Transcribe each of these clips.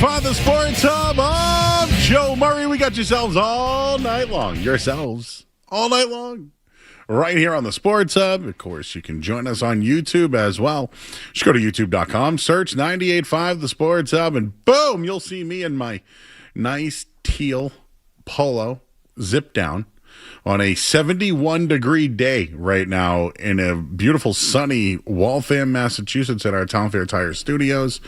98.5 The Sports Hub. I'm Joe Murray. We got yourselves all night long. Yourselves all night long. Right here on the Sports Hub. Of course, you can join us on YouTube as well. Just go to youtube.com, search 98.5 The Sports Hub, and boom, you'll see me in my nice teal polo zip down on a 71-degree day right now in a beautiful sunny Waltham, Massachusetts at our Town Fair Tire Studios.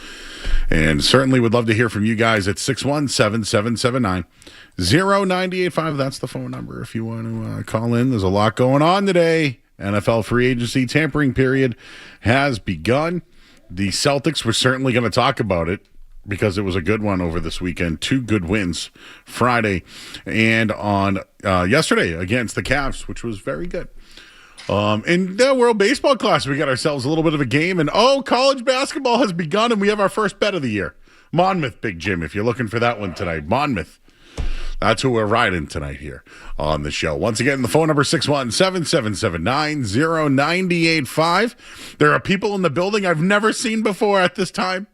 And certainly would love to hear from you guys at 617-779-0985. That's the phone number if you want to call in. There's a lot going on today. NFL free agency tampering period has begun. The Celtics, we're certainly going to talk about it, because it was a good one over this weekend. 2 good wins Friday and on yesterday against the Cavs, which was very good. In the World Baseball Classic, we got ourselves a little bit of a game. And, college basketball has begun, and we have our first bet of the year. Monmouth, Big Jim, if you're looking for that one tonight. Monmouth. That's who we're riding tonight here on the show. Once again, the phone number 617-779-0985. There are people in the building I've never seen before at this time.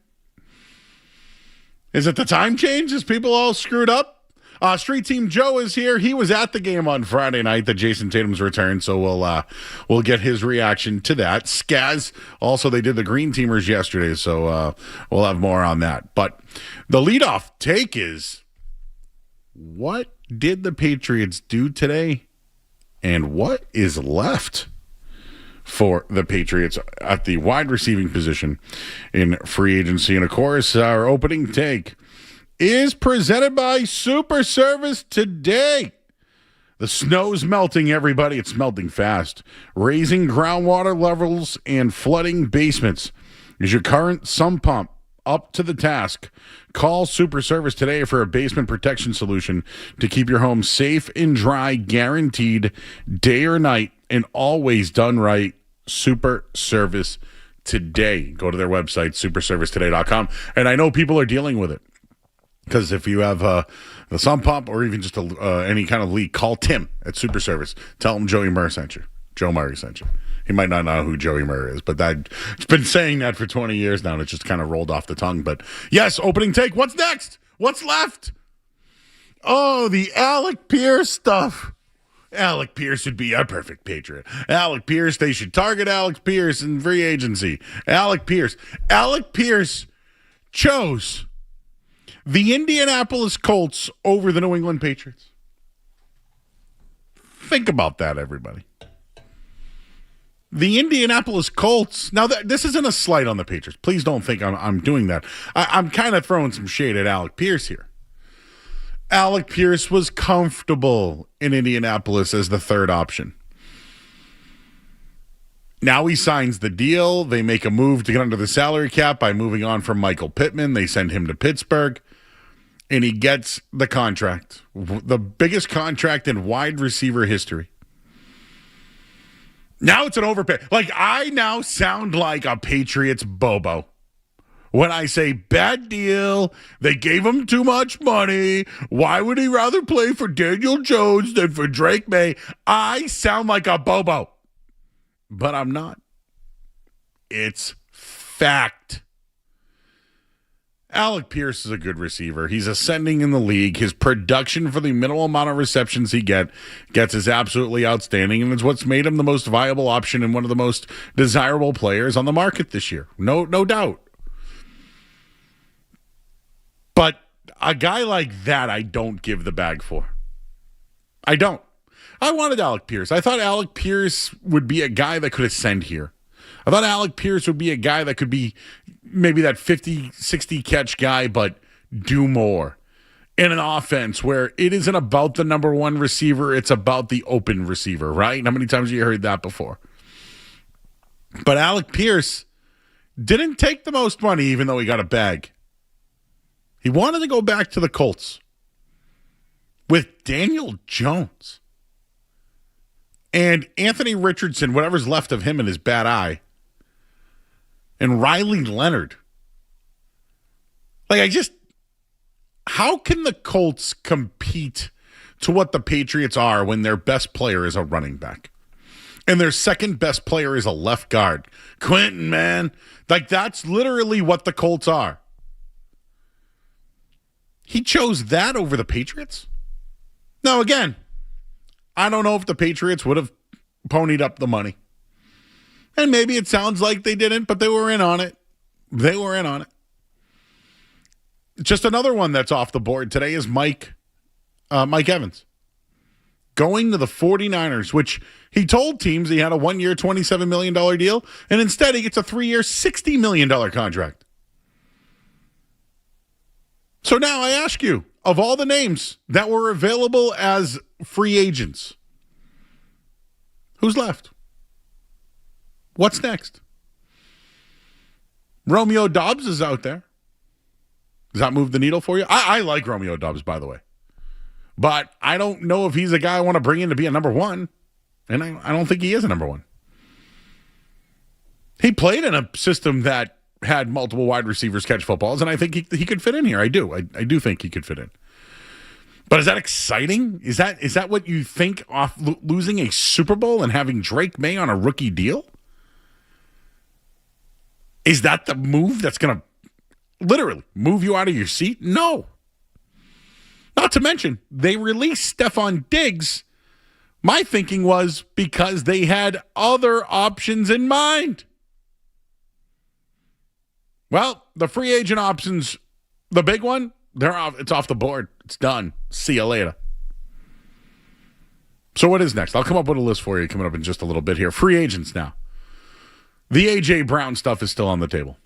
Is it the time change? Is people all screwed up? Street Team Joe is here. He was at the game on Friday night, the Jason Tatum's return, so we'll get his reaction to that. Skaz, also, they did the Green Teamers yesterday, so we'll have more on that. But the leadoff take is, what did the Patriots do today, and what is left for the Patriots at the wide receiving position in free agency? And, of course, our opening take is presented by Super Service Today. The snow's melting, everybody. It's melting fast. Raising groundwater levels and flooding basements. Is your current sump pump up to the task? Call Super Service today for a basement protection solution to keep your home safe and dry, guaranteed, day or night, and always done right. Super Service Today. Go to their website, superservicetoday.com. And I know people are dealing with it, because if you have the sump pump or even just any kind of leak, call Tim at Super Service. Tell him Joey Murray sent you. Joe Murray sent you. He might not know who Joey Murray is, but it's been saying that for 20 years now, and it just kind of rolled off the tongue. But yes, opening take. What's next? What's left? Oh, the Alec Pierce stuff. Alec Pierce would be a perfect Patriot. Alec Pierce, they should target Alec Pierce in free agency. Alec Pierce chose the Indianapolis Colts over the New England Patriots. Think about that, everybody. The Indianapolis Colts. Now, this isn't a slight on the Patriots. Please don't think I'm doing that. I'm kind of throwing some shade at Alec Pierce here. Alec Pierce was comfortable in Indianapolis as the third option. Now he signs the deal. They make a move to get under the salary cap by moving on from Michael Pittman. They send him to Pittsburgh, and he gets the contract, the biggest contract in wide receiver history. Now it's an overpay. Like, I now sound like a Patriots bobo when I say bad deal. They gave him too much money. Why would he rather play for Daniel Jones than for Drake May? I sound like a bobo, but I'm not. It's fact. Alec Pierce is a good receiver. He's ascending in the league. His production for the minimal amount of receptions he gets is absolutely outstanding, and it's what's made him the most viable option and one of the most desirable players on the market this year. No doubt. But a guy like that, I don't give the bag for. I don't. I wanted Alec Pierce. I thought Alec Pierce would be a guy that could ascend here. I thought Alec Pierce would be a guy that could be maybe that 50, 60 catch guy, but do more in an offense where it isn't about the number one receiver. It's about the open receiver, right? How many times have you heard that before? But Alec Pierce didn't take the most money, even though he got a bag. He wanted to go back to the Colts with Daniel Jones and Anthony Richardson, whatever's left of him in his bad eye, and Riley Leonard. How can the Colts compete to what the Patriots are when their best player is a running back and their second best player is a left guard? Quentin, man. That's literally what the Colts are. He chose that over the Patriots? Now, again, I don't know if the Patriots would have ponied up the money. And maybe it sounds like they didn't, but they were in on it. They were in on it. Just another one that's off the board today is Mike Evans. Going to the 49ers, which he told teams he had a 1-year, $27 million deal, and instead he gets a 3-year, $60 million contract. So now I ask you, of all the names that were available as free agents, who's left? What's next? Romeo Doubs is out there. Does that move the needle for you? I like Romeo Doubs, by the way. But I don't know if he's a guy I want to bring in to be a number one. And I don't think he is a number one. He played in a system that had multiple wide receivers catch footballs, and I think he could fit in here. I do. I do think he could fit in. But is that exciting? Is that what you think off losing a Super Bowl and having Drake May on a rookie deal? Is that the move that's going to literally move you out of your seat? No. Not to mention, they released Stephon Diggs. My thinking was because they had other options in mind. Well, the free agent options, the big one, it's off the board. It's done. See you later. So what is next? I'll come up with a list for you coming up in just a little bit here. Free agents now. The A.J. Brown stuff is still on the table.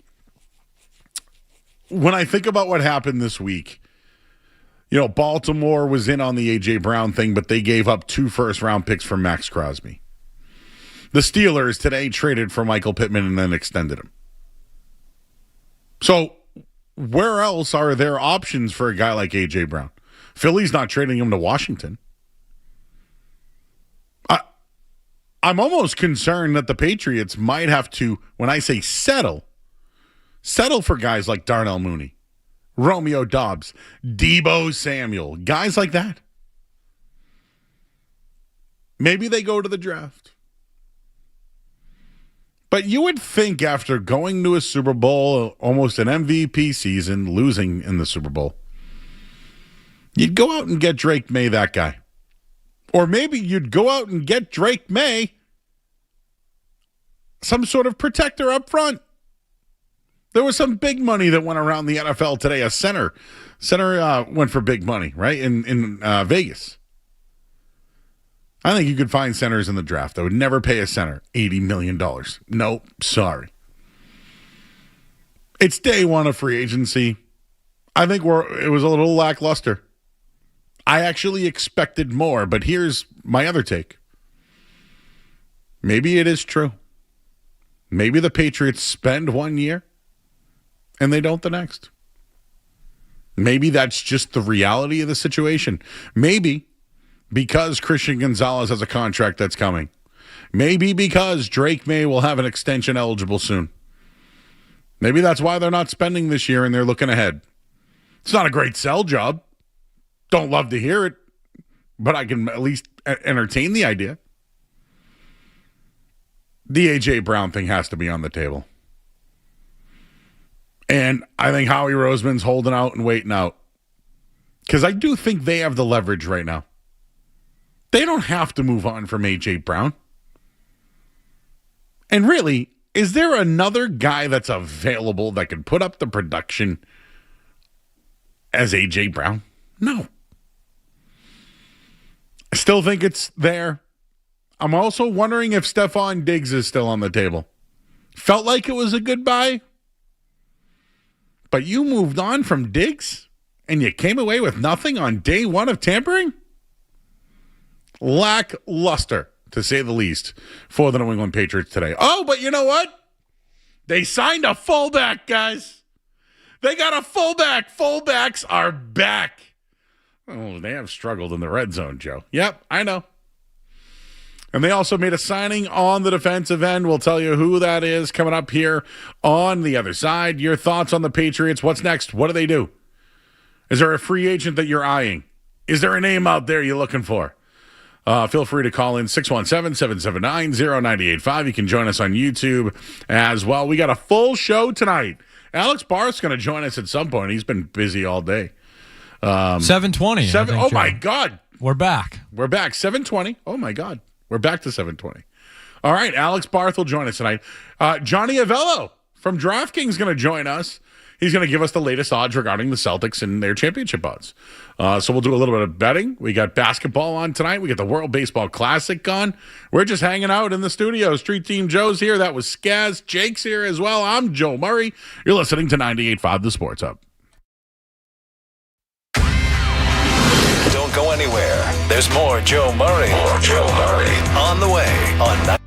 When I think about what happened this week, Baltimore was in on the A.J. Brown thing, but they gave up 2 first-round picks for Maxx Crosby. The Steelers today traded for Michael Pittman and then extended him. So where else are there options for a guy like A.J. Brown? Philly's not trading him to Washington. I'm almost concerned that the Patriots might have to, when I say settle for guys like Darnell Mooney, Romeo Doubs, Deebo Samuel, guys like that. Maybe they go to the draft. But you would think after going to a Super Bowl, almost an MVP season, losing in the Super Bowl, you'd go out and get Drake May, that guy. Or maybe you'd go out and get Drake May, some sort of protector up front. There was some big money that went around the NFL today. A center went for big money, right, in Vegas. I think you could find centers in the draft. I would never pay a center $80 million. Nope, sorry. It's day one of free agency. I think it was a little lackluster. I actually expected more, but here's my other take. Maybe it is true. Maybe the Patriots spend 1 year and they don't the next. Maybe that's just the reality of the situation. Maybe because Christian Gonzalez has a contract that's coming. Maybe because Drake May will have an extension eligible soon. Maybe that's why they're not spending this year and they're looking ahead. It's not a great sell job. Don't love to hear it, but I can at least entertain the idea. The A.J. Brown thing has to be on the table. And I think Howie Roseman's holding out and waiting out. Because I do think they have the leverage right now. They don't have to move on from A.J. Brown. And really, is there another guy that's available that can put up the production as A.J. Brown? No. I still think it's there. I'm also wondering if Stephon Diggs is still on the table. Felt like it was a goodbye. But you moved on from Diggs and you came away with nothing on day one of tampering? Lackluster, to say the least, for the New England Patriots today. Oh, but you know what? They signed a fullback, guys. They got a fullback. Fullbacks are back. Oh, they have struggled in the red zone, Joe. Yep, I know. And they also made a signing on the defensive end. We'll tell you who that is coming up here on the other side. Your thoughts on the Patriots. What's next? What do they do? Is there a free agent that you're eyeing? Is there a name out there you're looking for? Feel free to call in 617-779-0985. You can join us on YouTube as well. We got a full show tonight. Alex Barth's going to join us at some point. He's been busy all day. 7:20. Oh, my God. We're back. We're back. 7:20. Oh, my God. We're back to 7:20. All right. Alex Barth will join us tonight. Johnny Avello from DraftKings is going to join us. He's going to give us the latest odds regarding the Celtics and their championship odds. So we'll do a little bit of betting. We got basketball on tonight. We got the World Baseball Classic on. We're just hanging out in the studio. Street Team Joe's here. That was Skaz. Jake's here as well. I'm Joe Murray. You're listening to 98.5 The Sports Hub. Don't go anywhere. There's more Joe Murray. On the way on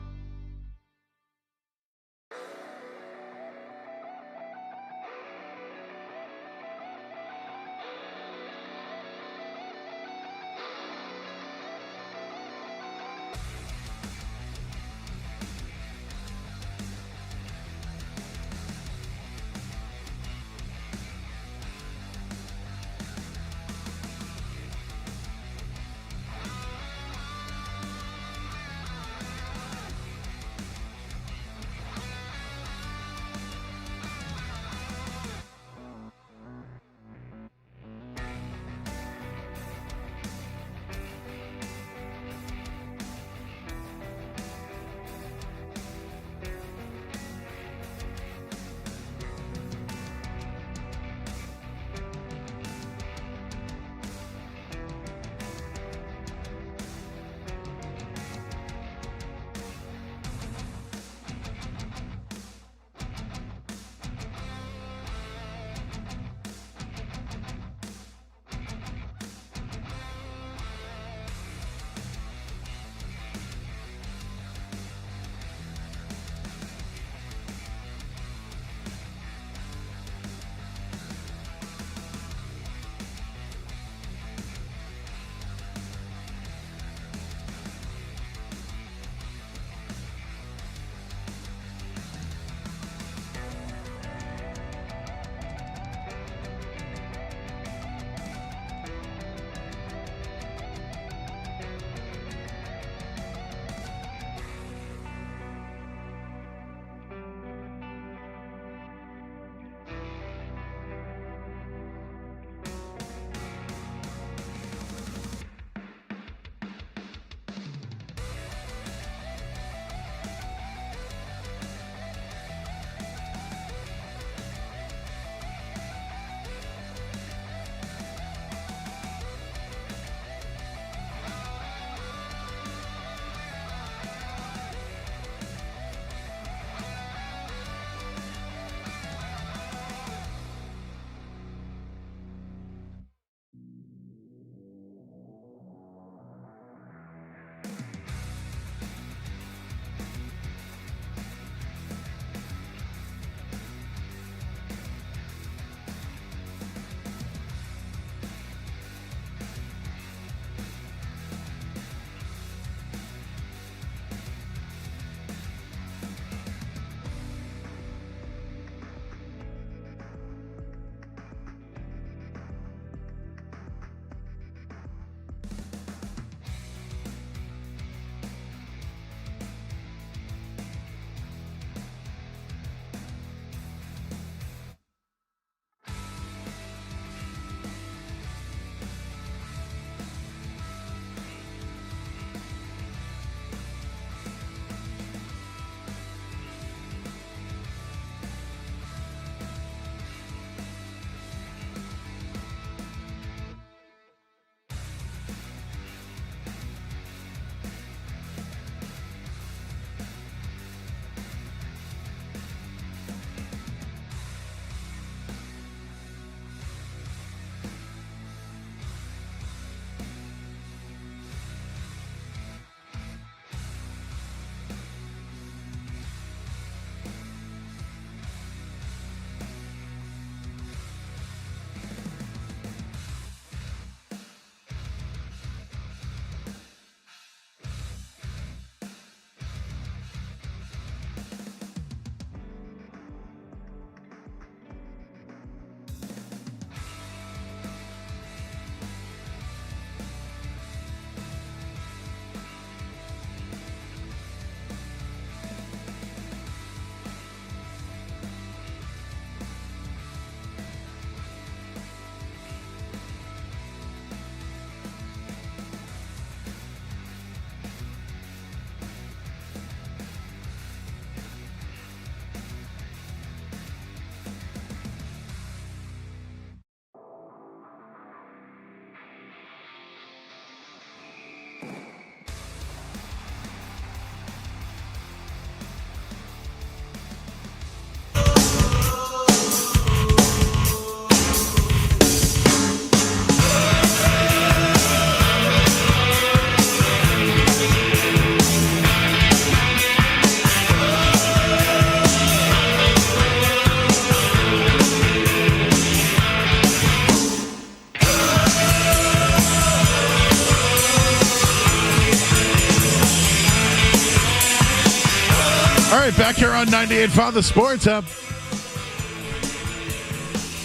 right, back here on 98.5 The Sports Hub.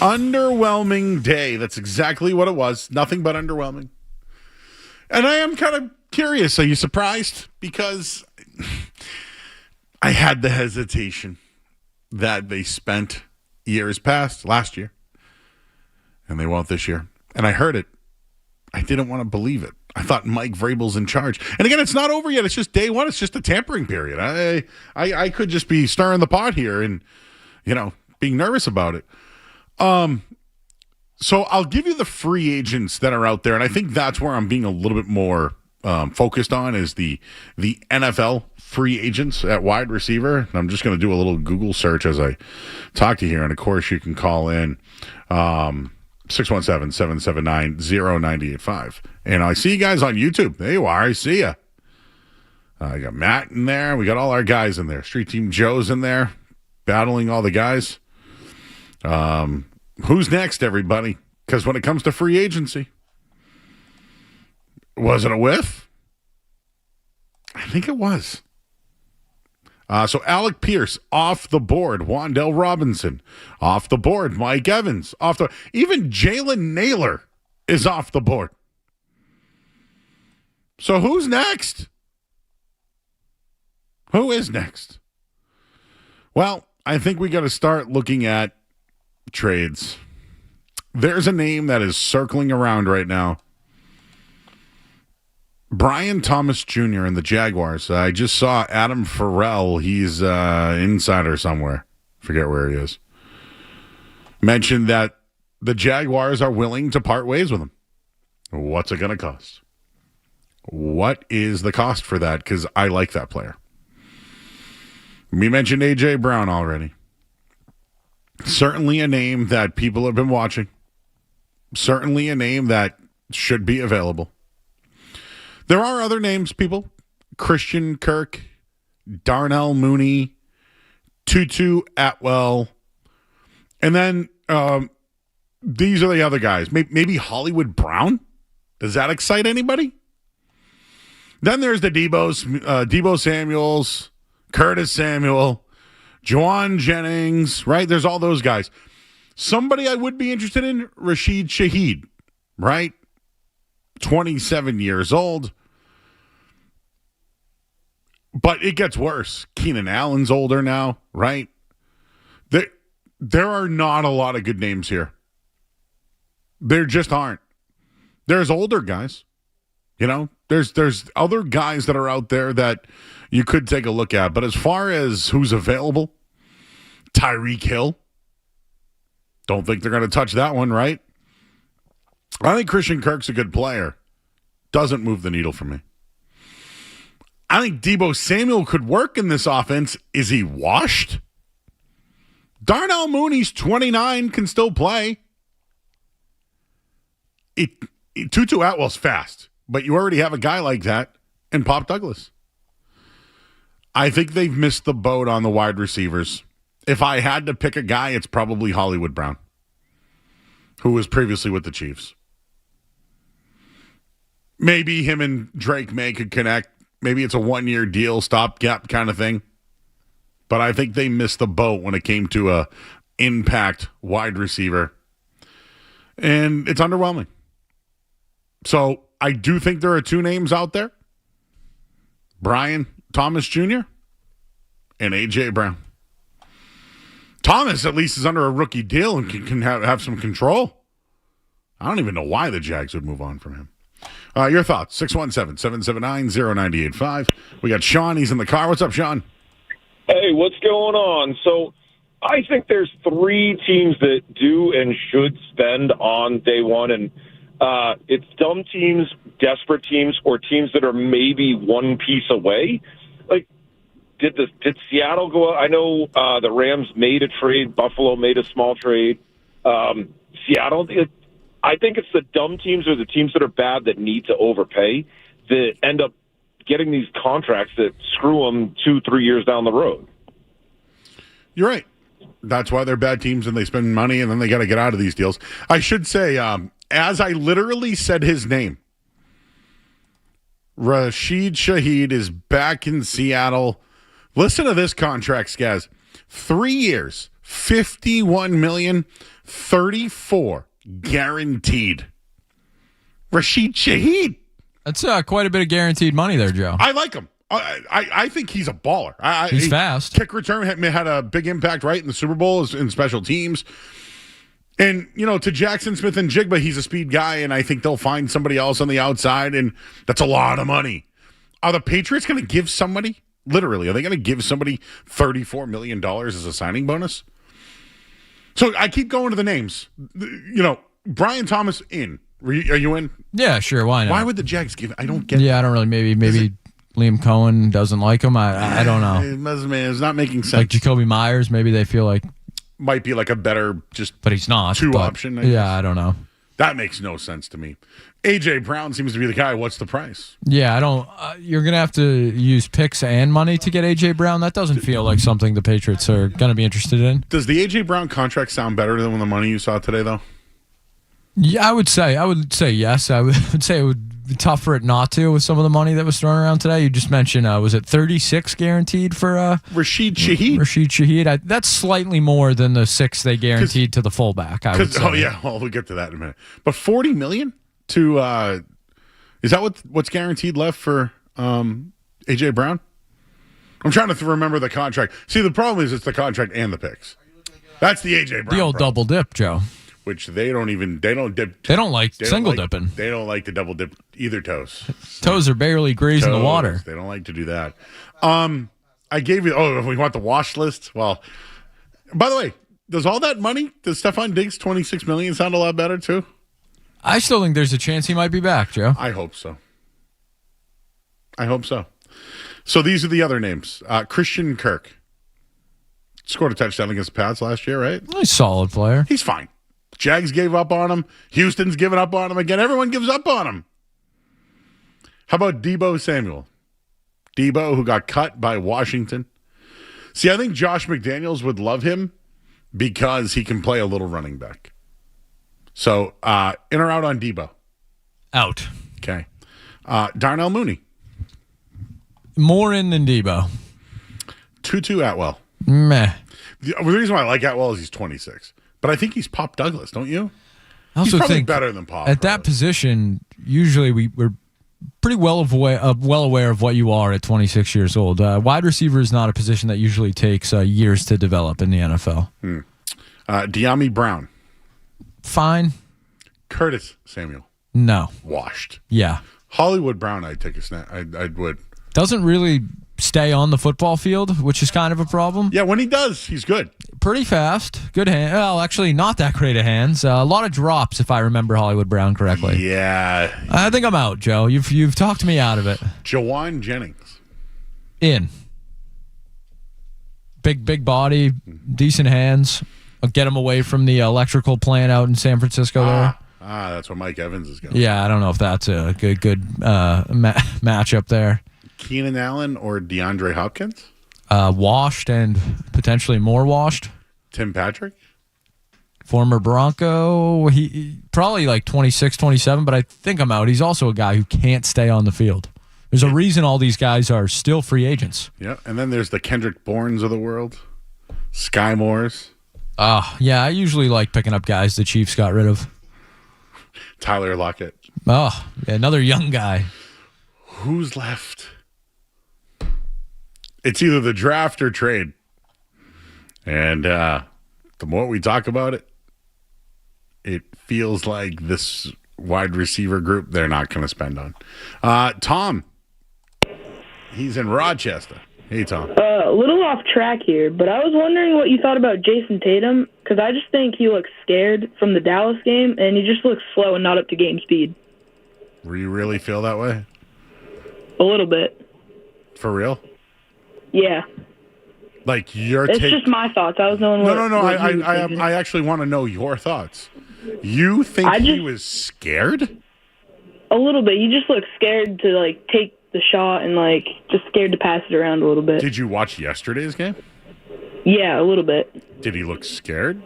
Underwhelming day. That's exactly what it was. Nothing but underwhelming. And I am kind of curious. Are you surprised? Because I had the hesitation that they spent years past, last year, and they won't this year. And I heard it. I didn't want to believe it. I thought Mike Vrabel's in charge. And again, it's not over yet. It's just day one. It's just a tampering period. I could just be stirring the pot here and, being nervous about it. So I'll give you the free agents that are out there, and I think that's where I'm being a little bit more focused on is the NFL free agents at wide receiver. And I'm just going to do a little Google search as I talk to you here, and of course you can call in 617-779-0985. And I see you guys on YouTube. There you are. I see you. I got Matt in there. We got all our guys in there. Street Team Joe's in there, battling all the guys. Who's next, everybody? Because when it comes to free agency, was it a whiff? I think it was. So Alec Pierce off the board. Wan'Dale Robinson off the board. Mike Evans off the. Even Jalen Naylor is off the board. So who's next? Who is next? Well, I think we got to start looking at trades. There's a name that is circling around right now. Brian Thomas Jr. and the Jaguars. I just saw Adam Farrell. He's insider somewhere. Forget where he is. Mentioned that the Jaguars are willing to part ways with him. What's it going to cost? What is the cost for that? Because I like that player. We mentioned A.J. Brown already. Certainly a name that people have been watching. Certainly a name that should be available. There are other names, people. Christian Kirk, Darnell Mooney, Tutu Atwell. And then these are the other guys. Maybe Hollywood Brown? Does that excite anybody? Then there's the Debo Samuels, Curtis Samuel, Juwan Jennings, right? There's all those guys. Somebody I would be interested in, Rashid Shaheed, right? 27 years old. But it gets worse. Keenan Allen's older now, right? There are not a lot of good names here. There just aren't. There's older guys. There's other guys that are out there that you could take a look at. But as far as who's available, Tyreek Hill. Don't think they're going to touch that one, right? I think Christian Kirk's a good player. Doesn't move the needle for me. I think Debo Samuel could work in this offense. Is he washed? Darnell Mooney's 29, can still play. Tutu Atwell's fast, but you already have a guy like that in Pop Douglas. I think they've missed the boat on the wide receivers. If I had to pick a guy, it's probably Hollywood Brown, who was previously with the Chiefs. Maybe him and Drake May could connect. Maybe it's a one-year deal, stopgap kind of thing. But I think they missed the boat when it came to a impact wide receiver. And it's underwhelming. So I do think there are two names out there. Brian Thomas Jr. and A.J. Brown. Thomas at least is under a rookie deal and can have some control. I don't even know why the Jags would move on from him. Your thoughts, 617-779-0985. We got Sean. He's in the car. What's up, Sean? Hey, what's going on? So I think there's three teams that do and should spend on day one, and it's dumb teams, desperate teams, or teams that are maybe one piece away. Like, did Seattle go out? I know the Rams made a trade. Buffalo made a small trade. Seattle, I think it's the dumb teams or the teams that are bad that need to overpay that end up getting these contracts that screw them 2-3 years down the road. You're right. That's why they're bad teams and they spend money and then they got to get out of these deals. I should say, as I literally said his name, Rashid Shaheed is back in Seattle Listen to this contract, Skaz. 3 years, $51 million, 34 guaranteed. Rashid Shaheed. That's quite a bit of guaranteed money there, Joe. I like him. I think he's a baller. He's fast. Kick return had a big impact, right, in the Super Bowl in special teams. And, to Jackson Smith and Jigba, he's a speed guy, and I think they'll find somebody else on the outside, and that's a lot of money. Are the Patriots going to give somebody, literally, are they going to give somebody $34 million as a signing bonus? So I keep going to the names. Brian Thomas in. Are you in? Yeah, sure. Why not? Why would the Jags give? I don't get it. Yeah, I don't really. Maybe Liam Cohen doesn't like him. I don't know. It's not making sense. Like Jacoby Myers, maybe they feel like might be like a better but he's not two option. I don't know. That makes no sense to me. AJ Brown seems to be the guy. What's the price? Yeah, I don't. You're gonna have to use picks and money to get AJ Brown. That doesn't feel like something the Patriots are gonna be interested in. Does the AJ Brown contract sound better than the money you saw today, though? Yeah, I would say yes. I would say it would be tough for it not to with some of the money that was thrown around today. You just mentioned, was it 36 guaranteed for Rashid Shaheed? Rashid Shaheed. That's slightly more than the 6 they guaranteed to the fullback. I would say. Oh yeah, well we'll get to that in a minute. But $40 million to is that what's guaranteed left for AJ Brown? I'm trying to remember the contract. See, the problem is it's the contract and the picks. That's the AJ Brown. The old double dip, Joe. Which they don't dip. They don't like single dipping. They don't like to double dip either toes. Toes are barely grazing the water. They don't like to do that. I gave you. Oh, if we want the wash list. Well, by the way, does all that money, does Stephon Diggs $26 million sound a lot better too? I still think there's a chance he might be back, Joe. I hope so. So these are the other names. Christian Kirk scored a touchdown against the Pats last year, right? He's a solid player. He's fine. Jags gave up on him. Houston's given up on him again. Everyone gives up on him. How about Deebo Samuel? Deebo, who got cut by Washington. See, I think Josh McDaniels would love him because he can play a little running back. So, in or out on Deebo? Out. Okay. Darnell Mooney. More in than Deebo. Tutu Atwell. Meh. The reason why I like Atwell is he's 26. But I think he's Pop Douglas, don't you? I also he's probably think better than Pop. At that position, usually we're pretty well aware of what you are at 26 years old. Wide receiver is not a position that usually takes years to develop in the NFL. De'Ami Brown. Fine. Curtis Samuel. No. Washed. Yeah. Hollywood Brown, I'd take a snap. I would. Doesn't really stay on the football field, which is kind of a problem. Yeah, when he does, he's good. Pretty fast. Good hand. Well, actually, not that great of hands. A lot of drops, if I remember Hollywood Brown correctly. Yeah. I think I'm out, Joe. You've talked me out of it. Jawan Jennings. In. Big body, decent hands. I'll get him away from the electrical plant out in San Francisco there. That's what Mike Evans is going. Yeah, I don't know if that's a good matchup there. Keenan Allen or DeAndre Hopkins? Washed and potentially more washed. Tim Patrick? Former Bronco. He probably like 26, 27, but I think I'm out. He's also a guy who can't stay on the field. There's a reason all these guys are still free agents. Yeah, and then there's the Kendrick Bournes of the world. Sky Moores. Yeah, I usually like picking up guys the Chiefs got rid of. Tyler Lockett. Yeah, another young guy. Who's left? It's either the draft or trade. And the more we talk about it, it feels like this wide receiver group they're not going to spend on. Tom. He's in Rochester. Hey, Tom. A little off track here, but I was wondering what you thought about Jason Tatum, because I just think he looks scared from the Dallas game, and he just looks slow and not up to game speed. Do you really feel that way? A little bit. For real? Yeah. Like your It's take? just my thoughts. I was knowing No. I actually want to know your thoughts. You think he was scared? A little bit. He just looks scared to like take the shot and like just scared to pass it around a little bit. Did you watch yesterday's game? Yeah, a little bit. Did he look scared?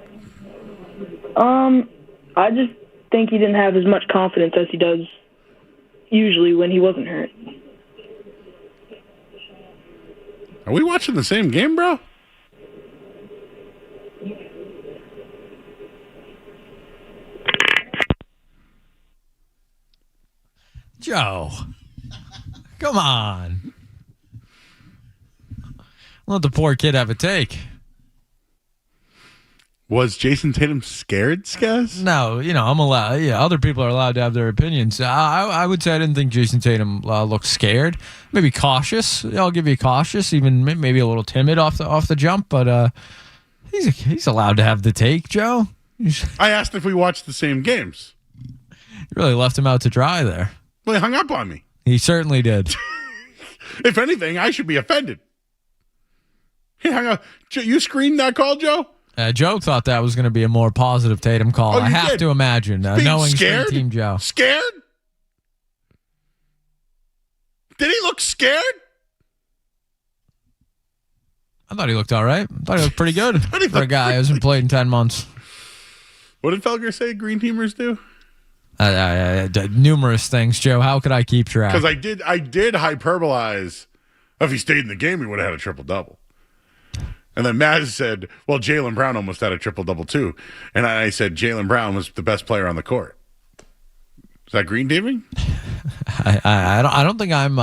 I just think he didn't have as much confidence as he does usually when he wasn't hurt. Are we watching the same game, bro? Joe, come on. Let the poor kid have a take. Was Jason Tatum scared, Skaz? No, I'm allowed. Yeah, other people are allowed to have their opinions. I would say I didn't think Jason Tatum looked scared. Maybe cautious. I'll give you cautious, even maybe a little timid off the jump. But he's allowed to have the take, Joe. I asked if we watched the same games. You really left him out to dry there. Well, he hung up on me. He certainly did. If anything, I should be offended. He hung up. You screened that call, Joe? Joe thought that was going to be a more positive Tatum call. Oh, I have to imagine, knowing scared? Team Joe. Scared? Did he look scared? I thought he looked all right. I thought he looked pretty good for a guy who hasn't played in 10 months. What did Felger say green teamers do? Numerous things, Joe. How could I keep track? Because I did hyperbolize. If he stayed in the game, he would have had a triple-double. And then Maz said, well, Jaylen Brown almost had a triple-double too. And I said Jaylen Brown was the best player on the court. Is that green teaming? I don't think I'm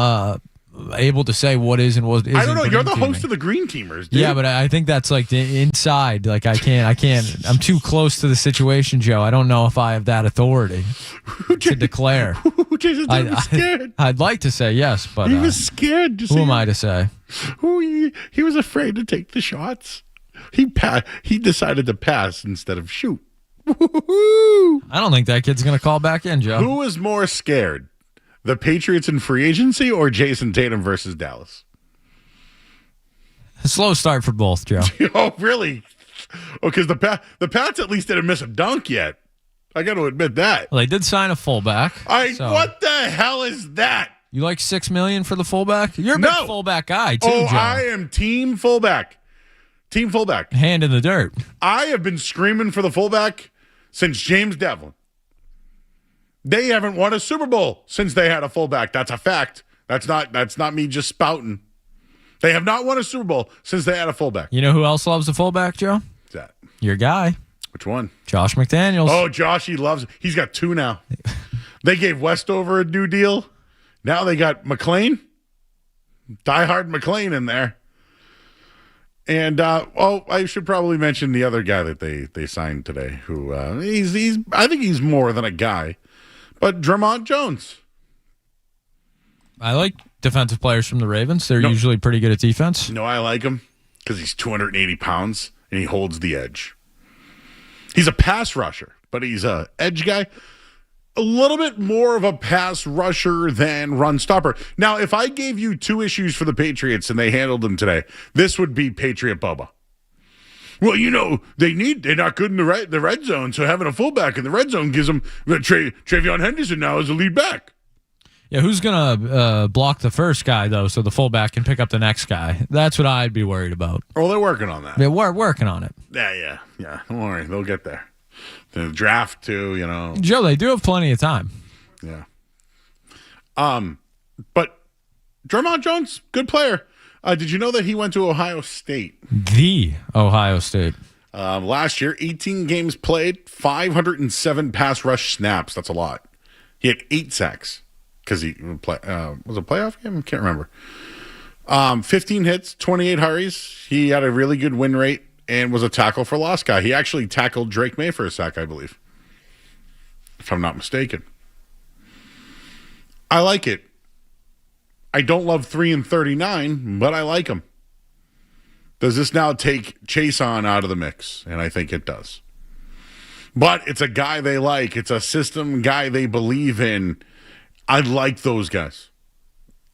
able to say what is and what isn't. I don't know. You're the green host teaming. of the green teamers, dude. Yeah, but I think that's like the inside. Like I can't. I'm too close to the situation, Joe. I don't know if I have that authority to declare. Jason Tatum was scared. I'd like to say yes, but he was scared. Who am I to say? He was afraid to take the shots. He decided to pass instead of shoot. I don't think that kid's going to call back in, Joe. Who is more scared? The Patriots in free agency or Jason Tatum versus Dallas? A slow start for both, Joe. Oh, really? Oh, because the Pats at least didn't miss a dunk yet. I got to admit that. Well, they did sign a fullback. What the hell is that? You like $6 million for the fullback? You're a big fullback guy too, Joe. I am team fullback. Team fullback. Hand in the dirt. I have been screaming for the fullback since James Devlin. They haven't won a Super Bowl since they had a fullback. That's a fact. That's not me just spouting. They have not won a Super Bowl since they had a fullback. You know who else loves a fullback, Joe? What's that? Your guy. Which one? Josh McDaniels. Oh, Josh, he loves it. He's got two now. They gave Westover a new deal. Now they got McLean. Diehard McLean in there. And, I should probably mention the other guy that they signed today, who I think he's more than a guy. But Drummond Jones. I like defensive players from the Ravens. They're usually pretty good at defense. You know I like him? Because he's 280 pounds and he holds the edge. He's a pass rusher, but he's a edge guy. A little bit more of a pass rusher than run stopper. Now, if I gave you two issues for the Patriots and they handled them today, this would be Patriot Bubba. Well, they're not good in the red zone, so having a fullback in the red zone gives them Travion Henderson now as a lead back. Yeah, who's going to block the first guy, though, so the fullback can pick up the next guy? That's what I'd be worried about. Well, they're working on that. They're working on it. Yeah. Don't worry. They'll get there. The draft, too, Joe, they do have plenty of time. Yeah. But Drummond Jones, good player. Did you know that he went to Ohio State? The Ohio State. Last year, 18 games played, 507 pass rush snaps. That's a lot. He had 8 sacks because he was a playoff game? I can't remember. 15 hits, 28 hurries. He had a really good win rate and was a tackle for loss guy. He actually tackled Drake May for a sack, I believe, if I'm not mistaken. I like it. I don't love 3 and 39, but I like him. Does this now take Chason out of the mix? And I think it does. But it's a guy they like. It's a system guy they believe in. I like those guys.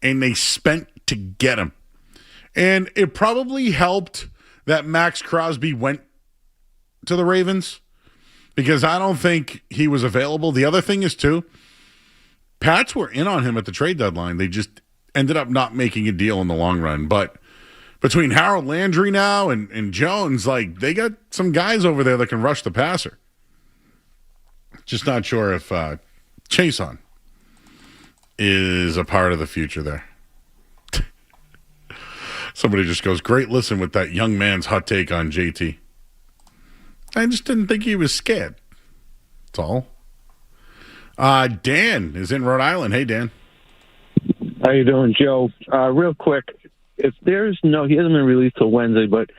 And they spent to get him. And it probably helped that Maxx Crosby went to the Ravens because I don't think he was available. The other thing is, too, Pats were in on him at the trade deadline. They just ended up not making a deal in the long run. But between Harold Landry now and Jones, they got some guys over there that can rush the passer. Just not sure if Chason is a part of the future there. Somebody just goes, great listen with that young man's hot take on JT. I just didn't think he was scared. That's all. Dan is in Rhode Island. Hey, Dan. How you doing, Joe? Real quick, if there's he hasn't been released till Wednesday, but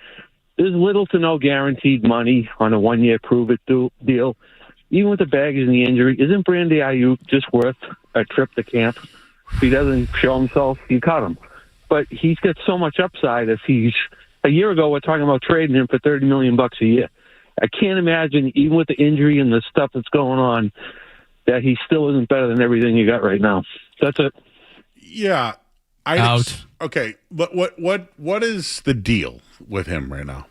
there's little to no guaranteed money on a 1-year prove-it deal. Even with the baggage and the injury, isn't Brandon Ayuk just worth a trip to camp? If he doesn't show himself, you cut him. But he's got so much upside. If he's a year ago, we're talking about trading him for $30 million a year. I can't imagine, even with the injury and the stuff that's going on, that he still isn't better than everything you got right now. That's it. Yeah. Out. Okay, but what is the deal with him right now?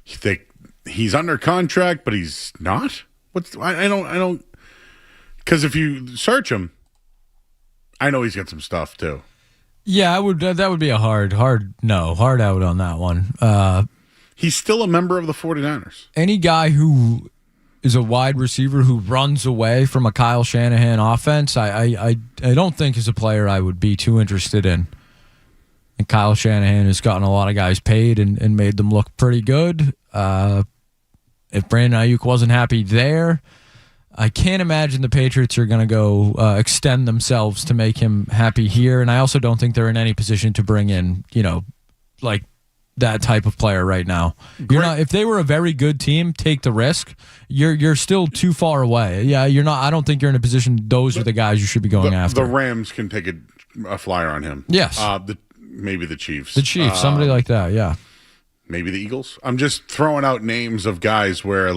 You think he's under contract, but he's not? I don't because if you search him, I know he's got some stuff too. Yeah, that would be a hard out on that one. He's still a member of the 49ers. Any guy who is a wide receiver who runs away from a Kyle Shanahan offense, I don't think is a player I would be too interested in. And Kyle Shanahan has gotten a lot of guys paid and made them look pretty good. If Brandon Ayuk wasn't happy there, I can't imagine the Patriots are going to go extend themselves to make him happy here. And I also don't think they're in any position to bring in, like that type of player right now. You're not. If they were a very good team, take the risk. You're still too far away. Yeah, you're not. I don't think you're in a position. Those are the guys you should be going after. The Rams can take a flyer on him. Yes. Maybe the Chiefs. The Chiefs, somebody like that. Yeah. Maybe the Eagles. I'm just throwing out names of guys where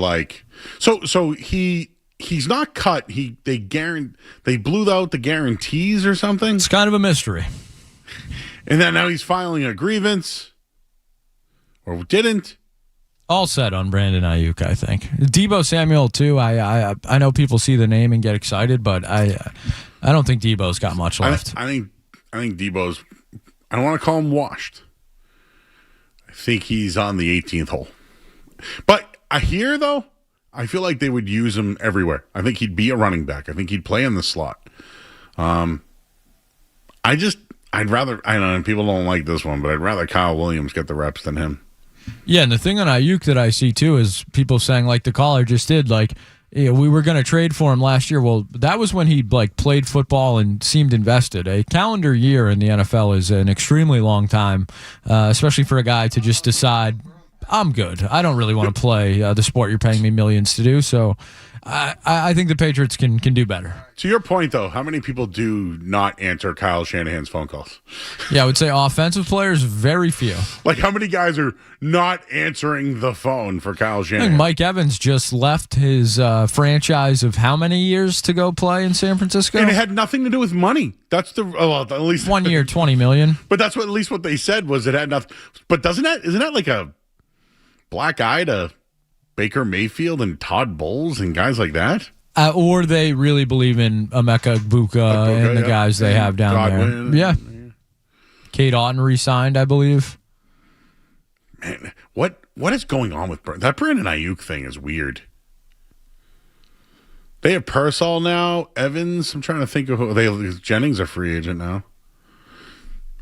so he's not cut. They blew out the guarantees or something. It's kind of a mystery. And then now he's filing a grievance, or didn't. All set on Brandon Ayuk, I think. Deebo Samuel too. I know people see the name and get excited, but I don't think Deebo's got much left. I think Deebo's. I don't want to call him washed. I think he's on the 18th hole. But I feel like they would use him everywhere. I think he'd be a running back. I think he'd play in the slot. I'd rather, I don't know, people don't like this one, but I'd rather Kyle Williams get the reps than him. Yeah, and the thing on Ayuk that I see too is people saying, like the caller just did, we were going to trade for him last year. Well, that was when he played football and seemed invested. A calendar year in the NFL is an extremely long time, especially for a guy to just decide, I'm good. I don't really want to play the sport you're paying me millions to do. So I think the Patriots can do better. To your point, though, how many people do not answer Kyle Shanahan's phone calls? Yeah, I would say offensive players, very few. Like, how many guys are not answering the phone for Kyle Shanahan? I think Mike Evans just left his franchise of how many years to go play in San Francisco? And it had nothing to do with money. That's at least 1 year, $20 million. But that's at least what they said was it had nothing. But isn't that like a black eye to Baker Mayfield and Todd Bowles and guys like that? Or they really believe in Emeka Egbuka and the guys they have down Godwin, there. Yeah. Kate Otten re-signed, I believe. Man, what is going on with that Brandon Ayuk thing is weird. They have Pearsall now, Evans. I'm trying to think of who Jennings a free agent now.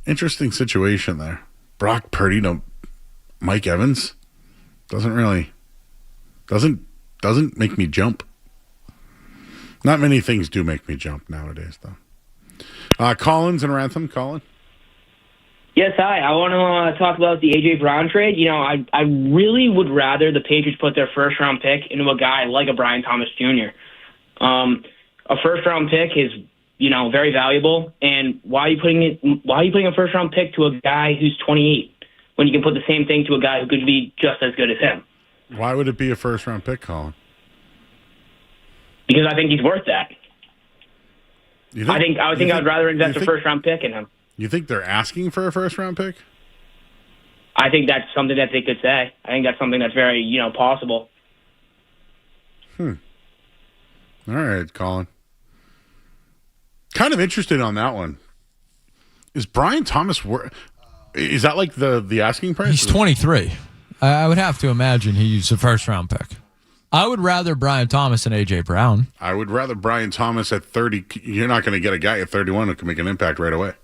Interesting situation there. Brock Purdy to Mike Evans doesn't make me jump. Not many things do make me jump nowadays, though. Colin's in Rantham. Colin? Yes, hi. I want to talk about the A.J. Brown trade. I really would rather the Patriots put their first-round pick into a guy like a Brian Thomas Jr. A first-round pick is, very valuable. And why are you putting a first-round pick to a guy who's 28 when you can put the same thing to a guy who could be just as good as him? Why would it be a first-round pick, Colin? Because I think he's worth that. I'd rather invest a first-round pick in him. You think they're asking for a first-round pick? I think that's something that they could say. I think that's something that's very, possible. All right, Colin. Kind of interested on that one. Is Brian Thomas is that like the asking price? He's 23. I would have to imagine he's a first-round pick. I would rather Brian Thomas than A.J. Brown. I would rather Brian Thomas at 30. You're not going to get a guy at 31 who can make an impact right away.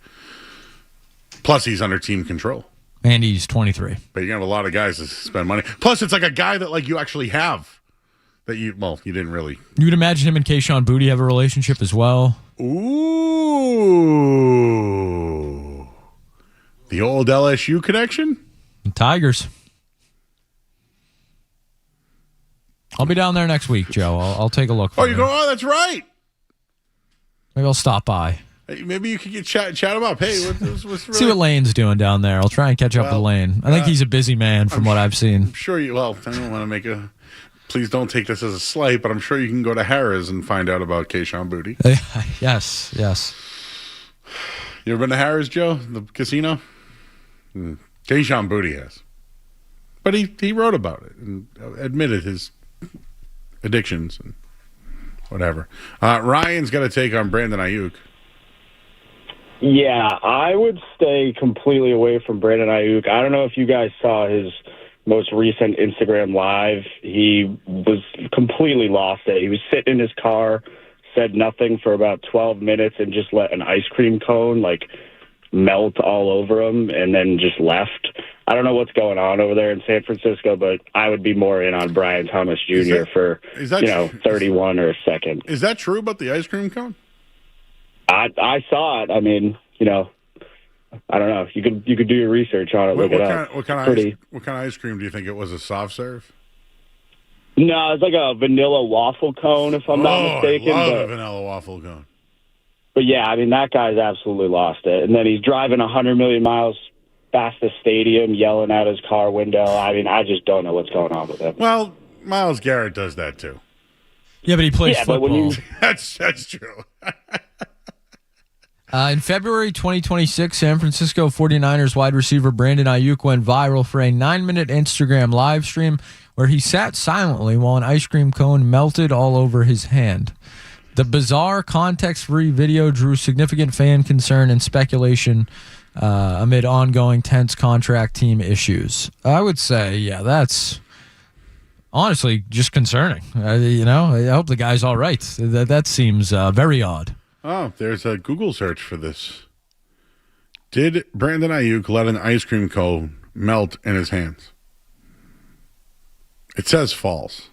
Plus, he's under team control. And he's 23. But you're going to have a lot of guys to spend money. Plus, it's like a guy that like you actually have that you didn't really. You would imagine him and Kayshon Boutte have a relationship as well. Ooh. The old LSU connection? The Tigers. I'll be down there next week, Joe. I'll take a look. Oh, you go, oh, that's right. Maybe I'll stop by. Hey, maybe you could get chat him up. Hey, what's really... See what Lane's doing down there. I'll try and catch up with Lane. I think he's a busy man from what I've seen. I'm sure you, well, I don't want to make a, please don't take this as a slight, but I'm sure you can go to Harrah's and find out about Kayshon Boutte. Yes. You ever been to Harrah's, Joe? The casino? Kayshon Boutte has. But he wrote about it and admitted his addictions and whatever. Ryan's got to take on Brandon Ayuk. Yeah, I would stay completely away from Brandon Ayuk. I don't know if you guys saw his most recent Instagram Live. He was completely lost it. He was sitting in his car, said nothing for about 12 minutes, and just let an ice cream cone, melt all over him, and then just left. I don't know what's going on over there in San Francisco, but I would be more in on Brian Thomas Jr. for 31 or a second. Is that true about the ice cream cone? I saw it. I mean, I don't know. You could do your research on it. Look it up. What kind of ice cream do you think it was? A soft serve? No, it's like a vanilla waffle cone, if I'm not mistaken. I love a vanilla waffle cone. But yeah, I mean, that guy's absolutely lost it. And then he's driving 100 million miles past the stadium, yelling out his car window. I mean, I just don't know what's going on with him. Well, Myles Garrett does that too. Yeah, but he plays football. That's true. In February 2026, San Francisco 49ers wide receiver Brandon Ayuk went viral for a 9-minute Instagram live stream where he sat silently while an ice cream cone melted all over his hand. The bizarre, context-free video drew significant fan concern and speculation amid ongoing tense contract team issues. I would say, yeah, that's honestly just concerning. I hope the guy's all right. That seems very odd. Oh, there's a Google search for this. Did Brandon Ayuk let an ice cream cone melt in his hands? It says false.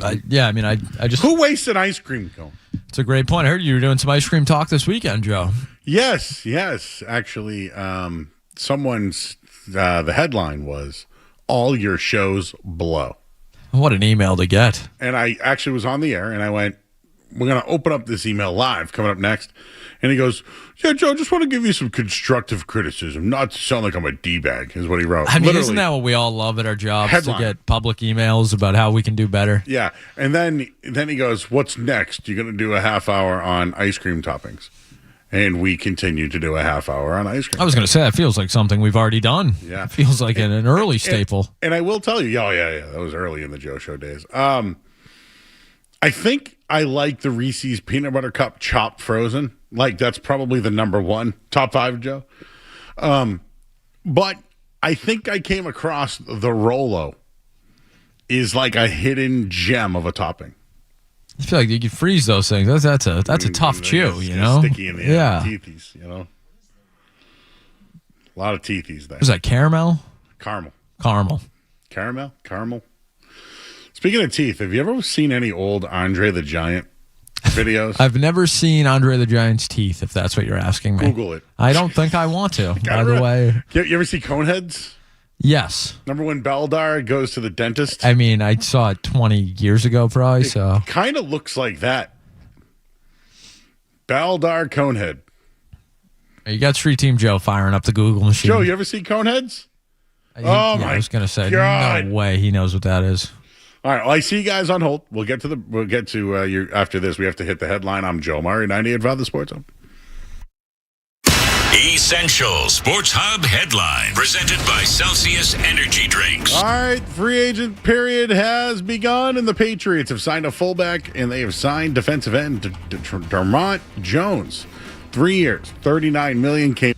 I just... Who wastes an ice cream cone? It's a great point. I heard you were doing some ice cream talk this weekend, Joe. Yes. Actually, someone's... the headline was, all your shows blow. What an email to get. And I actually was on the air, and I went, we're going to open up this email live coming up next. And he goes, yeah, Joe, just want to give you some constructive criticism. Not to sound like I'm a D-bag, is what he wrote. I mean, isn't that what we all love at our jobs? Headline. To get public emails about how we can do better? Yeah. And then he goes, what's next? You're going to do a half hour on ice cream toppings. And we continue to do a half hour on ice cream. I was going to say, that feels like something we've already done. Yeah. It feels like an early staple. And I will tell you, yeah, that was early in the Joe Show days. I think I like the Reese's Peanut Butter Cup chopped frozen. That's probably the number one. Top 5, Joe. But I think I came across the Rolo is like a hidden gem of a topping. I feel like you could freeze those things. That's a tough chew, Sticky in the teethies, A lot of teethies there. Was that caramel? Caramel. Speaking of teeth, have you ever seen any old Andre the Giant videos? I've never seen Andre the Giant's teeth, if that's what you're asking me. Google it. I don't think I want to, by the way. You ever see Coneheads? Yes. Remember when Beldar goes to the dentist? I mean, I saw it 20 years ago, probably. So kind of looks like that. Beldar Conehead. You got Street Team Joe firing up the Google machine. Joe, you ever see Coneheads? I was going to say, God. No way he knows what that is. All right, well, I see you guys on hold. We'll get to you after this. We have to hit the headline. I'm Joe Murray, 98.5 The Sports Hub. Essential Sports Hub headline presented by Celsius Energy Drinks. All right, free agent period has begun, and the Patriots have signed a fullback, and they have signed defensive end Dermont Jones. 3 years, $39 million came.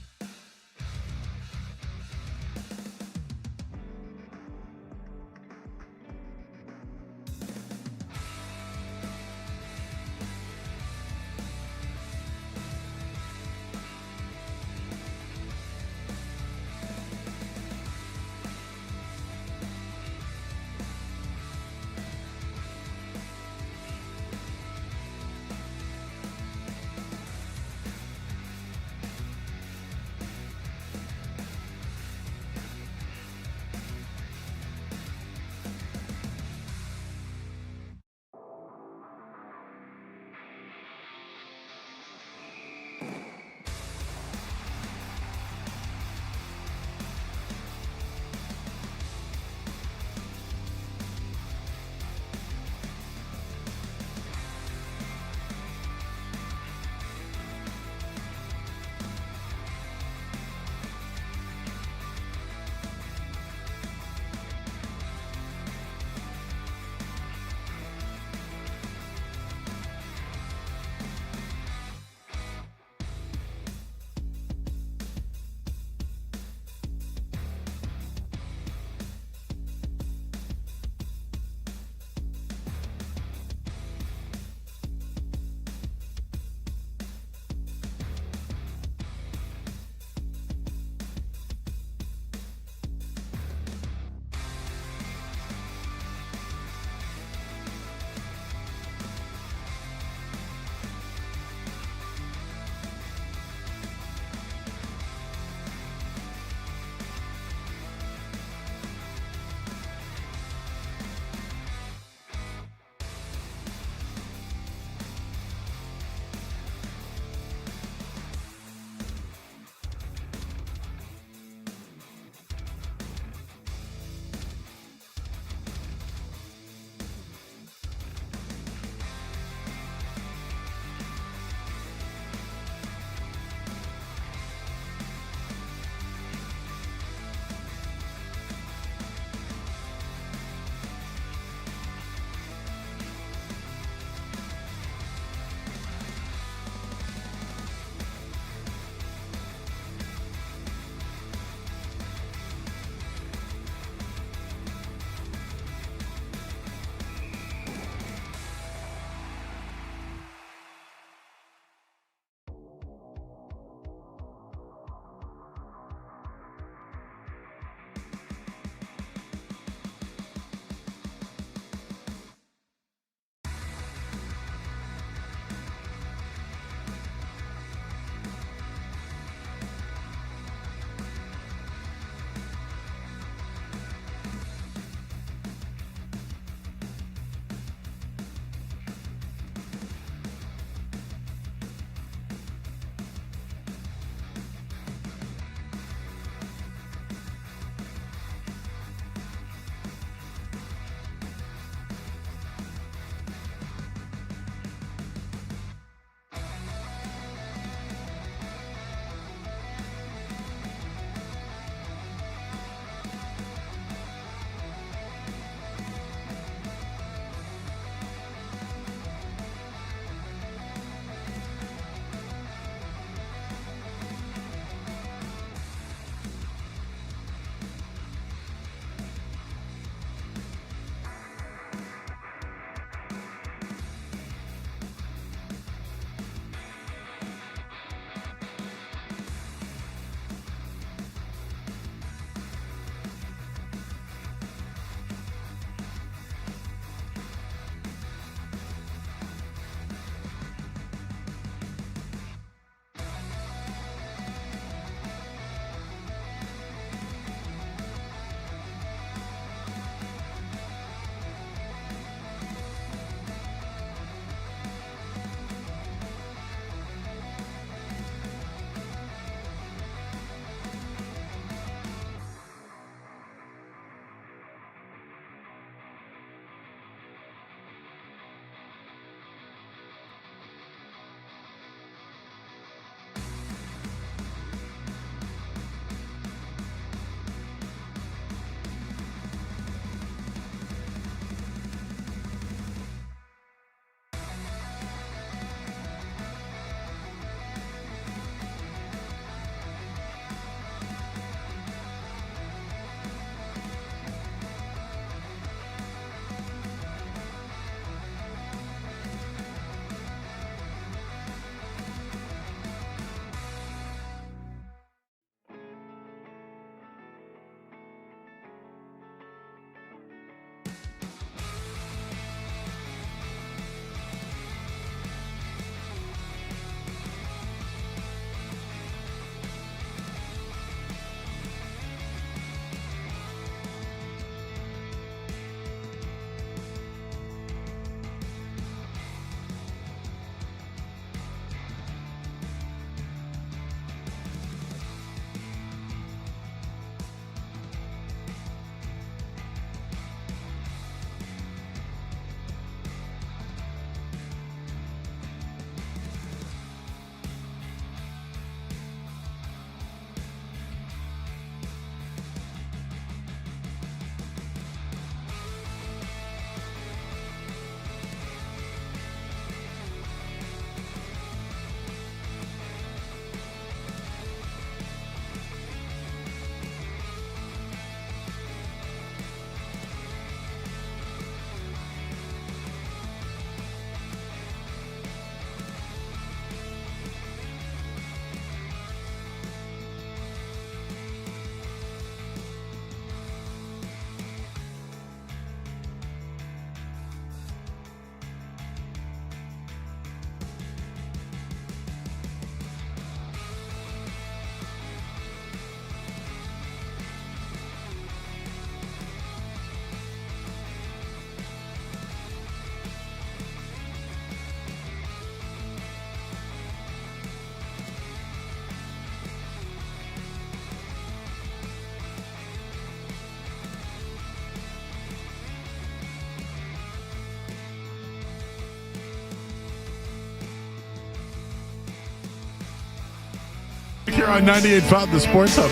here on 98.5 The Sports Hub.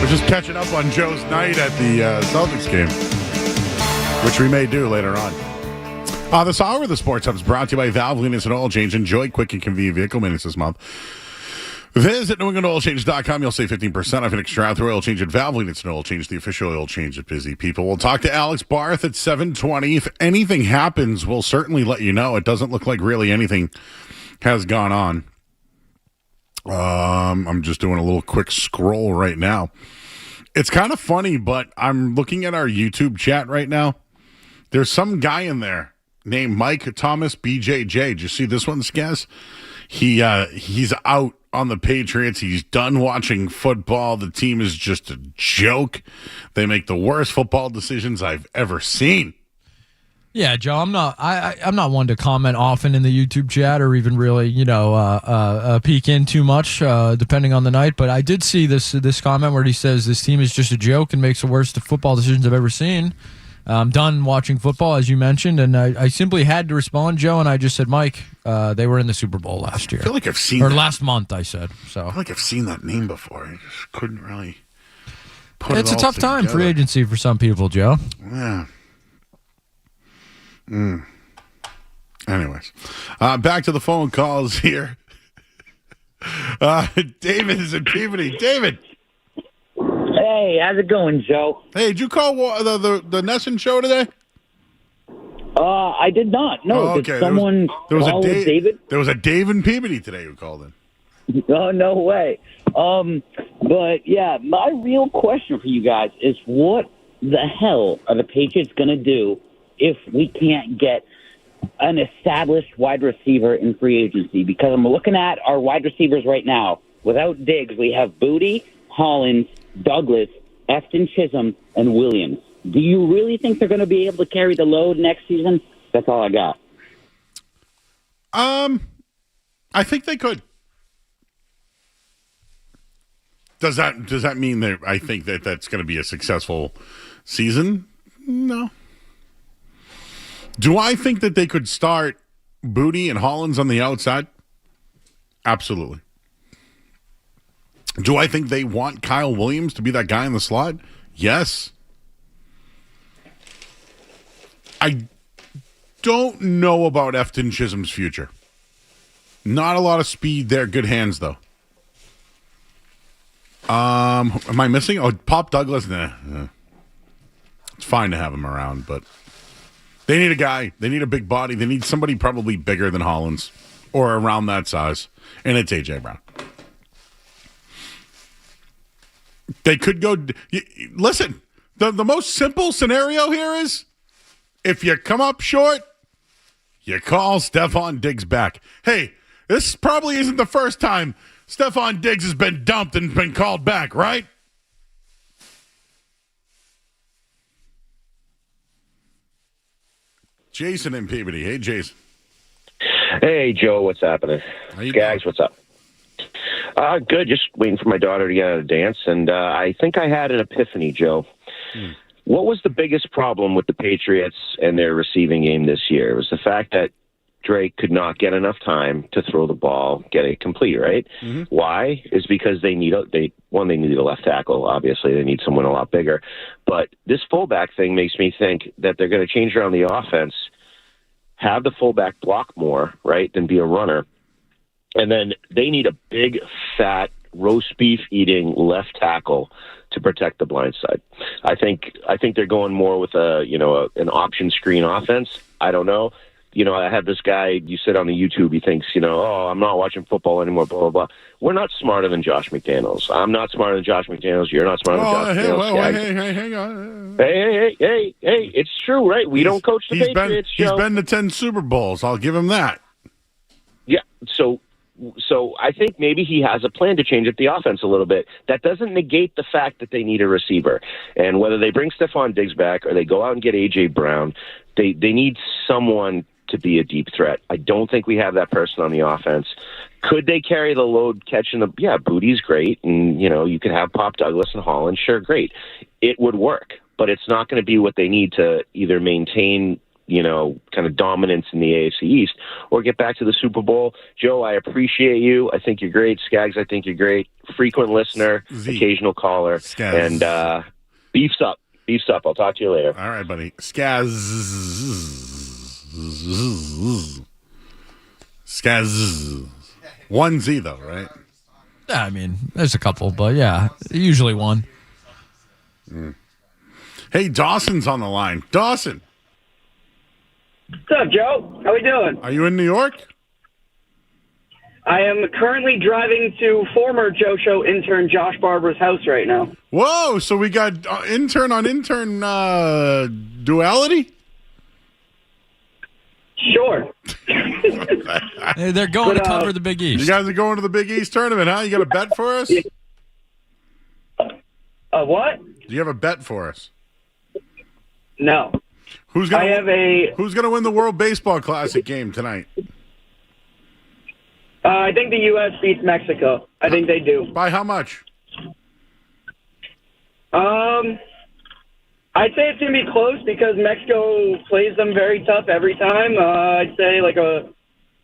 We're just catching up on Joe's night at the Celtics game, which we may do later on. This hour of the Sports Hub is brought to you by Valve Linus and Oil Change. Enjoy quick and convenient vehicle maintenance this month. Visit NewEnglandOilChange.com. You'll save 15% off an extra through oil change at Valve Linus and Oil Change, the official oil change at Busy People. We'll talk to Alex Barth at 7:20. If anything happens, we'll certainly let you know. It doesn't look like really anything has gone on. I'm just doing a little quick scroll right now. It's kind of funny, but I'm looking at our YouTube chat right now. There's some guy in there named Mike Thomas BJJ. Did you see this one, Skaz? He's out on the Patriots. He's done watching football. The team is just a joke. They make the worst football decisions I've ever seen. Yeah, Joe, I'm not one to comment often in the YouTube chat or even really, peek in too much, depending on the night. But I did see this comment where he says this team is just a joke and makes the worst football decisions I've ever seen. I'm done watching football, as you mentioned, and I simply had to respond, Joe, and I just said, Mike, they were in the Super Bowl last year. I feel like I've seen Or last month, I said. So I feel like I've seen that name before. I just couldn't really put it's it a all tough time, together. free agency for some people, Joe. Yeah. Anyways, back to the phone calls here. David is in Peabody. David. Hey, how's it going, Joe? Hey, did you call the Nesson show today? I did not. No, okay. Did someone call David? There was a Dave in Peabody today who called in. Oh, no way. But, yeah, my real question for you guys is what the hell are the Patriots going to do if we can't get an established wide receiver in free agency? Because I'm looking at our wide receivers right now. Without Diggs, we have Booty, Hollins, Douglas, Efton Chisholm, and Williams. Do you really think they're going to be able to carry the load next season? That's all I got. I think they could. Does that mean that I think that that's going to be a successful season? No. Do I think that they could start Booty and Hollins on the outside? Absolutely. Do I think they want Kyle Williams to be that guy in the slot? Yes. I don't know about Efton Chisholm's future. Not a lot of speed there. Good hands, though. Am I missing? Oh, Pop Douglas? Nah. It's fine to have him around, but they need a guy. They need a big body. They need somebody probably bigger than Hollins or around that size, and it's A.J. Brown. They could go. Listen, the most simple scenario here is if you come up short, you call Stephon Diggs back. Hey, this probably isn't the first time Stephon Diggs has been dumped and been called back, right? Jason in Peabody. Hey, Jason. Hey, Joe. What's happening? Gags, what's up? Good. Just waiting for my daughter to get out of dance. And I think I had an epiphany, Joe. What was the biggest problem with the Patriots and their receiving game this year? It was the fact that Drake could not get enough time to throw the ball, get it complete, right? Mm-hmm. Why? Is because they need a left tackle, obviously. They need someone a lot bigger. But this fullback thing makes me think that they're going to change around the offense, have the fullback block more, right, than be a runner. And then they need a big, fat, roast beef eating left tackle to protect the blind side. I think they're going more with an option screen offense. I don't know. I had this guy, you said on the YouTube, he thinks, I'm not watching football anymore, blah, blah, blah. We're not smarter than Josh McDaniels. I'm not smarter than Josh McDaniels. You're not smarter than Josh McDaniels. Hey, hang on. Hey, it's true, right? We don't coach the Patriots, He's been to 10 Super Bowls. I'll give him that. Yeah, so I think maybe he has a plan to change up the offense a little bit. That doesn't negate the fact that they need a receiver. And whether they bring Stephon Diggs back or they go out and get A.J. Brown, they need someone to be a deep threat. I don't think we have that person on the offense. Could they carry the load catching the... Yeah, Booty's great, and, you could have Pop Douglas and Holland. Sure, great. It would work, but it's not going to be what they need to either maintain kind of dominance in the AFC East, or get back to the Super Bowl. Joe, I appreciate you. I think you're great. Skaggs, I think you're great. Frequent listener, occasional caller. Skaggs. And beefs up. Beefs up. I'll talk to you later. All right, buddy. Skaggs. Skaggs. 1Z, though, right? Yeah, I mean, there's a couple, but yeah, usually one. Hey, Dawson's on the line. Dawson. What's up, Joe? How we doing? Are you in New York? I am currently driving to former Joe Show intern Josh Barber's house right now. Whoa, so we got intern on intern duality? Sure. Hey, they're going to cover the Big East. You guys are going to the Big East tournament, huh? You got a bet for us? What? Do you have a bet for us? No. Who's gonna win the World Baseball Classic game tonight? I think the U.S. beats Mexico. I think they do. By how much? I'd say it's going to be close because Mexico plays them very tough every time. I'd say like a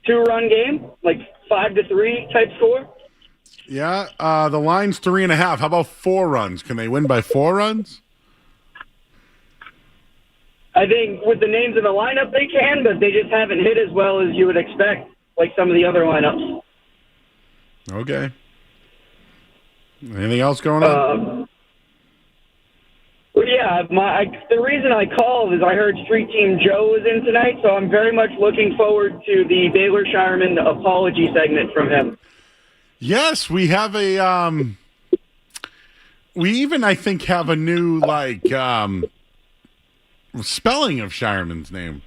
2-run game, like 5-3 type score. Yeah, the line's 3.5. How about 4 runs? Can they win by 4 runs? I think with the names in the lineup they can, but they just haven't hit as well as you would expect, like some of the other lineups. Okay. Anything else going on? Well, yeah, the reason I called is I heard Street Team Joe was in tonight, so I'm very much looking forward to the Baylor Shireman apology segment from him. Yes, we have a we even I think have a new spelling of Shireman's name.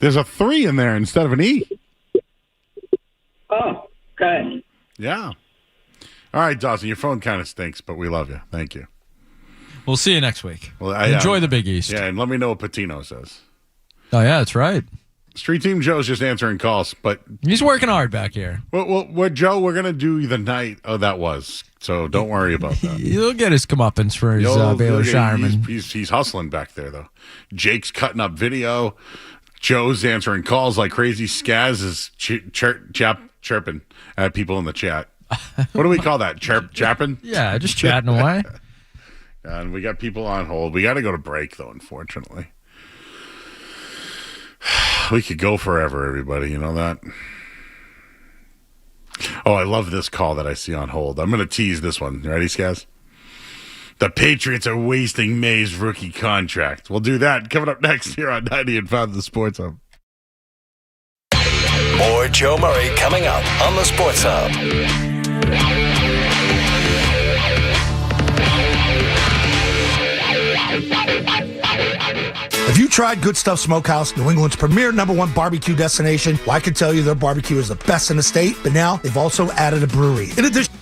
There's a 3 in there instead of an E. Oh, okay. Yeah. All right, Dawson, your phone kind of stinks, but we love you. Thank you. We'll see you next week. Well, Enjoy the Big East. Yeah, and let me know what Patino says. Oh, yeah, that's right. Street Team Joe's just answering calls, but he's working hard back here. Well, Joe, we're going to do the night. Oh, that was. So don't worry about that. He'll get his comeuppance for his Baylor Shireman. He's hustling back there, though. Jake's cutting up video. Joe's answering calls like crazy. Skaz is chirping at people in the chat. What do we call that? Chapping? Yeah, just chatting away. And we got people on hold. We got to go to break, though, unfortunately. We could go forever, everybody. You know that? Oh, I love this call that I see on hold. I'm going to tease this one. You ready, Skaz? The Patriots are wasting May's rookie contract. We'll do that coming up next here on 90 and 5 The Sports Hub. More Joe Murray coming up on the Sports Hub. Have you tried Good Stuff Smokehouse, New England's premier #1 barbecue destination? Well, I can tell you their barbecue is the best in the state, but now they've also added a brewery. In addition,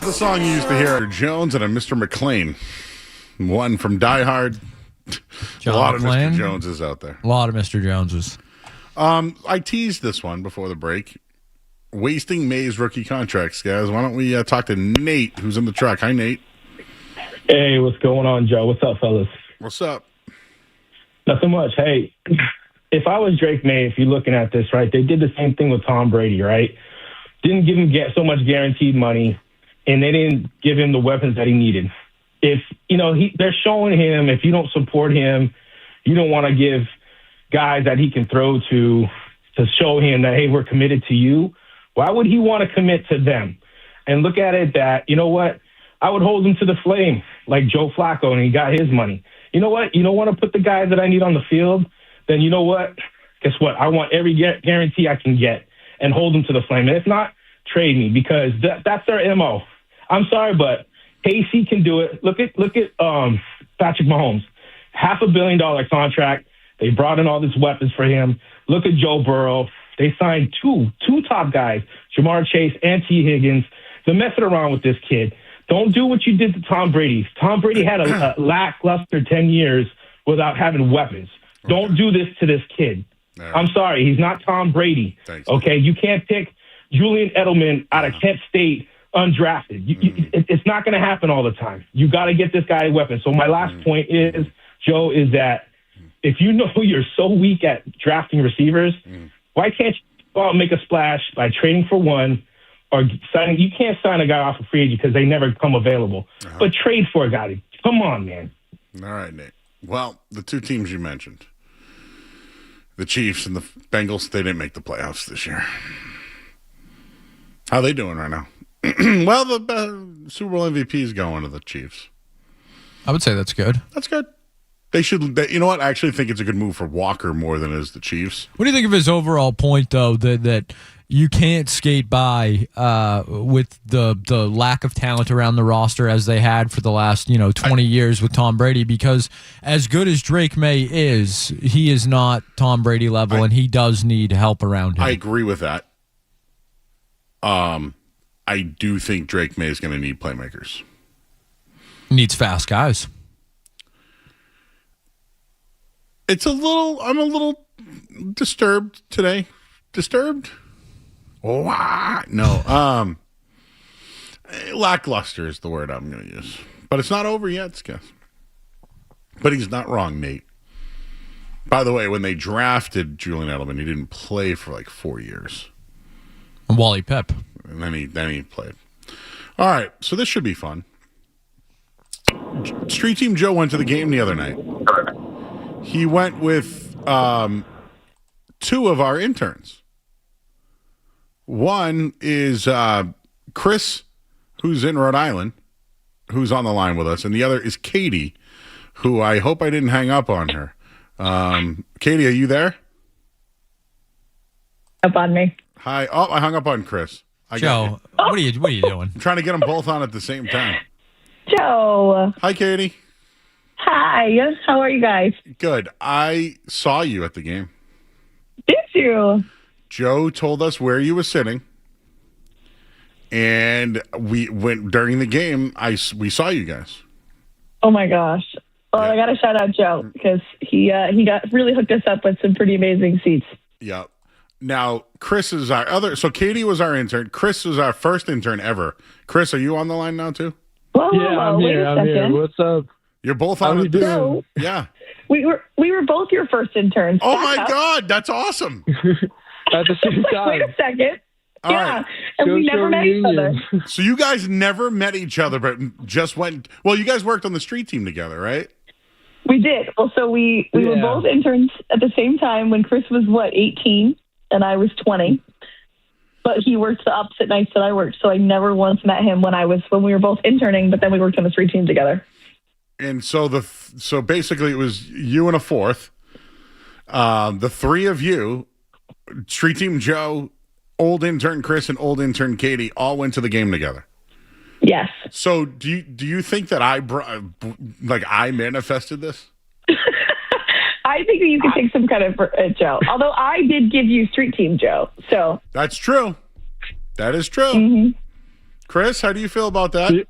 the song you used to hear. Jones and a Mr. McLean. One from Die Hard. John a lot McClane. of Mr. Joneses out there. A lot of Mr. Joneses. I teased this one before the break. Wasting May's rookie contracts, guys. Why don't we talk to Nate, who's in the truck? Hi, Nate. Hey, what's going on, Joe? What's up, fellas? What's up? Nothing much. Hey, if I was Drake May, if you're looking at this, right, they did the same thing with Tom Brady, right? Didn't give him so much guaranteed money, and they didn't give him the weapons that he needed. If, they're showing him, if you don't support him, you don't want to give guys that he can throw to show him that, hey, we're committed to you. Why would he want to commit to them? And look at it that, you know what? I would hold him to the flame like Joe Flacco, and he got his money. You know what? You don't want to put the guys that I need on the field, then you know what? Guess what? I want every guarantee I can get and hold them to the flame. And if not, trade me, because that's their MO. I'm sorry, but KC can do it. Look at Patrick Mahomes. $500 million contract. They brought in all these weapons for him. Look at Joe Burrow. They signed two top guys, Jamar Chase and T. Higgins. They're messing around with this kid. Don't do what you did to Tom Brady. Tom Brady had a lackluster 10 years without having weapons. Okay. Don't do this to this kid. Right. I'm sorry. He's not Tom Brady. Thanks, okay? You can't pick Julian Edelman out of Kent State undrafted. It's not going to happen all the time. You got to get this guy a weapon. So my last point is, Joe, is that if you know you're so weak at drafting receivers, why can't you go out and make a splash by trading for one or signing? You can't sign a guy off a free agent because they never come available. But trade for a guy. Come on, man. All right, Nate. Well, the two teams you mentioned, the Chiefs and the Bengals, they didn't make the playoffs this year. How are they doing right now? Well, the Super Bowl MVP is going to the Chiefs. I would say that's good. That's good. They should. You know what? I actually think it's a good move for Walker more than it is the Chiefs. What do you think of his overall point, though, that you can't skate by with the lack of talent around the roster as they had for the last 20 years with Tom Brady? Because as good as Drake May is, he is not Tom Brady level, and he does need help around him. I agree with that. I do think Drake May is going to need playmakers. Needs fast guys. I'm a little disturbed today. Disturbed? No. Lackluster is the word I'm going to use. But it's not over yet, Skess. But he's not wrong, Nate. By the way, when they drafted Julian Edelman, he didn't play for like 4 years. Wally Pep. And then he played. All right, so this should be fun. Street Team Joe went to the game the other night. He went with two of our interns. One is Chris, who's in Rhode Island, who's on the line with us, and the other is Katie, who I hope I didn't hang up on her. Katie, are you there? Up on me. Hi. Oh, I hung up on Chris. Joe, what are you doing? I'm trying to get them both on at the same time. Joe. Hi, Katie. Hi. How are you guys? Good. I saw you at the game. Did you? Joe told us where you were sitting, and we went during the game. We saw you guys. Oh my gosh! Well, I got to shout out Joe because he got really hooked us up with some pretty amazing seats. Yeah. Now Chris is our other. So Katie was our intern. Chris was our first intern ever. Chris, are you on the line now too? Whoa, I'm here. What's up? You're both on it. Joe, yeah. We were both your first interns. Oh my God, that's awesome. At the same time. Wait a second. All right. And we never met each other. So you guys never met each other, but just went. Well, you guys worked on the street team together, right? We did. Well, so we were both interns at the same time when Chris was 18 and I was 20. But he worked the opposite nights that I worked, so I never once met him when we were both interning. But then we worked on the street team together. And so basically it was you and a fourth. The three of you, street team Joe, old intern Chris, and old intern Katie, all went to the game together. Yes. So do you think that I manifested this? I think that you can take some credit for it, Joe. Although I did give you street team Joe. So that's true. That is true. Mm-hmm. Chris, how do you feel about that?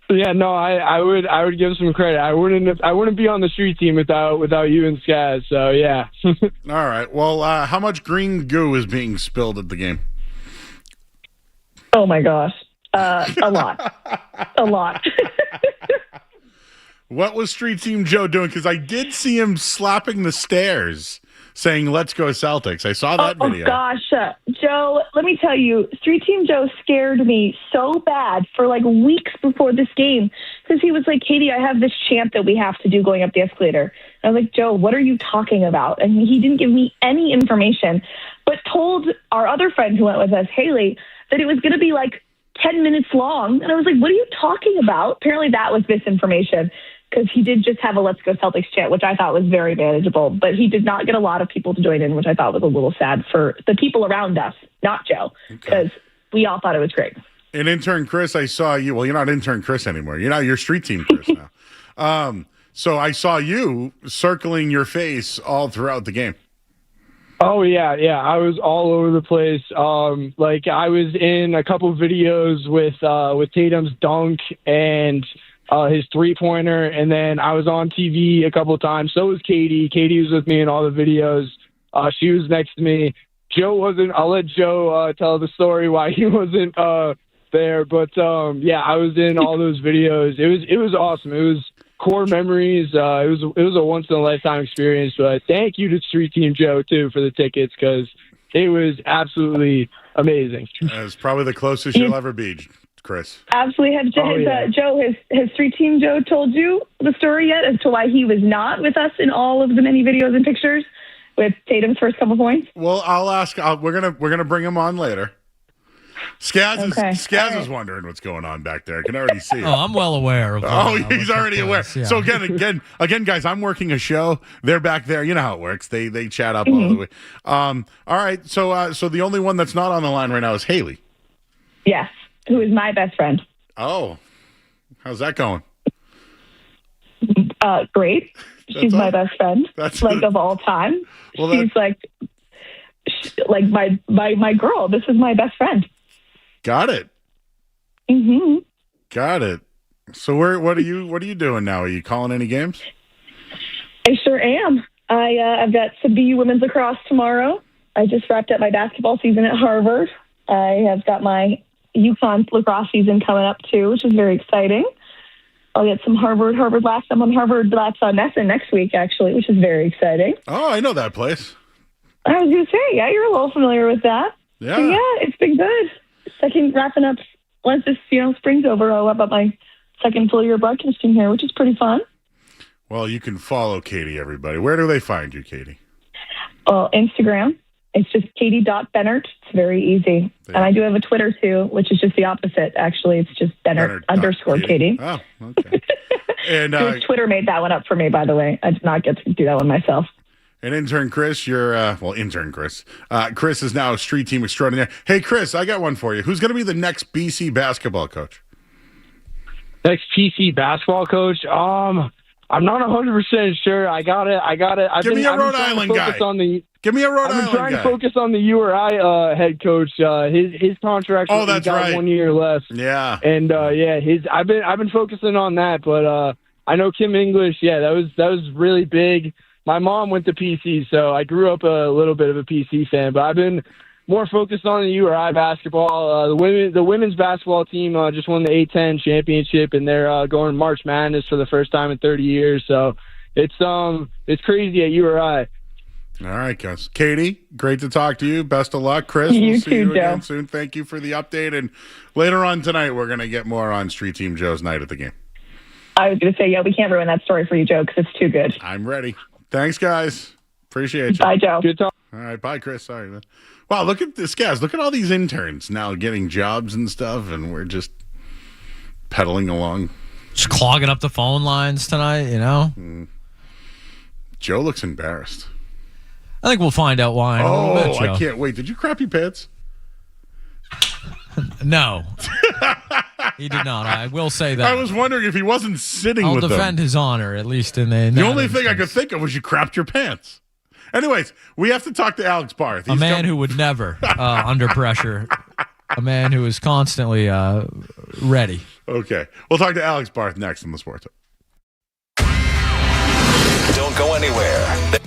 Yeah, no, I would give some credit. I wouldn't be on the street team without you and Skaz. So yeah. All right. Well, how much green goo is being spilled at the game? Oh my gosh, a lot, a lot. What was Street Team Joe doing? Because I did see him slapping the stairs, saying "Let's go Celtics." I saw that video. Oh gosh, Joe, let me tell you, Street Team Joe scared me so bad for like weeks before this game because he was like, "Katie, I have this chant that we have to do going up the escalator." And I was like, "Joe, what are you talking about?" And he didn't give me any information, but told our other friend who went with us, Haley, that it was going to be like 10 minutes long. And I was like, "What are you talking about?" Apparently that was misinformation. Because he did just have a Let's Go Celtics chant, which I thought was very manageable. But he did not get a lot of people to join in, which I thought was a little sad for the people around us, not Joe, because we all thought it was great. And Intern Chris, I saw you. Well, you're not Intern Chris anymore. You're Street Team Chris now. So I saw you circling your face all throughout the game. Oh yeah. I was all over the place. Like I was in a couple videos with Tatum's dunk and his 3-pointer, and then I was on TV a couple of times. So was Katie. Katie was with me in all the videos. She was next to me. Joe wasn't. I'll let Joe tell the story why he wasn't there. But yeah, I was in all those videos. It was awesome. It was core memories. It was a once in a lifetime experience. But thank you to Street Team Joe too for the tickets because it was absolutely amazing. It's probably the closest you'll ever be, Chris. Absolutely. Has Street Team Joe told you the story yet as to why he was not with us in all of the many videos and pictures with Tatum's first couple points? Well, I'll ask. We're gonna bring him on later. Skaz is wondering what's going on back there. I can already see it. Oh, I'm well aware of. He's already aware. Yeah. So again, guys, I'm working a show. They're back there. You know how it works. They chat up all the way. All right. So the only one that's not on the line right now is Haley. Yes. Who is my best friend. Oh, how's that going? Great. She's my best friend, of all time. Well, she's like my girl. This is my best friend. Got it. Mm-hmm. Got it. So what are you doing now? Are you calling any games? I sure am. I've got some BU women's lacrosse tomorrow. I just wrapped up my basketball season at Harvard. I have got my UConn lacrosse season coming up too, which is very exciting. I'll get some Harvard last. I'm on Harvard Lats on Nesson next week, actually, which is very exciting. Oh, I know that place. I was going to say, yeah, you're a little familiar with that. Yeah. So, yeah, it's been good. Second wrapping up once this spring's over. I'll wrap up my second full year broadcasting here, which is pretty fun. Well, you can follow Katie, everybody. Where do they find you, Katie? Well, Instagram. It's just katie.bennert. It's very easy. And I do have a Twitter, too, which is just the opposite, actually. It's just Bennert_Katie. Oh, okay. And Twitter made that one up for me, by the way. I did not get to do that one myself. And Intern Chris, Intern Chris. Chris is now Street Team Extraordinaire. Hey, Chris, I got one for you. Who's going to be the next BC basketball coach? Next PC basketball coach? I'm not 100% sure. I got it. Give me a Rhode Island guy. Give me a Rhode Island guy. I've been trying to focus on the URI head coach. His contract. Oh, that's right. 1 year left. Yeah. And I've been focusing on that. But I know Kim English. Yeah, that was really big. My mom went to PC, so I grew up a little bit of a PC fan. But I've been more focused on the URI basketball. The women's basketball team just won the A10 championship, and they're going March Madness for the first time in 30 years. So it's crazy at URI. All right, guys. Katie, great to talk to you. Best of luck. Chris, we'll see you again Joe. soon. Thank you for the update. And later on tonight, we're going to get more on Street Team Joe's night at the game. I was going to say, yeah, we can't ruin that story for you, Joe, because it's too good. I'm ready. Thanks, guys. Appreciate you. Bye, Joe. Good talk. All right, bye, Chris. Sorry, man. Wow, look at this, guys. Look at all these interns now getting jobs and stuff, and we're just pedaling along. Just clogging up the phone lines tonight, you know? Joe looks embarrassed. I think we'll find out why in a little bit, Joe. I can't wait. Did you crap your pants? No. He did not. I will say that. I was wondering if he wasn't sitting with them. I'll defend his honor, at least in the... The only thing I could think of was you crapped your pants. Anyways, we have to talk to Alex Barth. A man who would never, under pressure, a man who is constantly ready. Okay. We'll talk to Alex Barth next on the Sports Hub. Don't go anywhere.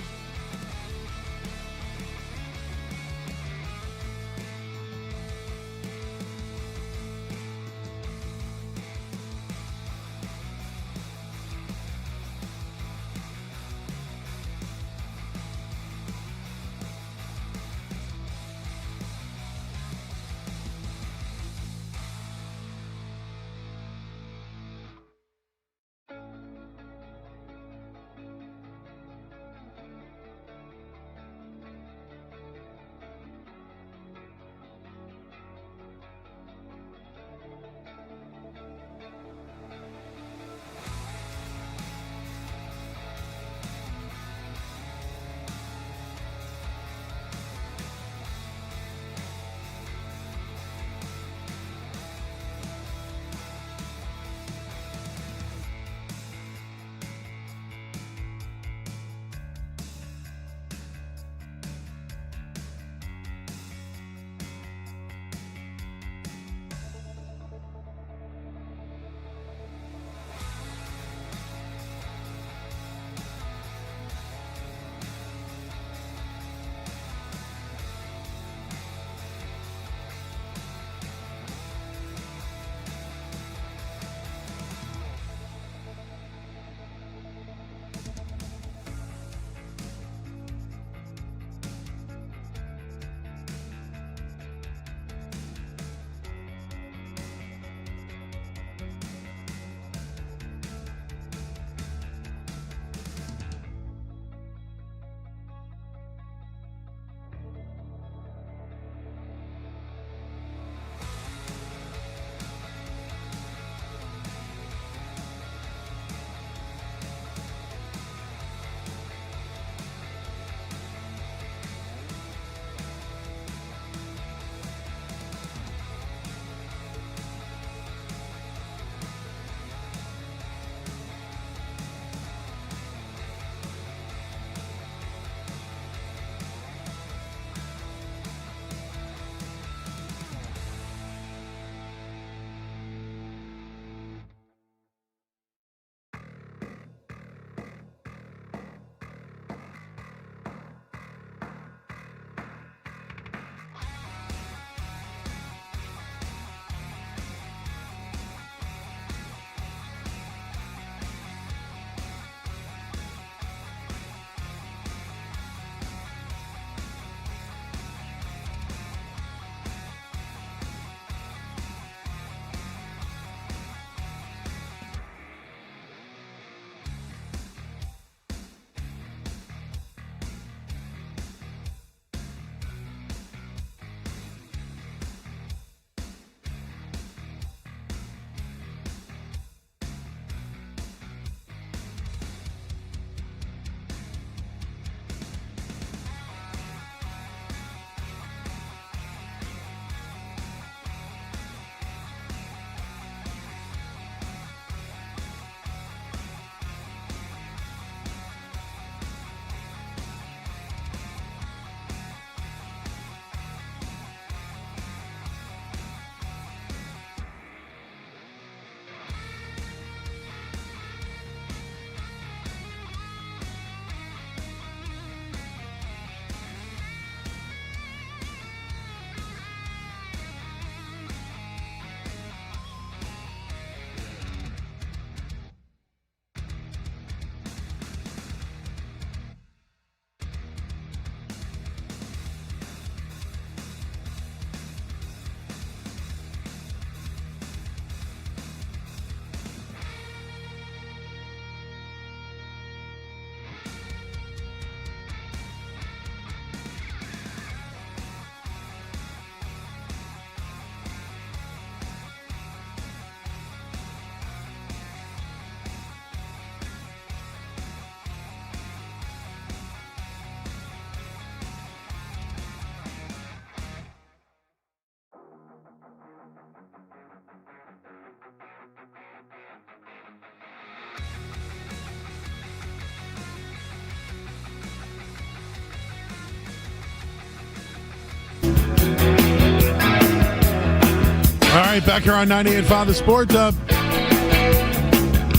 right, back here on 98.5 The Sports Hub.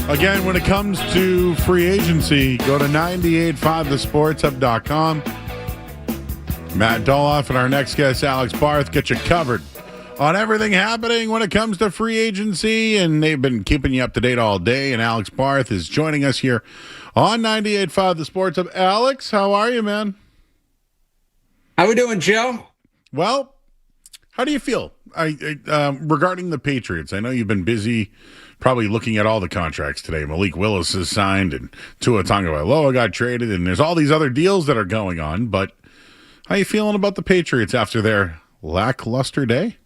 Again, when it comes to free agency, go to 985thesportshub.com. Matt Doloff and our next guest, Alex Barth, get you covered on everything happening when it comes to free agency, and they've been keeping you up to date all day, and Alex Barth is joining us here on 98.5 The Sports Hub. Alex, how are you, man? How we doing, Joe? Well, how do you feel regarding the Patriots? I know you've been busy probably looking at all the contracts today. Malik Willis is signed, and Tua Tagovailoa got traded, and there's all these other deals that are going on. But how you feeling about the Patriots after their lackluster day?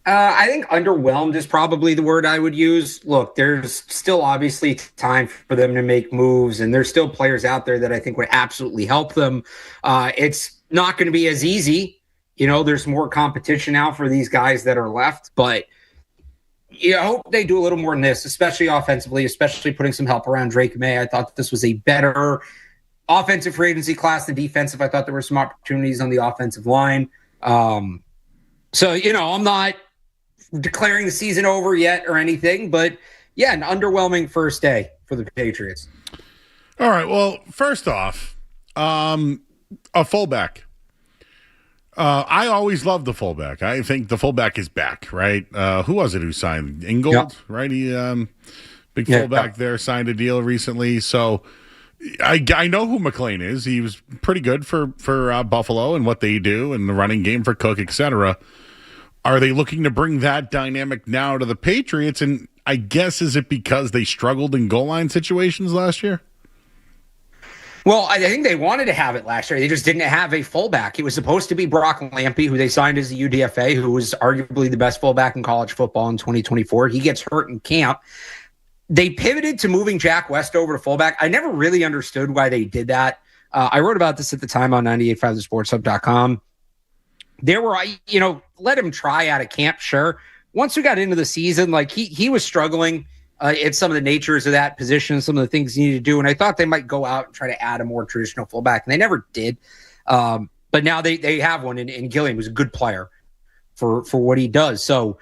I think underwhelmed is probably the word I would use. Look, there's still obviously time for them to make moves, and there's still players out there that I think would absolutely help them. It's not going to be as easy. You know, there's more competition now for these guys that are left, but I hope they do a little more than this, especially offensively, especially putting some help around Drake May. I thought this was a better offensive free agency class than defensive. I thought there were some opportunities on the offensive line. I'm not declaring the season over yet or anything, but yeah, an underwhelming first day for the Patriots. All right. Well, first off, a fullback. I always loved the fullback. I think the fullback is back, right? Who was it who signed? Ingold, right? He big fullback there, signed a deal recently. So I know who McLean is. He was pretty good for Buffalo and what they do and the running game for Cook, etc. Are they looking to bring that dynamic now to the Patriots? And I guess, is it because they struggled in goal line situations last year? Well, I think they wanted to have it last year. They just didn't have a fullback. It was supposed to be Brock Lampy, who they signed as a UDFA, who was arguably the best fullback in college football in 2024. He gets hurt in camp. They pivoted to moving Jack West over to fullback. I never really understood why they did that. I wrote about this at the time on 985thesportshub.com. There were, let him try out of camp, sure. Once we got into the season, he was struggling at some of the natures of that position, some of the things he needed to do. And I thought they might go out and try to add a more traditional fullback, and they never did. But now they have one in Gilliam, who's a good player for what he does. So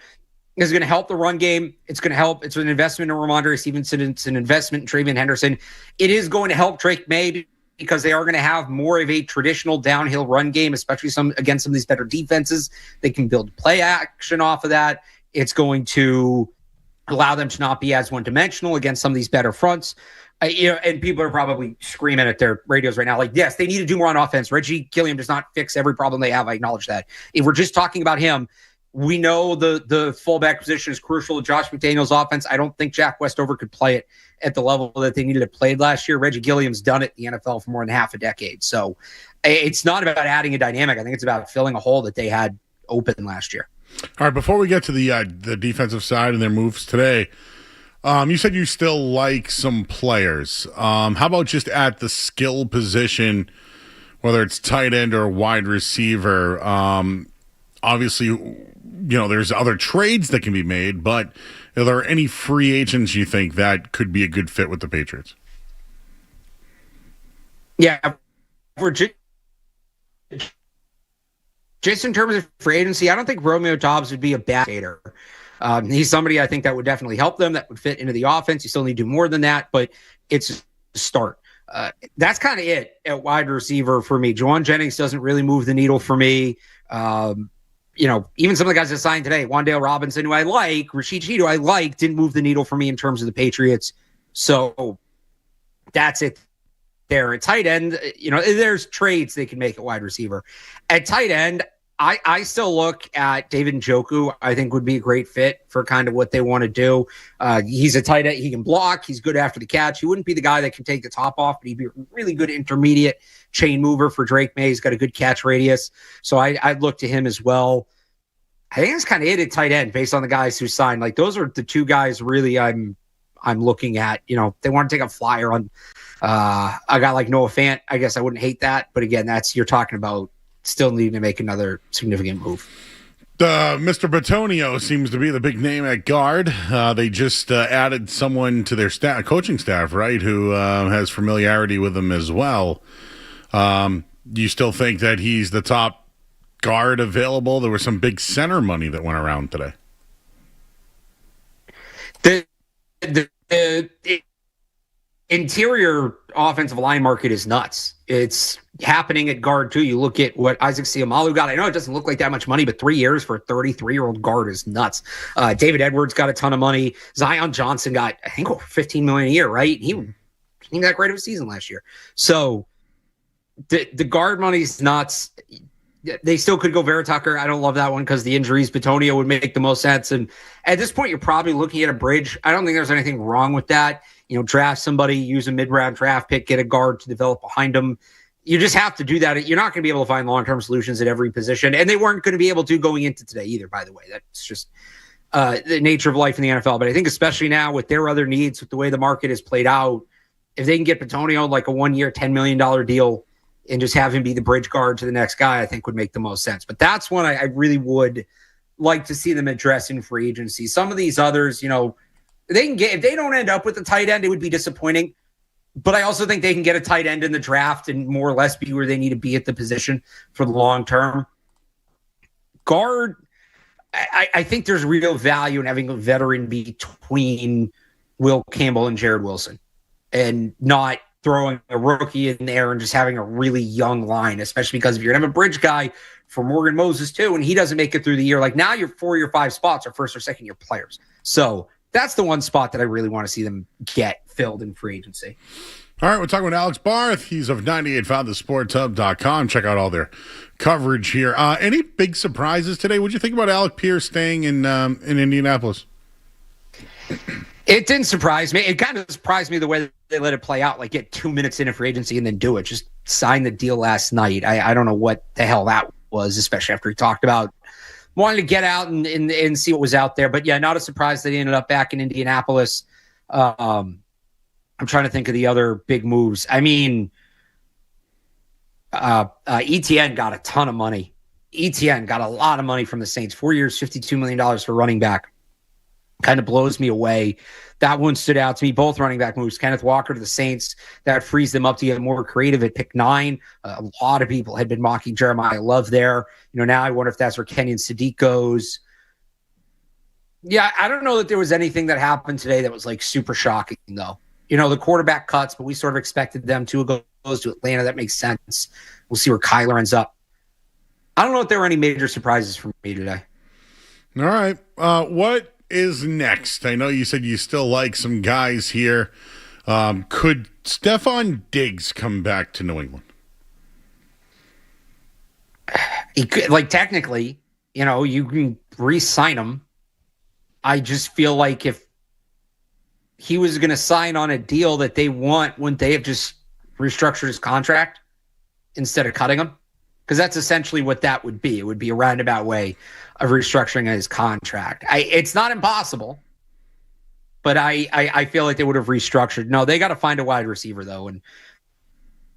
it's going to help the run game. It's going to help. It's an investment in Ramondre Stevenson. It's an investment in Travion Henderson. It is going to help Drake May because they are going to have more of a traditional downhill run game, especially against some of these better defenses. They can build play action off of that. It's going to allow them to not be as one-dimensional against some of these better fronts. And people are probably screaming at their radios right now, yes, they need to do more on offense. Reggie Gilliam does not fix every problem they have. I acknowledge that. If we're just talking about him, we know the fullback position is crucial to Josh McDaniels' offense. I don't think Jack Westover could play it at the level that they needed to play last year. Reggie Gilliam's done it in the NFL for more than half a decade. So it's not about adding a dynamic. I think it's about filling a hole that they had open last year. All right, before we get to the defensive side and their moves today, you said you still like some players. How about just at the skill position, whether it's tight end or wide receiver? Obviously, there's other trades that can be made, but are there any free agents you think that could be a good fit with the Patriots? Yeah, just in terms of free agency, I don't think Romeo Doubs would be a bad skater. He's somebody I think that would definitely help them, that would fit into the offense. You still need to do more than that, but it's a start. That's kind of it at wide receiver for me. Juwan Jennings doesn't really move the needle for me. Even some of the guys that signed today, Wan'Dale Robinson, who I like, Rashid Shaheed, who I like, didn't move the needle for me in terms of the Patriots. So that's it there. At tight end, there's trades they can make at wide receiver. At tight end, I still look at David Njoku. I think would be a great fit for kind of what they want to do. He's a tight end. He can block. He's good after the catch. He wouldn't be the guy that can take the top off, but he'd be a really good intermediate chain mover for Drake May. He's got a good catch radius. So I'd look to him as well. I think that's kind of it at tight end based on the guys who signed. Those are the two guys really I'm looking at. They want to take a flyer on a guy like Noah Fant. I guess I wouldn't hate that. But again, you're talking about still needing to make another significant move. Mr. Batonio seems to be the big name at guard. They just added someone to their coaching staff, right, who has familiarity with them as well. Do you still think that he's the top guard available. There was some big center money that went around today. The interior offensive line market is nuts. It's happening at guard too. You look at what Isaac Seumalo got. I know it doesn't look like that much money, but 3 years for a 33-year-old guard is nuts. David Edwards got a ton of money. Zion Johnson got, I think, over $15 million a year, right? He didn't that great of a season last year. So the guard money's nuts. They still could go Vera Tucker. I don't love that one because the injuries. Bitonio would make the most sense. And at this point, you're probably looking at a bridge. I don't think there's anything wrong with that. Draft somebody, use a mid-round draft pick, get a guard to develop behind them. You just have to do that. You're not going to be able to find long-term solutions at every position. And they weren't going to be able to going into today either, by the way. That's just the nature of life in the NFL. But I think especially now with their other needs, with the way the market is played out, if they can get Bitonio like a 1-year, $10 million deal and just have him be the bridge guard to the next guy, I think would make the most sense. But that's one I really would like to see them address in free agency. Some of these others, they can get, if they don't end up with a tight end, it would be disappointing. But I also think they can get a tight end in the draft and more or less be where they need to be at the position for the long term. Guard, I think there's real value in having a veteran between Will Campbell and Jared Wilson and not throwing a rookie in there and just having a really young line, especially because if you're going to have a bridge guy for Morgan Moses too, and he doesn't make it through the year, like now your 4 or 5 spots are first or second year players. So that's the one spot that I really want to see them get filled in free agency. All right, we're talking with Alex Barth. He's of 98.5thesportshub.com. Check out all their coverage here. Any big surprises today? What did you think about Alec Pierce staying in Indianapolis? It didn't surprise me. It kind of surprised me the way they let it play out, like get 2 minutes into free agency and then do it. Just sign the deal last night. I don't know what the hell that was, especially after he talked about wanting to get out and see what was out there. But yeah, not a surprise that he ended up back in Indianapolis. I'm trying to think of the other big moves. I mean, ETN got a ton of money. ETN got a lot of money from the Saints. 4 years, $52 million for running back. Kind of blows me away. That one stood out to me. Both running back moves. Kenneth Walker to the Saints. That frees them up to get more creative at pick 9. A lot of people had been mocking Jeremiah Love there. Now I wonder if that's where Kenyon Sadiq goes. Yeah, I don't know that there was anything that happened today that was like super shocking, though. The quarterback cuts, but we sort of expected them to go to Atlanta. That makes sense. We'll see where Kyler ends up. I don't know if there were any major surprises for me today. All right. What is next? I know you said you still like some guys here. Could Stephon Diggs come back to New England? He could, technically, you can re-sign him. I just feel like if he was going to sign on a deal that they want, wouldn't they have just restructured his contract instead of cutting him? Because that's essentially what that would be. It would be a roundabout way of restructuring his contract. It's not impossible, but I feel like they would have restructured. No, they got to find a wide receiver, though. And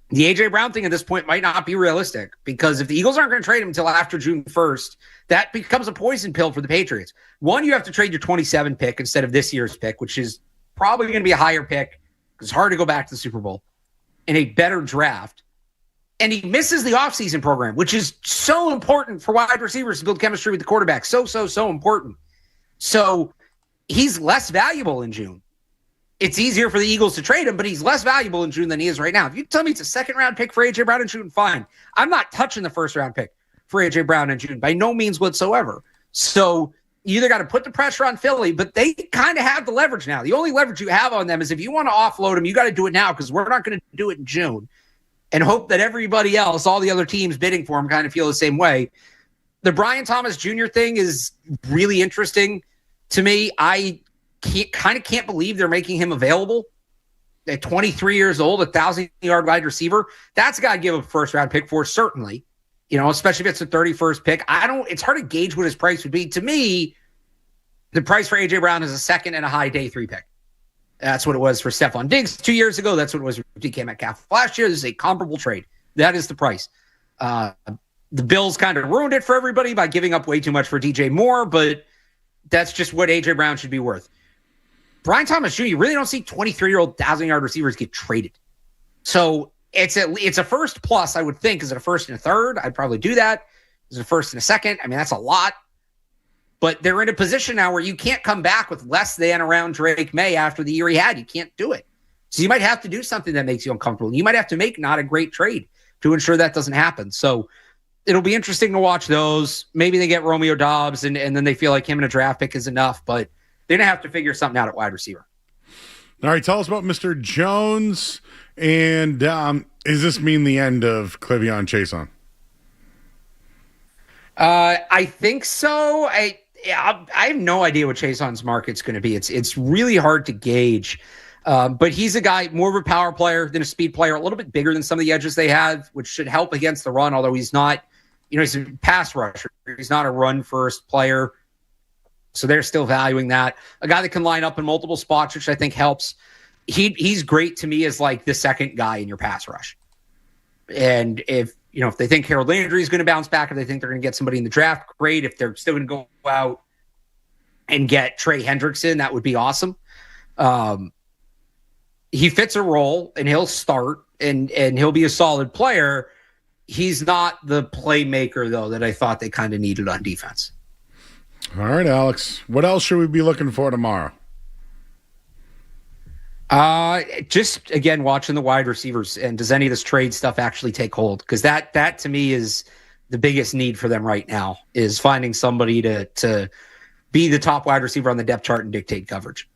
the A.J. Brown thing at this point might not be realistic because if the Eagles aren't going to trade him until after June 1st, that becomes a poison pill for the Patriots. One, you have to trade your 27 pick instead of this year's pick, which is probably going to be a higher pick because it's hard to go back to the Super Bowl, and a better draft. And he misses the offseason program, which is so important for wide receivers to build chemistry with the quarterback. So important. So he's less valuable in June. It's easier for the Eagles to trade him, but he's less valuable in June than he is right now. If you tell me it's a second-round pick for A.J. Brown in June, fine. I'm not touching the first-round pick for A.J. Brown in June by no means whatsoever. So you either got to put the pressure on Philly, but they kind of have the leverage now. The only leverage you have on them is if you want to offload him, you got to do it now because we're not going to do it in June. And hope that everybody else, all the other teams bidding for him, kind of feel the same way. The Brian Thomas Jr. thing is really interesting to me. I can't believe they're making him available at 23 years old, 1,000-yard wide receiver. That's got to give a first-round pick for, certainly. Especially if it's the 31st pick. It's hard to gauge what his price would be. To me, the price for A.J. Brown is a second and a high day 3 pick. That's what it was for Stephon Diggs 2 years ago. That's what it was for DK Metcalf last year. This is a comparable trade. That is the price. The Bills kind of ruined it for everybody by giving up way too much for DJ Moore, but that's just what A.J. Brown should be worth. Brian Thomas Jr., you really don't see 23-year-old 1,000-yard receivers get traded. So it's a first plus, I would think. Is it a first and a third? I'd probably do that. There's a first and a second. I mean, that's a lot. But they're in a position now where you can't come back with less than around Drake May after the year he had. You can't do it. So you might have to do something that makes you uncomfortable. You might have to make not a great trade to ensure that doesn't happen. So it'll be interesting to watch those. Maybe they get Romeo Doubs and then they feel like him and a draft pick is enough, but they're going to have to figure something out at wide receiver. All right, tell us about Mr. Jones. And does this mean the end of Clevion Chason? I think so. I have no idea what Chason's market's going to be. It's really hard to gauge. But he's a guy, more of a power player than a speed player, a little bit bigger than some of the edges they have, which should help against the run, although he's not, he's a pass rusher. He's not a run-first player. So they're still valuing that. A guy that can line up in multiple spots, which I think helps. He's great to me as like the second guy in your pass rush. And if they think Harold Landry is going to bounce back, if they think they're going to get somebody in the draft, great. If they're still going to go out and get Trey Hendrickson, that would be awesome. He fits a role and he'll start and he'll be a solid player. He's not the playmaker, though, that I thought they kind of needed on defense. All right, Alex. What else should we be looking for tomorrow? Just, again, watching the wide receivers. And does any of this trade stuff actually take hold? Because that to me is the biggest need for them right now, is finding somebody to be the top wide receiver on the depth chart and dictate coverage.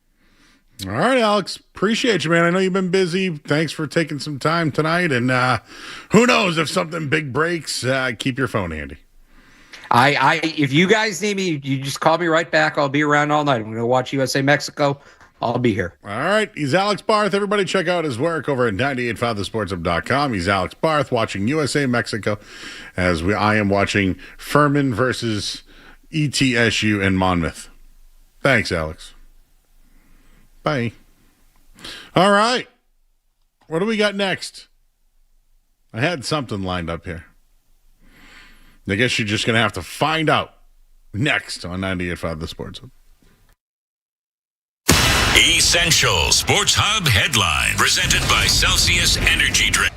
All right, Alex. Appreciate you, man. I know you've been busy. Thanks for taking some time tonight. And who knows, if something big breaks, keep your phone handy. If you guys need me, you just call me right back. I'll be around all night. I'm going to watch USA Mexico. I'll be here. All right. He's Alex Barth. Everybody check out his work over at 985thesportsup.com. He's Alex Barth watching USA Mexico as I am watching Furman versus ETSU and Monmouth. Thanks, Alex. Bye. All right. What do we got next? I had something lined up here. I guess you're just going to have to find out next on 98.5 The Sports Hub. Essential Sports Hub headline presented by Celsius Energy Drink.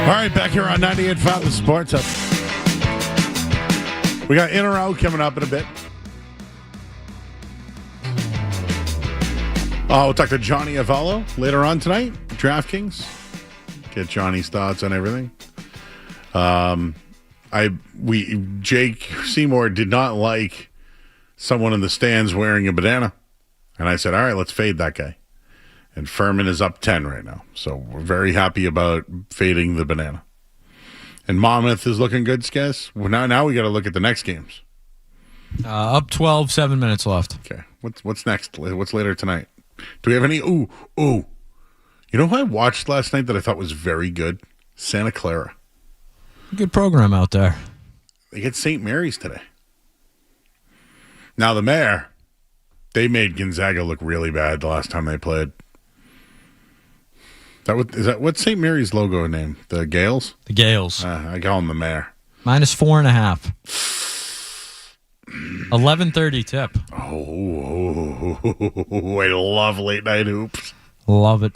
All right, back here on 98.5 The Sports Hub. We got In or Out coming up in a bit. We'll talk to Johnny Avello later on tonight. DraftKings. Get Johnny's thoughts on everything. Jake Seymour did not like someone in the stands wearing a bandana. And I said, all right, let's fade that guy. And Furman is up 10 right now. So we're very happy about fading the banana. And Monmouth is looking good, Skess. Well, now we got to look at the next games. Up 12, 7 minutes left. Okay. What's next? What's later tonight? Do we have any? Ooh. You know who I watched last night that I thought was very good? Santa Clara. Good program out there. They get St. Mary's today. Now the Mayor, they made Gonzaga look really bad the last time they played. What's St. Mary's logo name? The Gales? The Gales. I call them the Mayor. -4.5. 11:30 tip. Oh, I love late night hoops. Love it.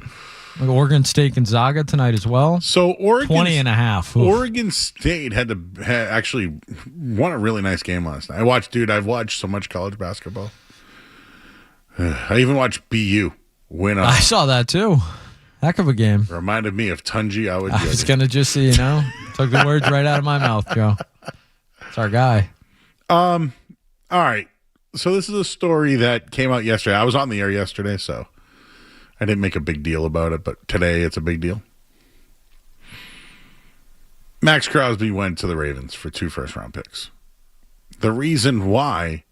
Oregon State Gonzaga tonight as well. So Oregon 20.5. Oregon State had actually won a really nice game last night. I've watched so much college basketball. I even watched BU win. I saw that too. Heck of a game. Reminded me of Tunji. I was going to just say, took the words right out of my mouth, Joe. It's our guy. All right. So this is a story that came out yesterday. I was on the air yesterday, so I didn't make a big deal about it, but today it's a big deal. Maxx Crosby went to the Ravens for 2 first-round picks. The reason why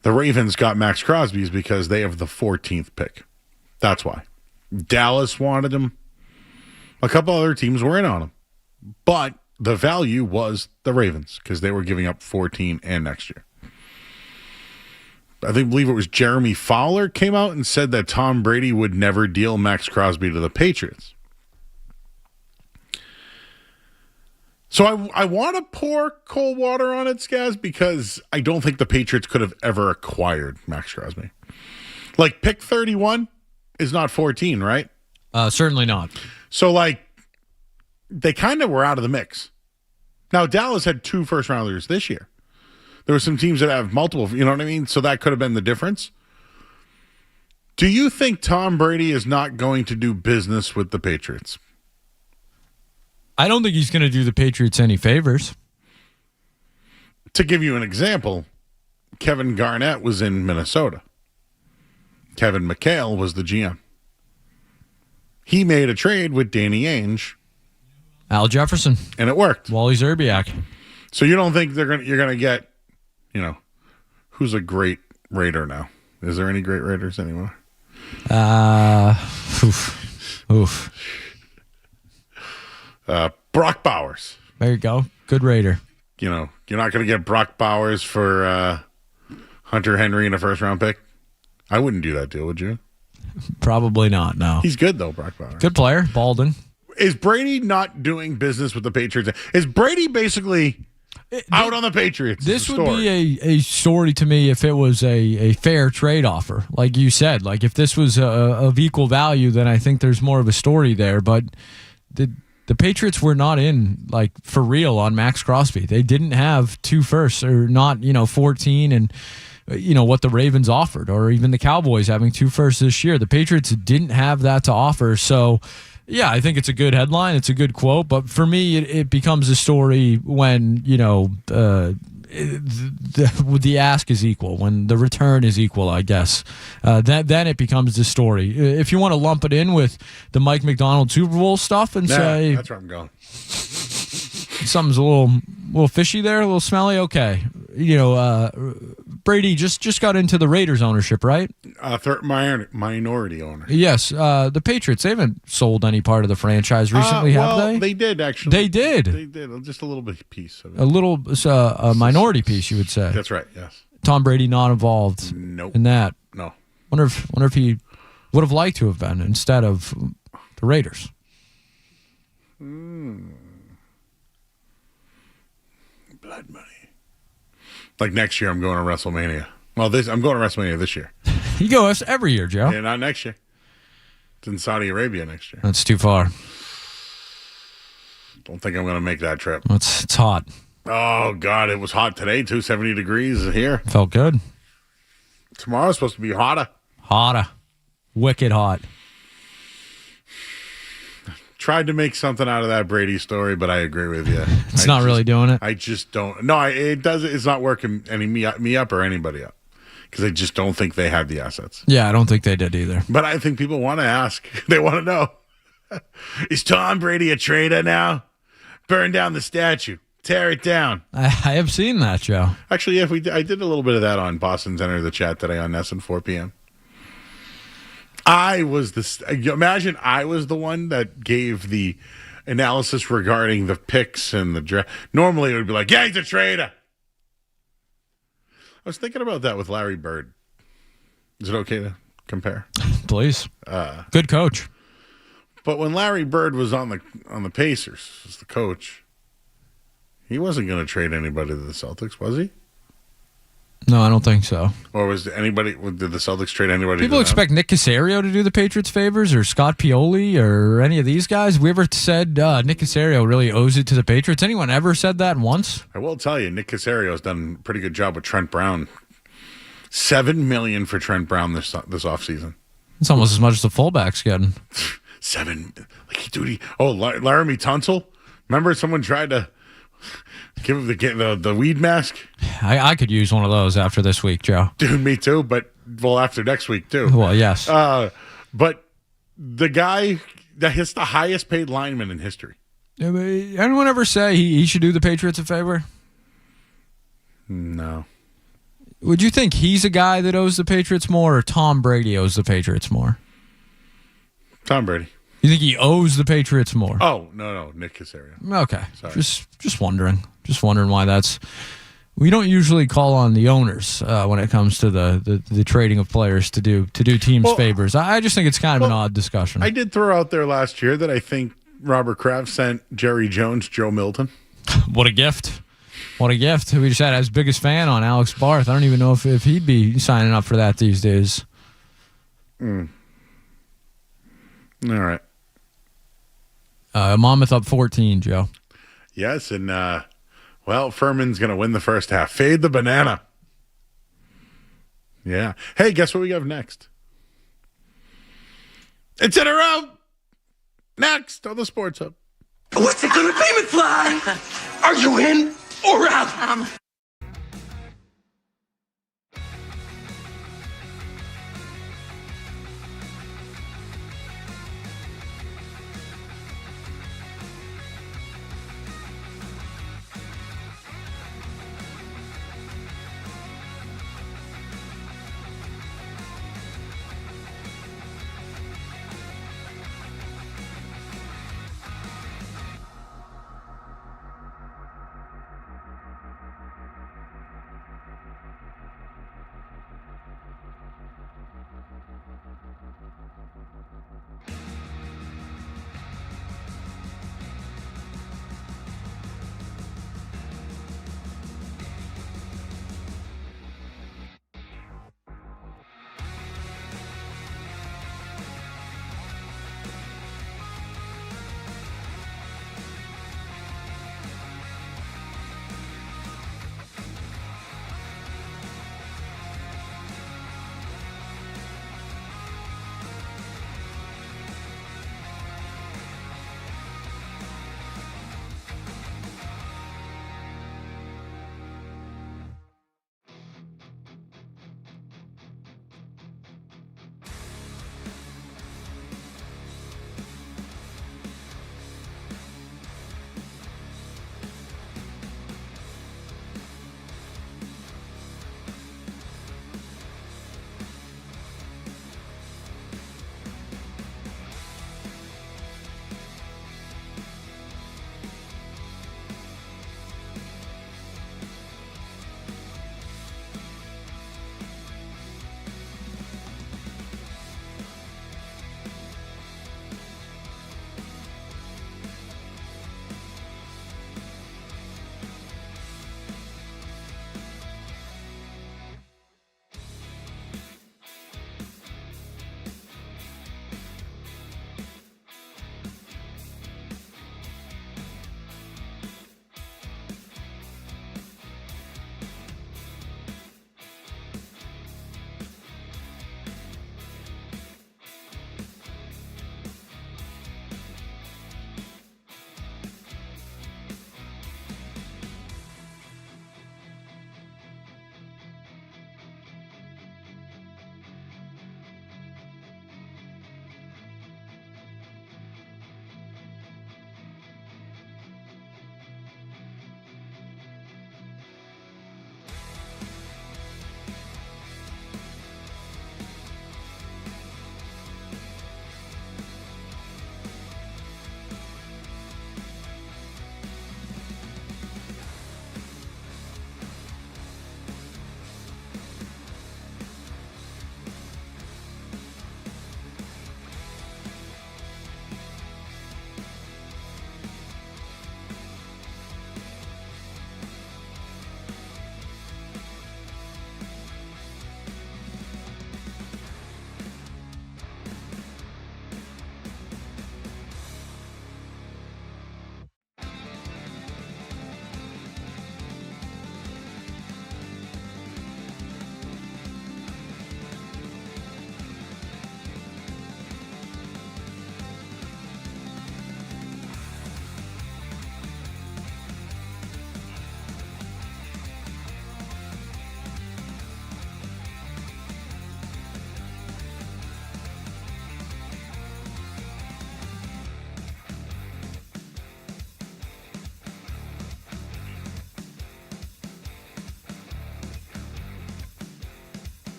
the Ravens got Maxx Crosby is because they have the 14th pick. That's why. Dallas wanted him. A couple other teams were in on him. But the value was the Ravens because they were giving up 14 and next year. I believe it was Jeremy Fowler came out and said that Tom Brady would never deal Maxx Crosby to the Patriots. So I want to pour cold water on it, Skaz, because I don't think the Patriots could have ever acquired Maxx Crosby. Like, pick 31 is not 14, right? Certainly not. So, they kind of were out of the mix. Now, Dallas had 2 first-rounders this year. There were some teams that have multiple, you know what I mean? So that could have been the difference. Do you think Tom Brady is not going to do business with the Patriots? I don't think he's going to do the Patriots any favors. To give you an example, Kevin Garnett was in Minnesota. Kevin McHale was the GM. He made a trade with Danny Ainge. Al Jefferson. And it worked. Wally Zerbiak. So you don't think you're going to get, who's a great Raider now? Is there any great Raiders anymore? Oof. Brock Bowers. There you go. Good Raider. You're not going to get Brock Bowers for Hunter Henry in a first-round pick? I wouldn't do that deal, would you? Probably not, no. He's good, though, Brock Bowers. Good player, Baldwin. Is Brady not doing business with the Patriots? Is Brady basically out on the Patriots? This would be a story to me if it was a fair trade offer. Like you said, if this was of equal value, then I think there's more of a story there. But the Patriots were not in, for real on Maxx Crosby. They didn't have 2 firsts or not, 14 and, what the Ravens offered, or even the Cowboys having 2 firsts this year. The Patriots didn't have that to offer. So, yeah, I think it's a good headline. It's a good quote. But for me, it becomes a story when, the ask is equal, when the return is equal, I guess. Then it becomes the story. If you want to lump it in with the Mike McDonald Super Bowl stuff and say... That's where I'm going. Something's a little fishy there, a little smelly, okay. Brady just got into the Raiders ownership, right? Minority owner. Yes, the Patriots, they haven't sold any part of the franchise recently, have they? They did, actually. They did. They did, just a little bit piece of it. A minority piece, you would say. That's right, yes. Tom Brady not involved in that. No. Wonder if he would have liked to have been instead of the Raiders. Blood money. Next year, I'm going to WrestleMania. Well, I'm going to WrestleMania this year. You go every year, Joe. Yeah, not next year. It's in Saudi Arabia next year. That's too far. Don't think I'm going to make that trip. It's hot. Oh, God, it was hot today, too. 70 degrees here. Felt good. Tomorrow's supposed to be hotter. Hotter. Wicked hot. Tried to make something out of that Brady story, but I agree with you. It's not really doing it. I just don't. No, it does. It's not working me up or anybody up because I just don't think they have the assets. Yeah, I don't think they did either. But I think people want to ask. They want to know. Is Tom Brady a traitor now? Burn down the statue. Tear it down. I have seen that, Joe. Actually, I did a little bit of that on Boston's Enter the Chat today on Nesson 4 p.m. Imagine I was the one that gave the analysis regarding the picks and the draft. Normally it would be like, yeah, he's a traitor. I was thinking about that with Larry Bird. Is it okay to compare? Please. Good coach. But when Larry Bird was on the Pacers as the coach, he wasn't going to trade anybody to the Celtics, was he? No, I don't think so. Or did the Celtics trade anybody? People expect Nick Caserio to do the Patriots favors or Scott Pioli or any of these guys. We ever said Nick Caserio really owes it to the Patriots? Anyone ever said that once? I will tell you, Nick Caserio has done a pretty good job with Trent Brown. $7 million for Trent Brown this offseason. It's almost as much as the fullback's getting. Laramie Tunsil. Remember someone tried to give him the weed mask? I could use one of those after this week, Joe. Dude, me too, but after next week too. Well, yes. But the guy that hits the highest paid lineman in history. Anyone ever say he should do the Patriots a favor? No. Would you think he's a guy that owes the Patriots more or Tom Brady owes the Patriots more? Tom Brady. You think he owes the Patriots more? Oh, no, Nick Caserio. Okay. Sorry. Just wondering. Just wondering why that's... We don't usually call on the owners when it comes to the trading of players to do teams favors. I just think it's kind of an odd discussion. I did throw out there last year that I think Robert Kraft sent Jerry Jones Joe Milton. What a gift. What a gift. We just had his biggest fan on, Alex Barth. I don't even know if he'd be signing up for that these days. All right. Monmouth up 14, Joe. Yes, and, Furman's going to win the first half. Fade the banana. Yeah. Hey, guess what we have next? It's in a row. Next on the Sports Hub. What's it going to be, McFly? Are you in or out?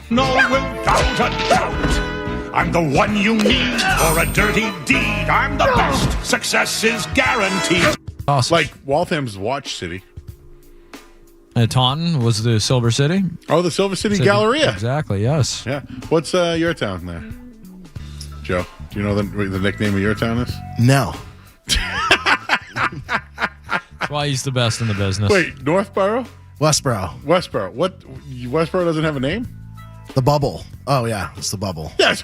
No, without a doubt. I'm the one you need for a dirty deed. I'm the best. Success is guaranteed. Awesome. Like Waltham's Watch City. Taunton was the Silver City. Oh, the Silver City Galleria. Exactly, yes. Yeah. What's your town there? Joe, do you know the nickname of your town is? No. That's why he's the best in the business. Wait, Northborough? Westboro. Westboro. What? Westboro doesn't have a name? The Bubble. Oh yeah, it's the Bubble. Yes.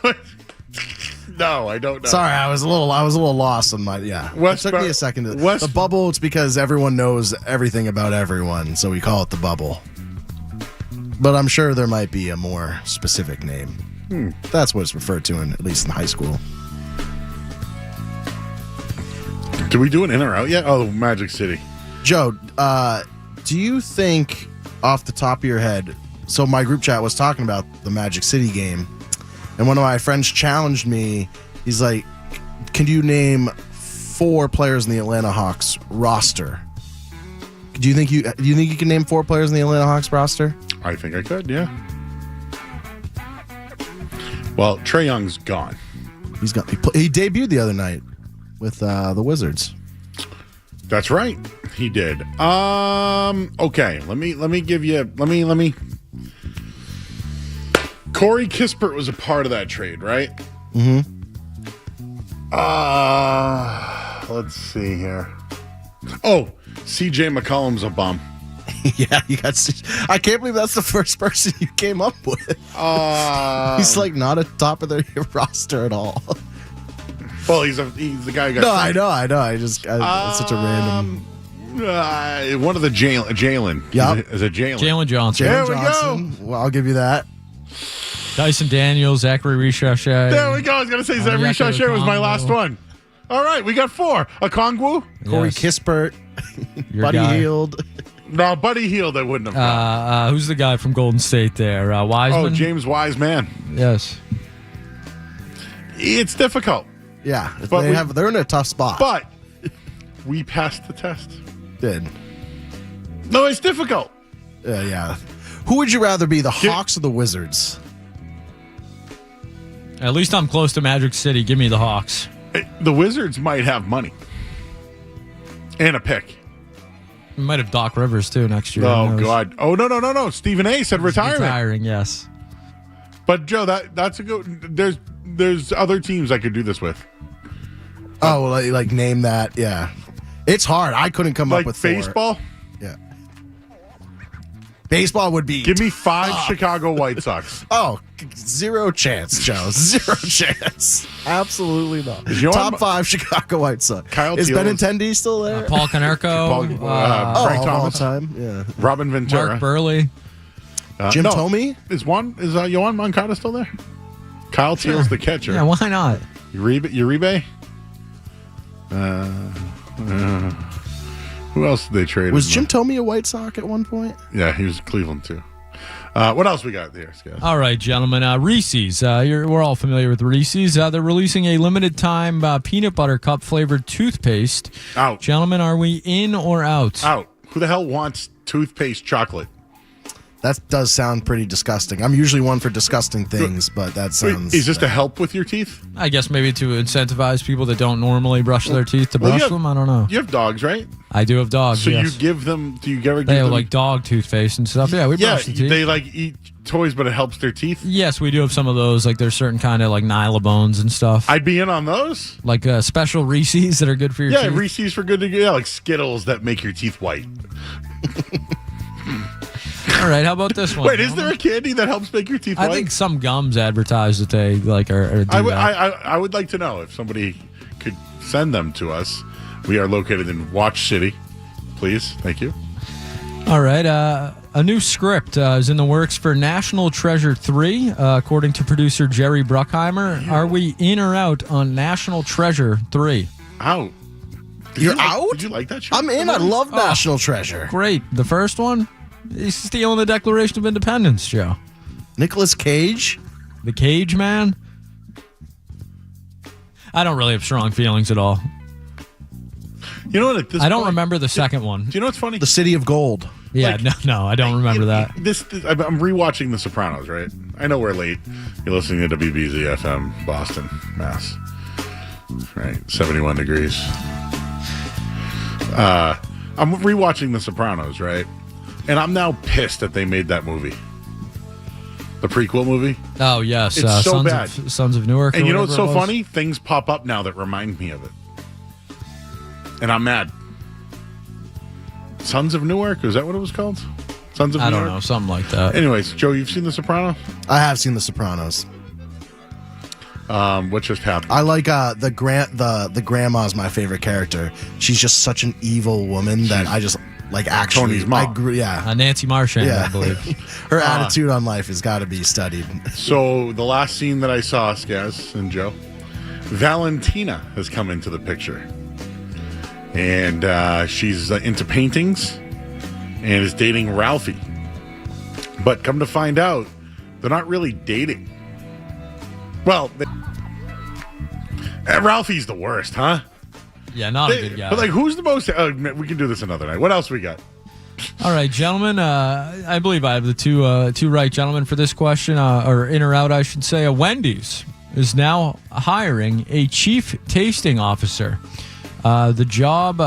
No, I don't know. Sorry, I was a little lost on my it took me a second. The Bubble. It's because everyone knows everything about everyone, so we call it the Bubble. But I'm sure there might be a more specific name. That's what it's referred to at least in high school. Did we do an in or out yet? Oh, Magic City. Joe, do you think off the top of your head? So my group chat was talking about the Magic City game. And one of my friends challenged me. He's like, can you name 4 players in the Atlanta Hawks roster? Do you think you can name 4 players in the Atlanta Hawks roster? I think I could, yeah. Well, Trae Young's gone. He's gone. He debuted the other night with the Wizards. That's right. He did. Okay, let me give you Corey Kispert was a part of that trade, right? Mm-hmm. Let's see here. Oh, CJ McCollum's a bum. Yeah, you got. I can't believe that's the first person you came up with. He's like not at top of their roster at all. Well, he's the guy who got. No, I know. It's such a random. One of the Jalen. Yeah, is it Jalen? Jalen Johnson. There we go. Well, I'll give you that. Dyson Daniels, Zachary Richauche. There we go. I was going to say Zachary Richauche was my last one. All right, we got 4. Okongwu, Corey Kispert, Buddy Hield. No, Buddy Hield, I wouldn't have. Who's the guy from Golden State there? Wiseman? Oh, James Wiseman. Yes. It's difficult. Yeah, but they're in a tough spot. But we passed the test. Did. No, it's difficult. Yeah. Who would you rather be, the Hawks or the Wizards? At least I'm close to Magic City. Give me the Hawks. The Wizards might have money. And a pick. We might have Doc Rivers, too, next year. Oh, God. Oh, no. Stephen A. said retirement. Retiring, yes. But, Joe, that's a good... There's other teams I could do this with. Oh, like name that, yeah. It's hard. I couldn't come up with 4. Baseball? Yeah. Baseball would be... Give me 5 Chicago White Sox. Oh, 0 chance, Joe. 0 chance. Absolutely not. Top 5 Chicago White Sox. Is Benintendi still there? Paul Konerko. Frank Thomas. All the time. Yeah. Robin Ventura. Mark Burley. Jim Thome? Is Yohan Moncada still there? Kyle Teal's the catcher. Yeah, why not? Uribe? Who else did they trade? Was Jim Thome a White Sox at one point? Yeah, he was Cleveland too. What else we got there, Scott? All right, gentlemen. Reese's. We're all familiar with Reese's. They're releasing a limited time peanut butter cup flavored toothpaste. Out. Gentlemen, are we in or out? Out. Who the hell wants toothpaste chocolate? That does sound pretty disgusting. I'm usually one for disgusting things, but that sounds... Wait, is this to help with your teeth? I guess maybe to incentivize people that don't normally brush their teeth to brush them. I don't know. You have dogs, right? I do have dogs, So yes. you give them... Do you ever give They have them... like dog toothpaste and stuff. Yeah, we brush the teeth. They like eat toys, but it helps their teeth? Yes, we do have some of those. Like there's certain kind of like Nylabones and stuff. I'd be in on those. Like special Reese's that are good for your teeth. Yeah, Reese's for good to go. Yeah, like Skittles that make your teeth white. All right, how about this one? Wait, is there a candy that helps make your teeth white? I think some gums advertise that they like are I would like to know if somebody could send them to us. We are located in Watch City. Please, thank you. All right, a new script is in the works for National Treasure 3, according to producer Jerry Bruckheimer. Are we in or out on National Treasure 3? Out. You're out? Did you like that show? I'm in. I love National Treasure. Great. The first one? He's stealing the Declaration of Independence, Joe. Nicolas Cage? The Cage Man? I don't really have strong feelings at all. You know what? At this I don't point- remember the second one. Do you know what's funny? The City of Gold. Yeah, no, I don't remember that. I'm rewatching The Sopranos, right? I know we're late. You're listening to WBZ FM, Boston, Mass. Right, 71 degrees. I'm rewatching The Sopranos, right? And I'm now pissed that they made that movie. The prequel movie. Oh, yes. It's so bad. Sons of Newark. And or you know what's whatever so it was. funny? Things pop up now that remind me of it. And I'm mad. Sons of Newark? Is that what it was called? Sons of I Newark? don't know. Something like that. Anyways, Joe, you've seen The Sopranos? I have seen The Sopranos. What just happened? I like the grandma's my favorite character. She's just such an evil woman that I just like. Actually, Tony's mom. I agree. Yeah, Nancy Marchand, Yeah. I believe. Her attitude on life has got to be studied. So the last scene that I saw, Skaz and Joe, Valentina has come into the picture. And she's into paintings and is dating Ralphie. But come to find out, they're not really dating. Well, Ralphie's the worst, huh? Yeah, not a good guy. But like, who's the most? We can do this another night. What else we got? All right, gentlemen. I believe I have the two right gentlemen for this question, or in or out, I should say. Wendy's is now hiring a chief tasting officer. The job,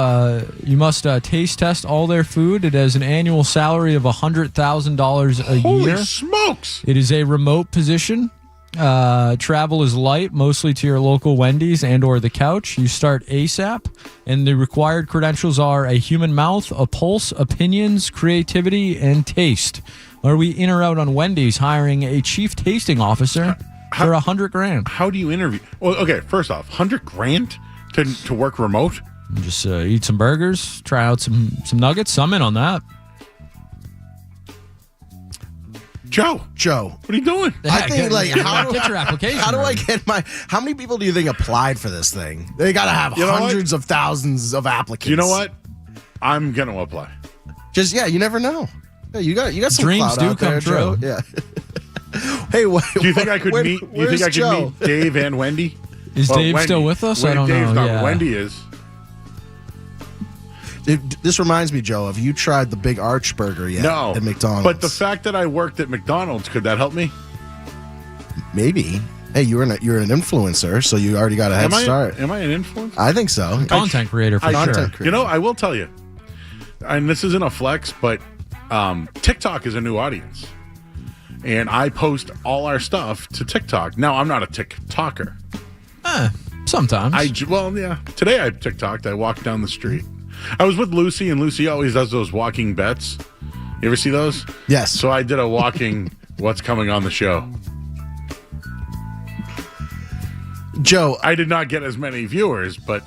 you must taste test all their food. It has an annual salary of $100,000 a year. Holy smokes! It is a remote position. Travel is light, mostly to your local Wendy's and or the couch. You start ASAP, and the required credentials are a human mouth, a pulse, opinions, creativity, and taste. Are we in or out on Wendy's hiring a chief tasting officer for $100,000? How do you interview? Well, okay, first off, $100,000 to work remote? Just eat some burgers, try out some nuggets. I'm in on that. Joe, what are you doing? I think get your application. How do I get how many people do you think applied for this thing? They got to have You know hundreds of thousands of applicants. You know what? I'm gonna apply. Just you never know. Yeah, you got some Dreams clout do out there, come true. Joe. Yeah. Hey, Do you think I could meet? Do you think I could Joe? meet Dave and Wendy? Is Dave still with us? I don't Dave's know. not. Yeah. Wendy is. This reminds me, Joe. Have you tried the Big Arch Burger yet? No, at McDonald's. But the fact that I worked at McDonald's, could that help me? Maybe. Hey, you're an influencer, so you already got a head start. Am I an influencer? I think so. Content creator for sure. You know, I will tell you, and this isn't a flex, but TikTok is a new audience. And I post all our stuff to TikTok. Now, I'm not a TikToker. Sometimes. Yeah. Today I TikToked. I walked down the street. I was with Lucy, and Lucy always does those walking bets. You ever see those? Yes. So I did a walking what's coming on the show. Joe, I did not get as many viewers, but,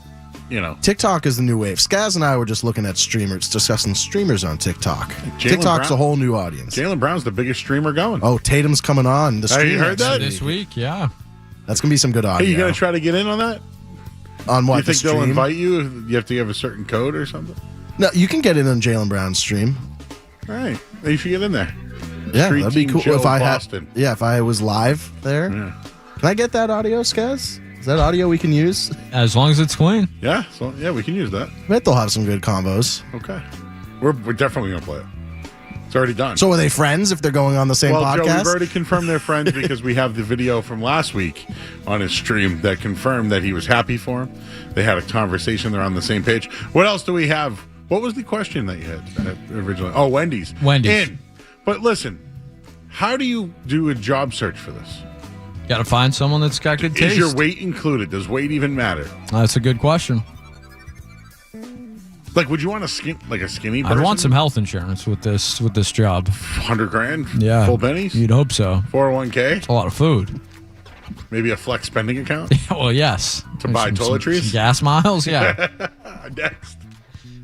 you know. TikTok is the new wave. Skaz and I were just looking at discussing streamers on TikTok. Jaylen TikTok's Brown? a whole new audience. Jaylen Brown's the biggest streamer going. Oh, Tatum's coming on the Hey, stream. you heard that? This week, yeah. That's going to be some good audio. Hey, you going to try to get in on that? On what, You think the they'll stream? invite you? You have to have a certain code or something? No, you can get in on Jaylen Brown's stream. All right. You should get in there. Yeah, Street that'd be Team cool Joe if I Boston. had. Yeah, if I was live there. Yeah. Can I get that audio, Skaz? Is that audio we can use? As long as it's clean. Yeah, so yeah, we can use that. I bet they'll have some good combos. Okay. We're definitely going to play it. It's already done. So are they friends if they're going on the same Joe, podcast? we've already confirmed they're friends because we have the video from last week on his stream that confirmed that he was happy for him. They had a conversation. They're on the same page. What else do we have? What was the question that you had originally? Oh, Wendy's. Wendy's. But listen, how do you do a job search for this? Got to find someone that's got good taste. Is your weight included? Does weight even matter? That's a good question. Like, would you want a skinny person? I'd want some health insurance with this job. $100,000? Yeah. Full pennies? You'd hope so. 401k? It's a lot of food. Maybe a flex spending account? Well, yes. To buy toiletries? Some gas miles, yeah. Next.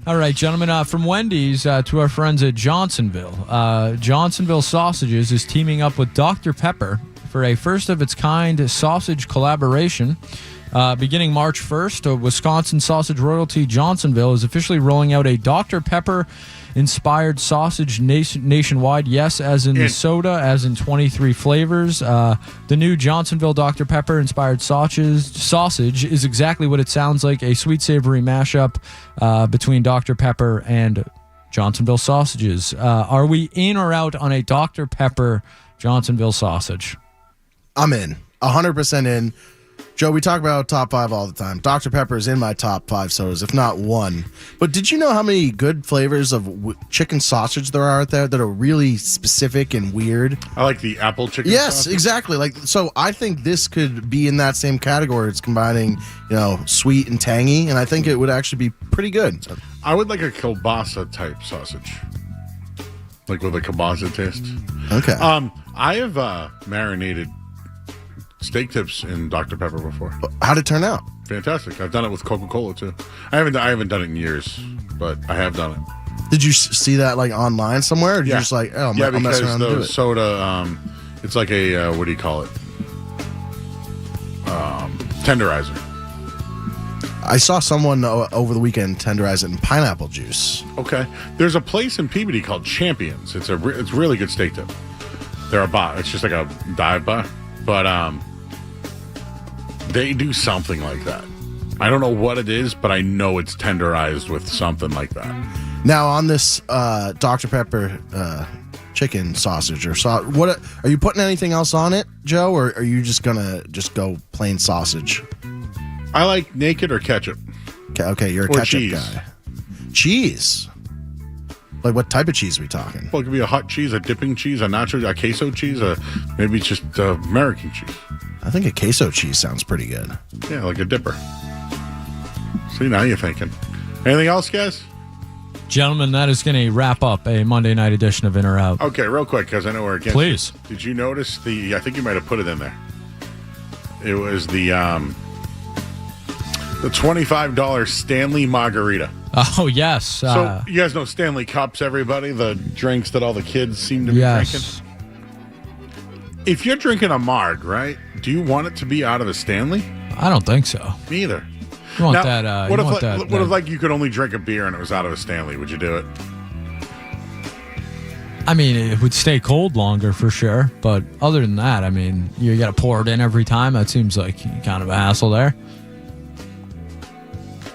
All right, gentlemen, from Wendy's to our friends at Johnsonville. Johnsonville Sausages is teaming up with Dr. Pepper for a first-of-its-kind sausage collaboration. Beginning March 1st, Wisconsin sausage royalty Johnsonville is officially rolling out a Dr. Pepper-inspired sausage nationwide. Yes, as in the soda, as in 23 flavors. The new Johnsonville Dr. Pepper-inspired sausage is exactly what it sounds like, a sweet savory mashup between Dr. Pepper and Johnsonville sausages. Are we in or out on a Dr. Pepper Johnsonville sausage? I'm in. 100% in. Joe, we talk about top 5 all the time. Dr. Pepper is in my top 5 sodas, if not one. But did you know how many good flavors of chicken sausage there are out there that are really specific and weird? I like the apple chicken sausage. Exactly. So I think this could be in that same category. It's combining, sweet and tangy, and I think it would actually be pretty good. I would like a kielbasa type sausage. Like with a kielbasa taste. Okay. I have marinated steak tips in Dr. Pepper before. How'd it turn out? Fantastic. I've done it with Coca-Cola too. I haven't done it in years, but I have done it. Did you see that like online somewhere? Or did you just like, I'll mess around and do it? Because the soda, it's like a what do you call it? Tenderizer. I saw someone over the weekend tenderize it in pineapple juice. Okay. There's a place in Peabody called Champions. It's really good steak tip. They're a bar. It's just like a dive bar, but they do something like that. I don't know what it is, but I know it's tenderized with something like that. Now on this Dr. Pepper chicken sausage what are you putting anything else on it, Joe, or are you just gonna go plain sausage? I like naked or ketchup. Okay, you're a ketchup cheese. guy. Cheese. Like what type of cheese are we talking? Well, it could be a hot cheese, a dipping cheese, a nacho, a queso cheese, maybe just American cheese. I think a queso cheese sounds pretty good. Yeah, like a dipper. See, now you're thinking. Anything else, guys? Gentlemen, that is going to wrap up a Monday night edition of In or Out. Okay, real quick, because I know we're against Please. it. Did you notice I think you might have put it in there. It was the $25 Stanley Margarita. Oh, yes. So you guys know Stanley Cups, everybody, the drinks that all the kids seem to be drinking? If you're drinking a Marg, right, do you want it to be out of a Stanley? I don't think so. Me either. You want that? What if you could only drink a beer and it was out of a Stanley? Would you do it? I mean, it would stay cold longer for sure. But other than that, I mean, you got to pour it in every time. That seems like kind of a hassle there.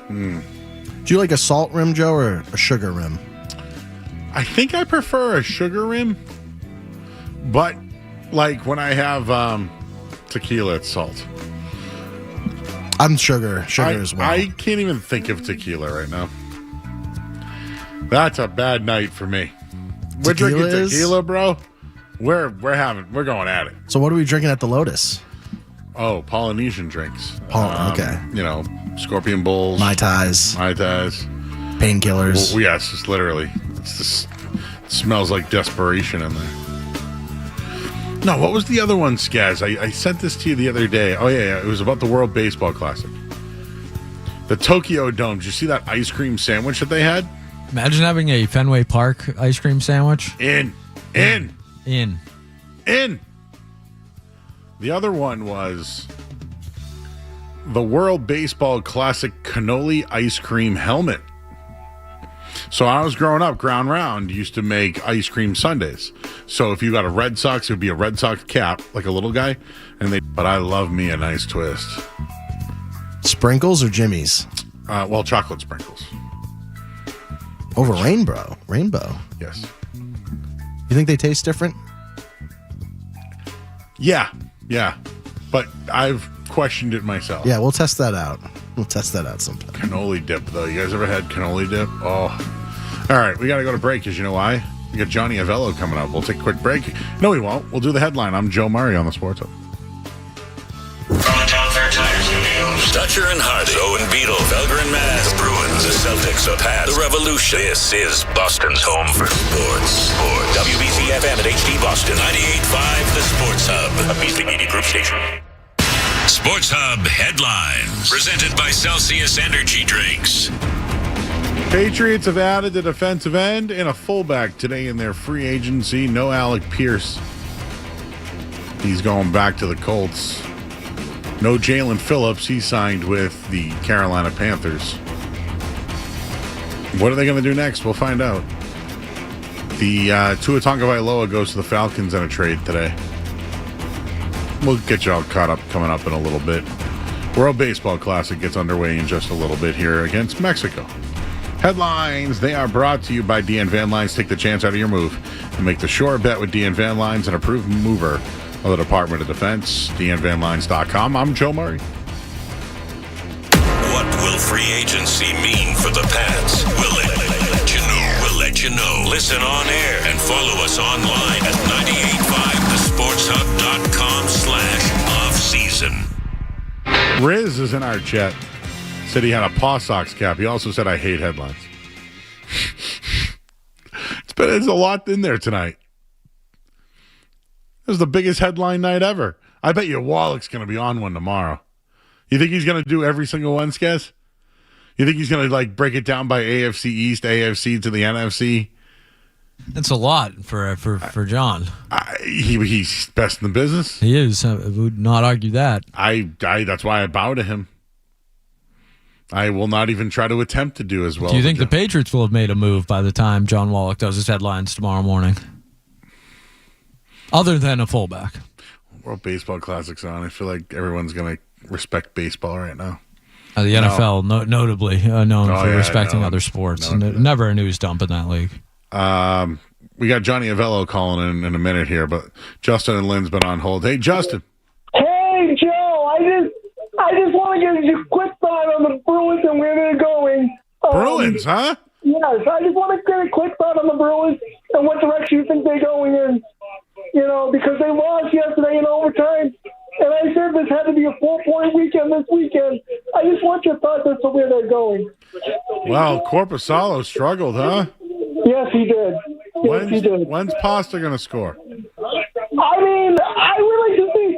Do you like a salt rim, Joe, or a sugar rim? I think I prefer a sugar rim. But, like, when I have tequila, it's salt. I'm sugar as well. I can't even think of tequila right now. That's a bad night for me. We're drinking tequila, bro. We're going at it. So what are we drinking at the Lotus? Oh, Polynesian drinks. Okay. Scorpion bowls. Mai Tais. Painkillers. Well, yes, it's literally. It smells like desperation in there. No, what was the other one, Skaz? I sent this to you the other day. Oh, yeah. It was about the World Baseball Classic. The Tokyo Dome. Did you see that ice cream sandwich that they had? Imagine having a Fenway Park ice cream sandwich. In. The other one was the World Baseball Classic cannoli ice cream helmet. So I was growing up, Ground Round used to make ice cream sundaes. So if you got a Red Sox, it would be a Red Sox cap, like a little guy. But I love me a nice twist. Sprinkles or Jimmy's? Well, chocolate sprinkles. Over rainbow? Yes. You think they taste different? Yeah. But I've questioned it myself. Yeah, we'll test that out. Sometime. Cannoli dip, though. You guys ever had cannoli dip? Oh. All right, we got to go to break because you know why? We got Johnny Avello coming up. We'll take a quick break. No, we won't. We'll do the headline. I'm Joe Murray on the Sports Hub. Dutcher and Hardy, Owen Beetle, Felger and Mass, the Bruins, the Celtics, the Pats, the Revolution. This is Boston's home for sports. WBC FM at HD Boston, 98.5, the Sports Hub, a Beasley Media Group station. Sports Hub headlines, presented by Celsius Energy Drinks. Patriots have added a defensive end and a fullback today in their free agency. No Alec Pierce. He's going back to the Colts. No Jalen Phillips. He signed with the Carolina Panthers. What are they going to do next? We'll find out. The Tua Tagovailoa goes to the Falcons in a trade today. We'll get you all caught up coming up in a little bit. World Baseball Classic gets underway in just a little bit here against Mexico. Headlines, they are brought to you by DN Van Lines. Take the chance out of your move and make the sure bet with DN Van Lines, an approved mover of the Department of Defense. DNVanLines.com. I'm Joe Murray. What will free agency mean for the Pats? We'll let you know. We'll let you know. Listen on air and follow us online at 985thesportshub.com/offseason. Riz is in our chat. Said he had a Paw Sox cap. He also said, I hate headlines. It's a lot in there tonight. This is the biggest headline night ever. I bet you Wallach's going to be on one tomorrow. You think he's going to do every single one, Skez? You think he's going to break it down by AFC East, AFC to the NFC? That's a lot for John. He's best in the business. He is. I would not argue that. That's why I bow to him. I will not even try to attempt to do as well. Do you think the Patriots will have made a move by the time John Wallach does his headlines tomorrow morning? Other than a fullback. World Baseball Classic's on. I feel like everyone's going to respect baseball right now. The NFL, notably known for respecting other sports. Never a news dump in that league. We got Johnny Avello calling in a minute here, but Justin and Lynn's been on hold. Hey, Justin. Hey, Joe. I just want to get a quick thought on the Bruins and where they're going. Bruins, huh? Yes, I just want to get a quick thought on the Bruins and what direction you think they're going in. Because they lost yesterday in overtime, and I said this had to be a 4-point weekend this weekend. I just want your thoughts as to where they're going. Wow, Corpusalo struggled, huh? Yes, he did. He did. When's Pasta going to score? I mean, I would like to see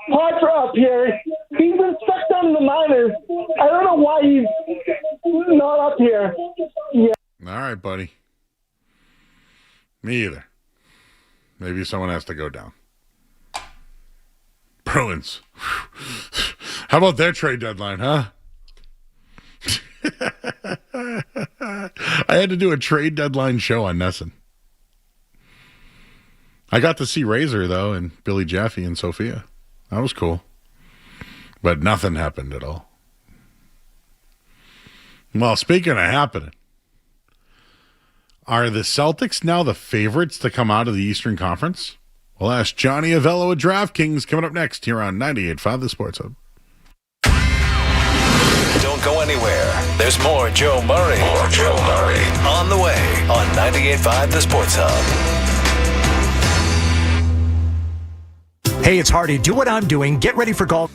Potter up here. He's been stuck down in the minors. I don't know why he's not up here. Yeah. All right, buddy. Me either. Maybe someone has to go down. Bruins. How about their trade deadline, huh? I had to do a trade deadline show on Nesson. I got to see Razor, though, and Billy Jaffe and Sophia. That was cool. But nothing happened at all. Well, speaking of happening, are the Celtics now the favorites to come out of the Eastern Conference? We'll ask Johnny Avello at DraftKings coming up next here on 98.5 The Sports Hub. Don't go anywhere. There's more Joe Murray. On the way on 98.5 The Sports Hub. Hey, it's Hardy. Do what I'm doing. Get ready for golf.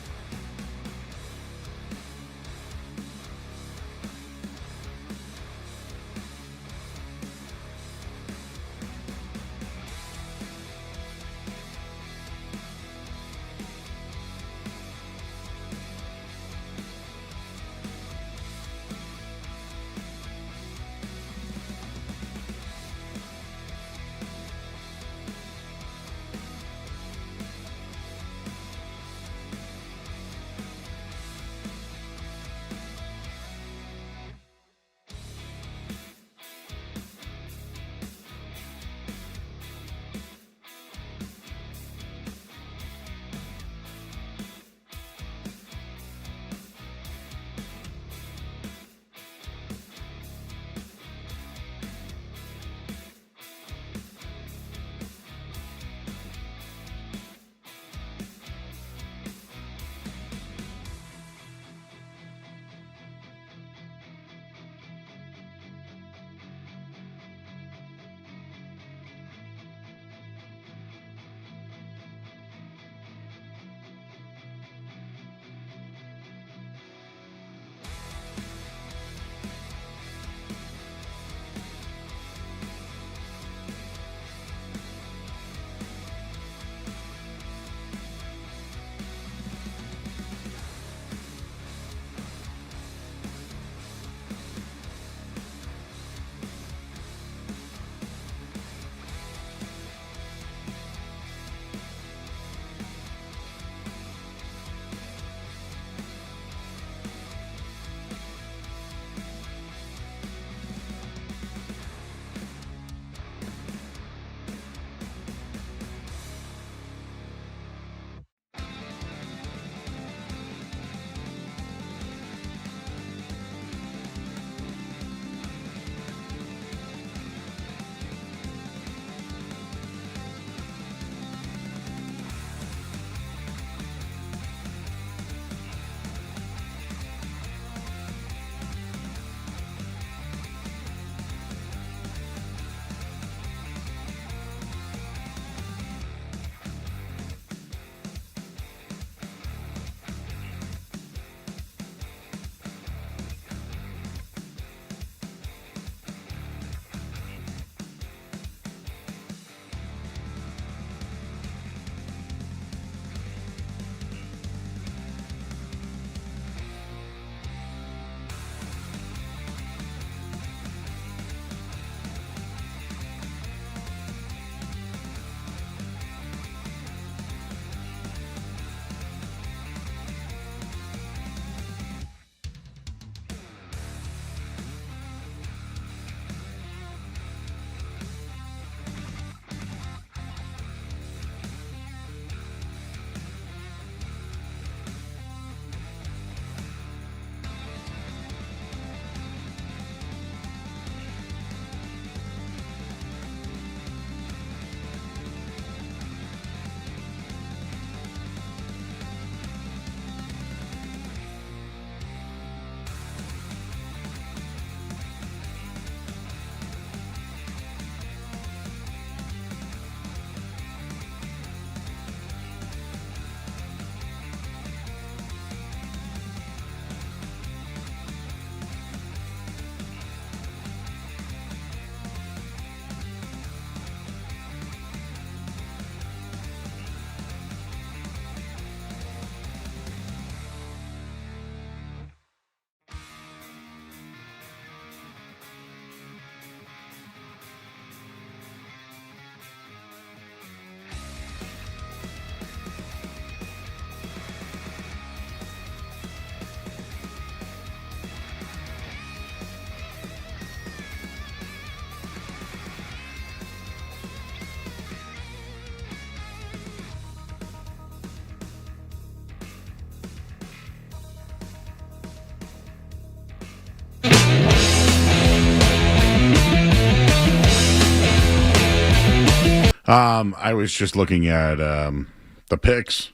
I was just looking at the picks.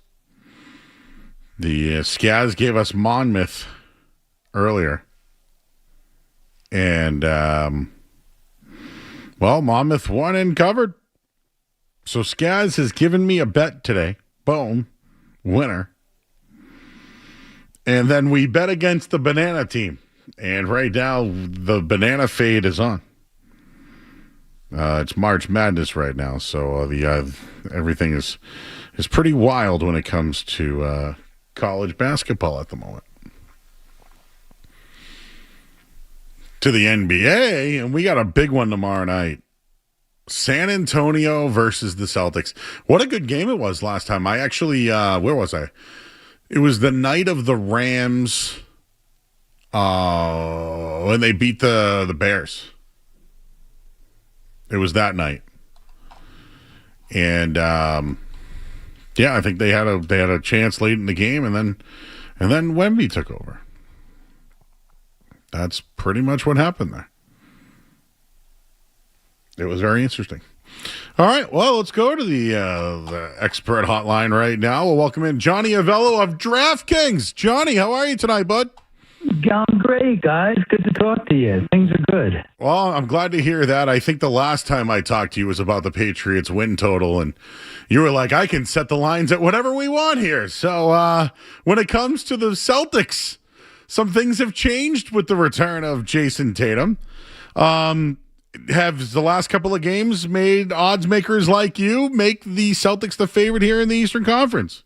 The Scaz gave us Monmouth earlier. And, Monmouth won and covered. So Scaz has given me a bet today. Boom. Winner. And then we bet against the banana team. And right now, the banana fade is on. It's March Madness right now, so everything is pretty wild when it comes to college basketball at the moment. To the NBA, and we got a big one tomorrow night. San Antonio versus the Celtics. What a good game it was last time. I actually, where was I? It was the night of the Rams when they beat the Bears. It was that night. And I think they had a chance late in the game, and then Wemby took over. That's pretty much what happened there. It was very interesting. All right, well, let's go to the expert hotline right now. We'll welcome in Johnny Avello of DraftKings. Johnny, how are you tonight, bud? I'm great, guys. Good to talk to you. Things are good. Well, I'm glad to hear that. I think the last time I talked to you was about the Patriots win total, and you were like, I can set the lines at whatever we want here. So when it comes to the Celtics, some things have changed with the return of Jason Tatum. Have the last couple of games made odds makers like you make the Celtics the favorite here in the Eastern Conference?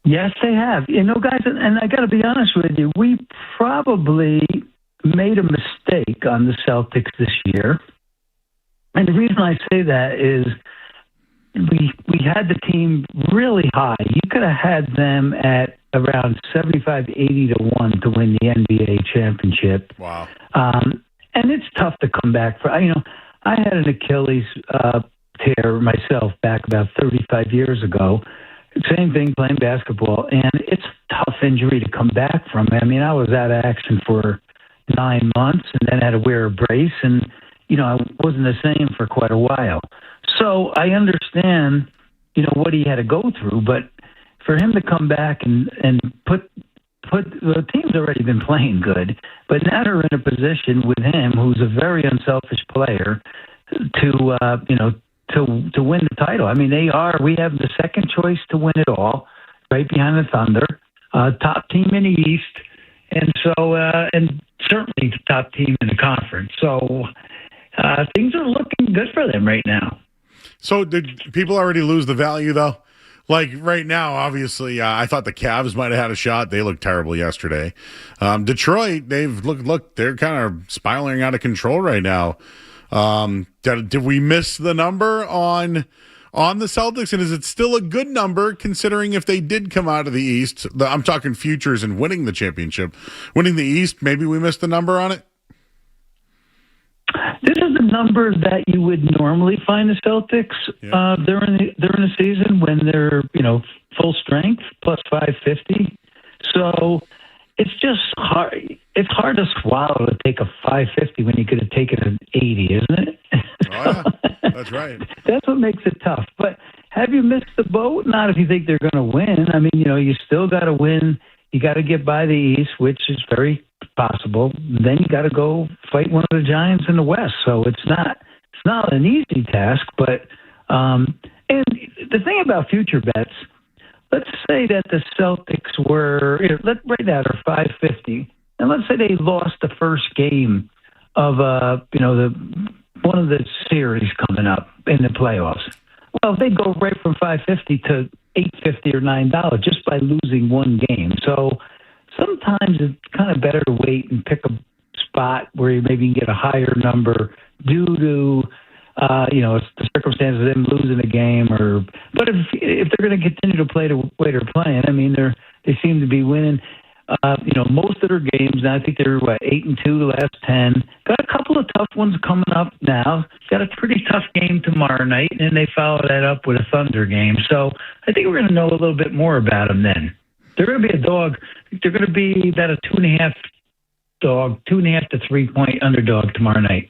Yes, they have. You know, guys, and I got to be honest with you, we probably made a mistake on the Celtics this year. And the reason I say that is we had the team really high. You could have had them at around 75, 80 to 1 to win the NBA championship. Wow. And it's tough to come back for. I had an Achilles tear myself back about 35 years ago. Same thing playing basketball, and it's a tough injury to come back from. I mean, I was out of action for 9 months and then had to wear a brace, and, I wasn't the same for quite a while. So I understand, what he had to go through, but for him to come back and put the team's already been playing good, but now they're in a position with him, who's a very unselfish player, to win the title. I mean, we have the second choice to win it all, right behind the Thunder, top team in the East, and so and certainly the top team in the conference. So things are looking good for them right now. So did people already lose the value, though? Like right now, obviously, I thought the Cavs might have had a shot. They looked terrible yesterday. Detroit, they're kind of spiraling out of control right now. Did we miss the number on the Celtics? And is it still a good number considering if they did come out of the East? I'm talking futures and winning the championship. Winning the East, maybe we missed the number on it? This is the number that you would normally find the Celtics during the season when they're full strength plus 550. So it's just hard. It's hard to swallow to take a 550 when you could have taken an 80, isn't it? Oh, yeah. That's right. That's what makes it tough. But have you missed the boat? Not if you think they're going to win. I mean, you still got to win. You got to get by the East, which is very possible. Then you got to go fight one of the Giants in the West. So it's not an easy task. But and the thing about future bets, let's say that the Celtics were right now they're 550, and let's say they lost the first game of one of the series coming up in the playoffs. Well, they go right from 550 to $8.50 or $9 just by losing one game. So sometimes it's kind of better to wait and pick a spot where you maybe can get a higher number due to the circumstances of them losing a game. But if they're going to continue to play the way they're playing, I mean they seem to be winning. Most of their games now. I think they're 8-2 the last 10. Got a couple of tough ones coming up now. Got a pretty tough game tomorrow night, and they follow that up with a Thunder game. So I think we're going to know a little bit more about them then. They're going to be a dog. They're going to be about a 2.5 to 3 point underdog tomorrow night.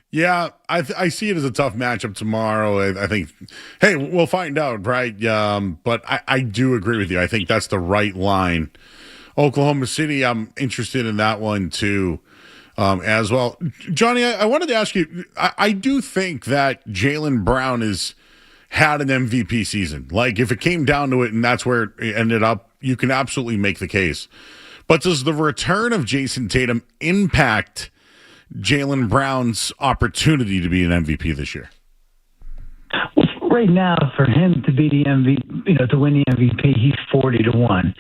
Yeah, I see it as a tough matchup tomorrow. I think, hey, we'll find out, right? But I do agree with you. I think that's the right line. Oklahoma City, I'm interested in that one too, as well. Johnny, I wanted to ask you, I do think that Jaylen Brown has had an MVP season. Like, if it came down to it and that's where it ended up, you can absolutely make the case. But does the return of Jason Tatum impact Jaylen Brown's opportunity to be an MVP this year? Well, right now, for him to be the MVP, to win the MVP, he's 40-1.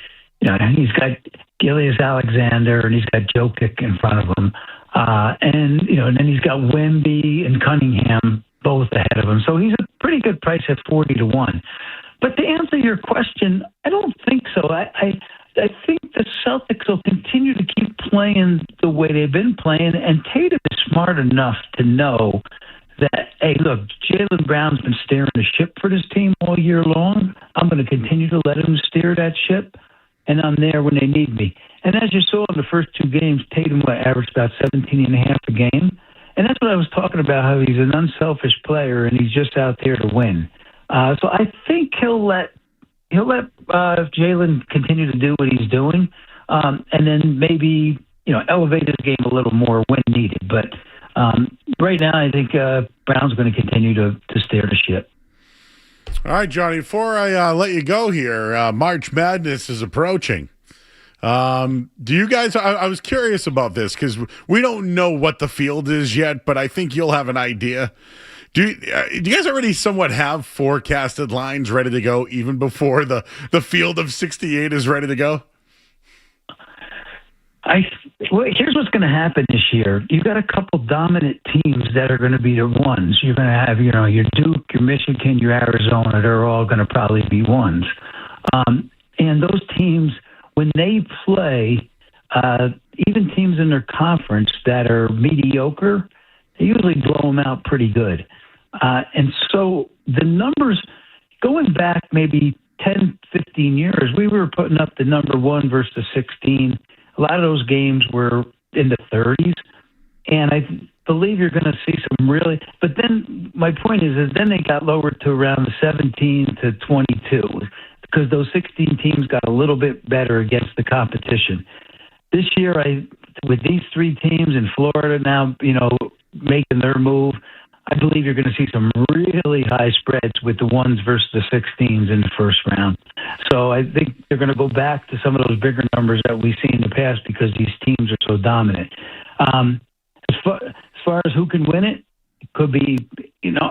He's got Gilius Alexander and he's got Jokic in front of him, and then he's got Wemby and Cunningham both ahead of him. So he's a pretty good price at 40-1. But to answer your question, I don't think so. I think the Celtics will continue to keep playing the way they've been playing, and Tatum is smart enough to know that, hey, look, Jaylen Brown's been steering the ship for this team all year long. I'm going to continue to let him steer that ship, and I'm there when they need me. And as you saw in the first two games, Tatum averaged about 17.5 a game. And that's what I was talking about, how he's an unselfish player and he's just out there to win. So I think he'll let Jaylen continue to do what he's doing, and then maybe elevate his game a little more when needed. But right now, I think Brown's going to continue to steer the ship. All right, Johnny, before I let you go here, March Madness is approaching. Do you guys, I was curious about this because we don't know what the field is yet, but I think you'll have an idea. Do you guys already somewhat have forecasted lines ready to go even before the field of 68 is ready to go? Here's what's going to happen this year. You've got a couple dominant teams that are going to be the ones. You're going to have, your Duke, your Michigan, your Arizona. They're all going to probably be ones. And those teams, when they play, even teams in their conference that are mediocre, they usually blow them out pretty good. And so the numbers, going back maybe 10, 15 years, we were putting up the number 1 versus 16. A lot of those games were in the 30s. And I believe you're going to see some really, but then my point is then they got lowered to around 17 to 22 because those 16 teams got a little bit better against the competition. This year, with these three teams in Florida now, making their move, I believe you're going to see some really high spreads with the ones versus the 16s in the first round. So I think they're going to go back to some of those bigger numbers that we've seen in the past because these teams are so dominant. As far as who can win it, it could be,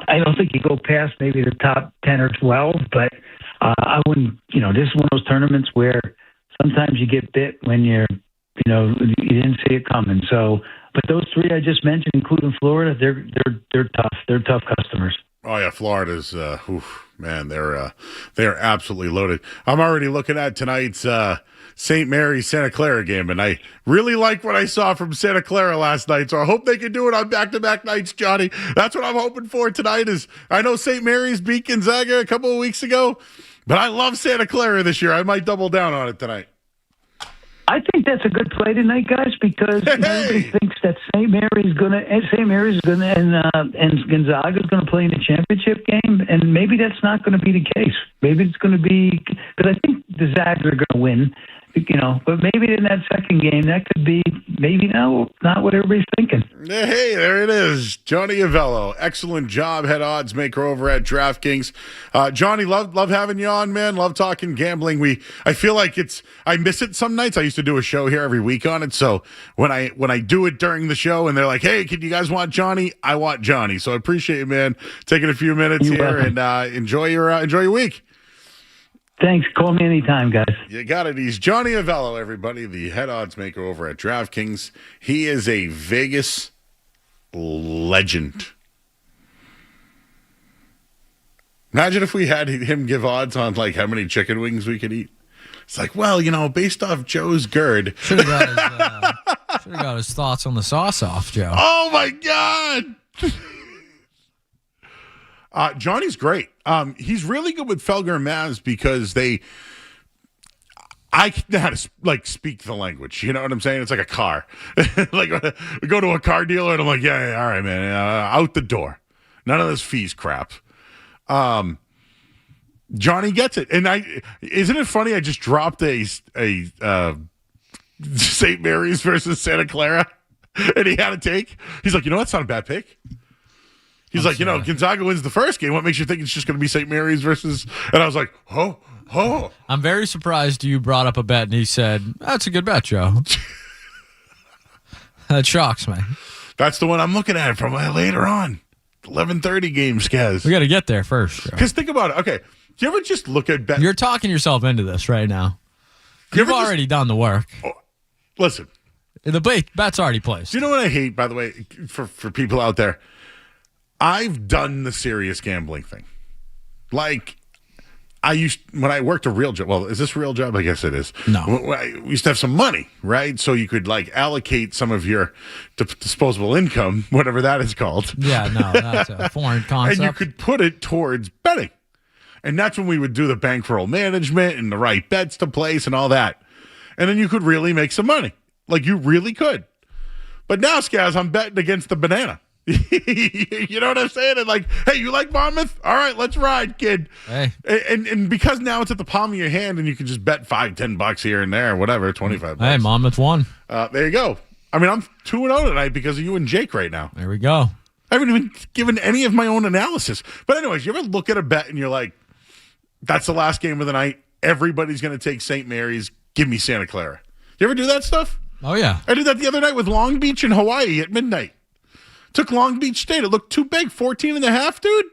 I don't think you go past maybe the top 10 or 12, but I wouldn't, this is one of those tournaments where sometimes you get bit when you didn't see it coming. So, but those three I just mentioned, including Florida, they're tough. They're tough customers. Oh yeah, Florida's man, they're absolutely loaded. I'm already looking at tonight's St. Mary's Santa Clara game, and I really like what I saw from Santa Clara last night. So I hope they can do it on back-to-back nights, Johnny. That's what I'm hoping for tonight. Is I know St. Mary's beat Gonzaga a couple of weeks ago, but I love Santa Clara this year. I might double down on it tonight. I think that's a good play tonight, guys, because everybody thinks that St. Mary's going to, and Gonzaga is going to play in the championship game, and maybe that's not going to be the case. Maybe it's going to be because I think the Zags are going to win, but maybe in that second game that could be maybe not what everybody's thinking. Hey, there it is, Johnny Avello. Excellent job, head odds maker over at DraftKings. Johnny, love having you on, man. Love talking gambling. I feel like I miss it some nights. I used to do a show here every week on it, so when I do it during the show and they're like, "Hey, can you guys want Johnny?" I want Johnny. So I appreciate it, man. Taking a few minutes here and enjoy your week. Thanks. Call me anytime, guys. You got it. He's Johnny Avello, everybody, the head odds maker over at DraftKings. He is a Vegas legend. Imagine if we had him give odds on like how many chicken wings we could eat. It's like, well, based off Joe's gird. Should have got his thoughts on the sauce off, Joe. Oh, my God. Johnny's great. He's really good with Felger and Mavs because I know how to speak the language. You know what I'm saying? It's like a car. Like we go to a car dealer and I'm like, yeah, all right, man, out the door. None of this fees crap. Johnny gets it, and isn't it funny? I just dropped a St. Mary's versus Santa Clara, and he had a take. He's like, that's not a bad pick. He's like, Gonzaga wins the first game. What makes you think it's just going to be St. Mary's versus? And I was like, oh. I'm very surprised you brought up a bet, and he said, that's a good bet, Joe. That shocks me. That's the one I'm looking at from later on. 11:30 game, Skaz. We got to get there first. Because think about it. Okay, do you ever just look at bet? You're talking yourself into this right now. You've already done the work. Listen. The bet's already placed. Do you know what I hate, by the way, for people out there? I've done the serious gambling thing. Like, when I worked a real job. Well, is this a real job? I guess it is. No. We used to have some money, right? So you could allocate some of your disposable income, whatever that is called. Yeah, no, that's a foreign concept. And you could put it towards betting. And that's when we would do the bankroll management and the right bets to place and all that. And then you could really make some money. Like, you really could. But now, Skaz, I'm betting against the banana. You know what I'm saying? And like, hey, you like Monmouth? All right, let's ride, kid. Hey. And because now it's at the palm of your hand and you can just bet $5-10 here and there, whatever, $25. Hey, Monmouth won. There you go. I mean, I'm 2-0 tonight because of you and Jake right now. There we go. I haven't even given any of my own analysis. But anyways, you ever look at a bet and you're like, that's the last game of the night. Everybody's going to take St. Mary's. Give me Santa Clara. You ever do that stuff? Oh, yeah. I did that the other night with Long Beach in Hawaii at midnight. Took Long Beach State. It looked too big. 14.5, dude.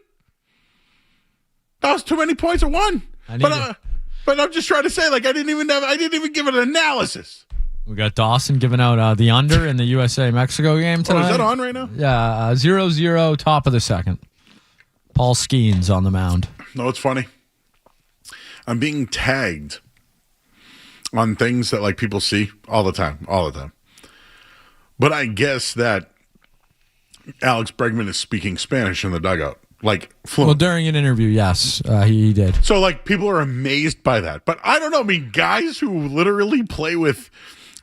That was too many points at one. But I'm just trying to say, like, I didn't even give an analysis. We got Dawson giving out the under in the USA-Mexico game tonight. Oh, is that on right now? Yeah, 0-0, top of the second. Paul Skeens on the mound. No, it's funny. I'm being tagged on things that, like, people see all the time. But I guess that Alex Bregman is speaking Spanish in the dugout, like fluent. Well, during an interview, yes, he did. So, like, people are amazed by that. But I don't know. I mean, guys who literally play with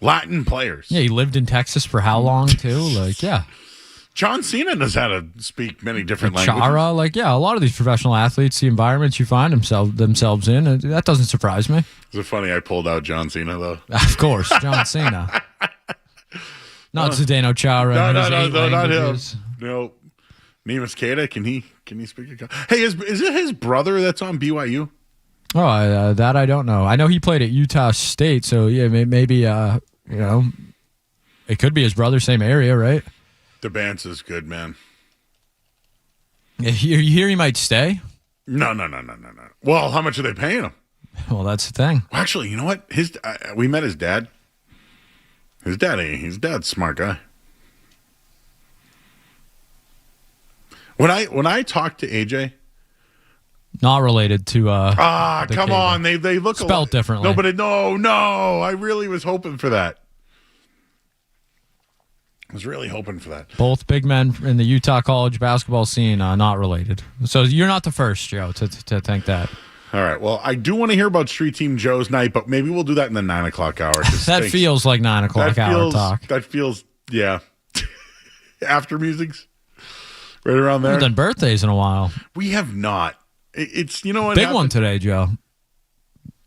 Latin players. Yeah, he lived in Texas for how long, too? Like, yeah. John Cena knows how to speak many different languages. Chara, like, yeah, a lot of these professional athletes, the environments you find themselves in, that doesn't surprise me. Is it funny I pulled out John Cena, though? Of course, John Cena. Not Zdeno Chara. No, not him. No. Nemus Queta, can he speak? Hey, is it his brother that's on BYU? Oh, that I don't know. I know he played at Utah State, so yeah, maybe it could be his brother, same area, right? DeBance is good, man. You hear he might stay? No. Well, how much are they paying him? Well, that's the thing. Actually, you know what? We met his dad. His dad's a smart guy. When I talked to AJ, not related to come on, they look spelled differently. No, but no, I really was hoping for that. Both big men in the Utah college basketball scene, not related. So you're not the first, Joe, to think that. All right. Well, I do want to hear about Street Team Joe's night, but maybe we'll do that in the 9 o'clock hour. That feels like 9 o'clock hour talk. That feels, yeah. After Musings, right around there. We haven't done birthdays in a while. We have not. It's, you know what? Big one today, Joe.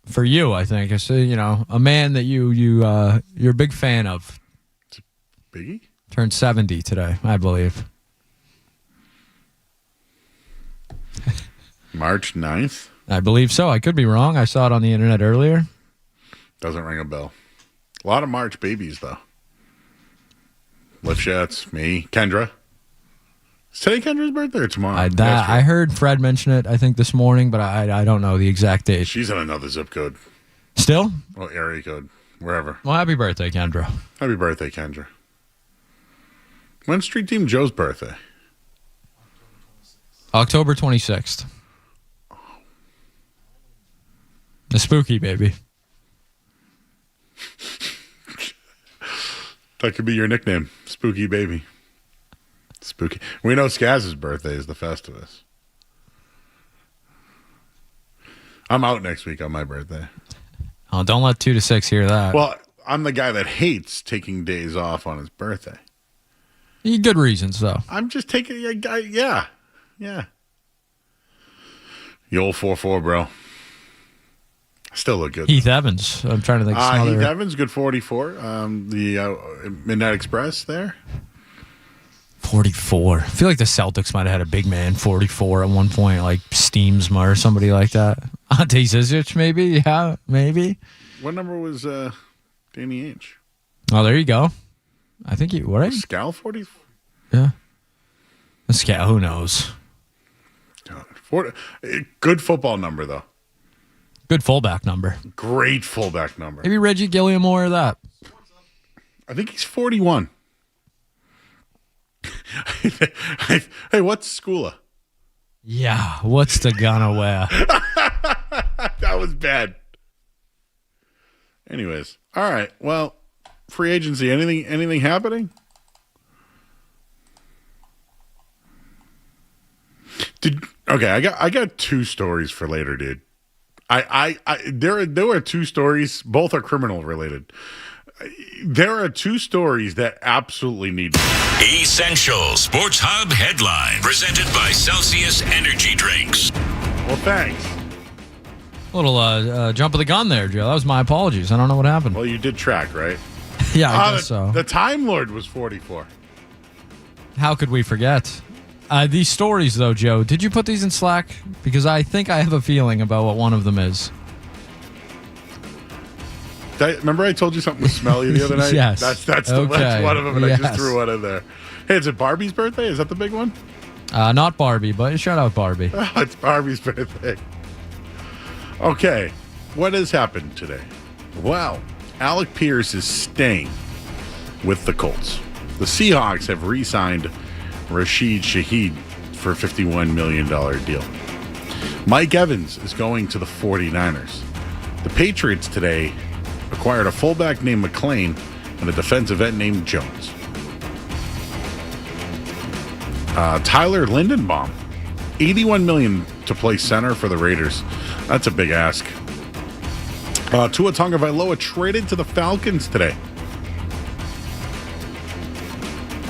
For you, I think. It's, a man that you're a big fan of. Biggie? Turned 70 today, I believe. March 9th? I believe so. I could be wrong. I saw it on the internet earlier. Doesn't ring a bell. A lot of March babies, though. Lifshats, me, Kendra. Is today Kendra's birthday or tomorrow? I heard Fred mention it, I think, this morning, but I don't know the exact date. She's in another zip code. Still? Well, area code, wherever. Well, happy birthday, Kendra. Happy birthday, Kendra. When's Street Team Joe's birthday? October 26th. The spooky baby. That could be your nickname, Spooky Baby. Spooky. We know Skaz's birthday is the Festivus. I'm out next week on my birthday. Oh, don't let 2 to 6 hear that. Well, I'm the guy that hates taking days off on his birthday. Good reasons, though. I'm just taking a guy. Yeah. The old 4-4, bro. Still look good. Heath Evans. I'm trying to think. Heath Evans, good 44. The Midnight Express there. 44. I feel like the Celtics might have had a big man 44 at one point, like Steamsma or somebody like that. Ante Zizic, maybe? Yeah, maybe. What number was Danny Ainge? Oh, there you go. I think you right. Scal 40? Yeah. Scal, who knows? Good football number, though. Good fullback number. Great fullback number. Maybe Reggie Gilliamore or that. I think he's 41. Hey, what's Skula? Yeah, what's the gonna wear? That was bad. Anyways, all right. Well, free agency. Anything happening? Okay, I got 2 stories for later, dude. There are 2 stories. Both are criminal related. There are 2 stories that absolutely need. Essential Sports Hub headline presented by Celsius Energy Drinks. Well, thanks. A little jump of the gun there, Joe. That was my apologies. I don't know what happened. Well, you did track, right? Yeah, I guess so. The Time Lord was 44. How could we forget? These stories, though, Joe, did you put these in Slack? Because I think I have a feeling about what one of them is. Remember I told you something was smelly the other night? Yes. That's one of them, and I just threw one in there. Hey, is it Barbie's birthday? Is that the big one? Not Barbie, but shout out Barbie. Oh, it's Barbie's birthday. Okay, what has happened today? Well, Alec Pierce is staying with the Colts. The Seahawks have re-signed Rashid Shaheed for a $51 million deal. Mike Evans is going to the 49ers. The Patriots today acquired a fullback named McLean and a defensive end named Jones. Tyler Lindenbaum, $81 million to play center for the Raiders. That's a big ask. Tua Tagovailoa traded to the Falcons today.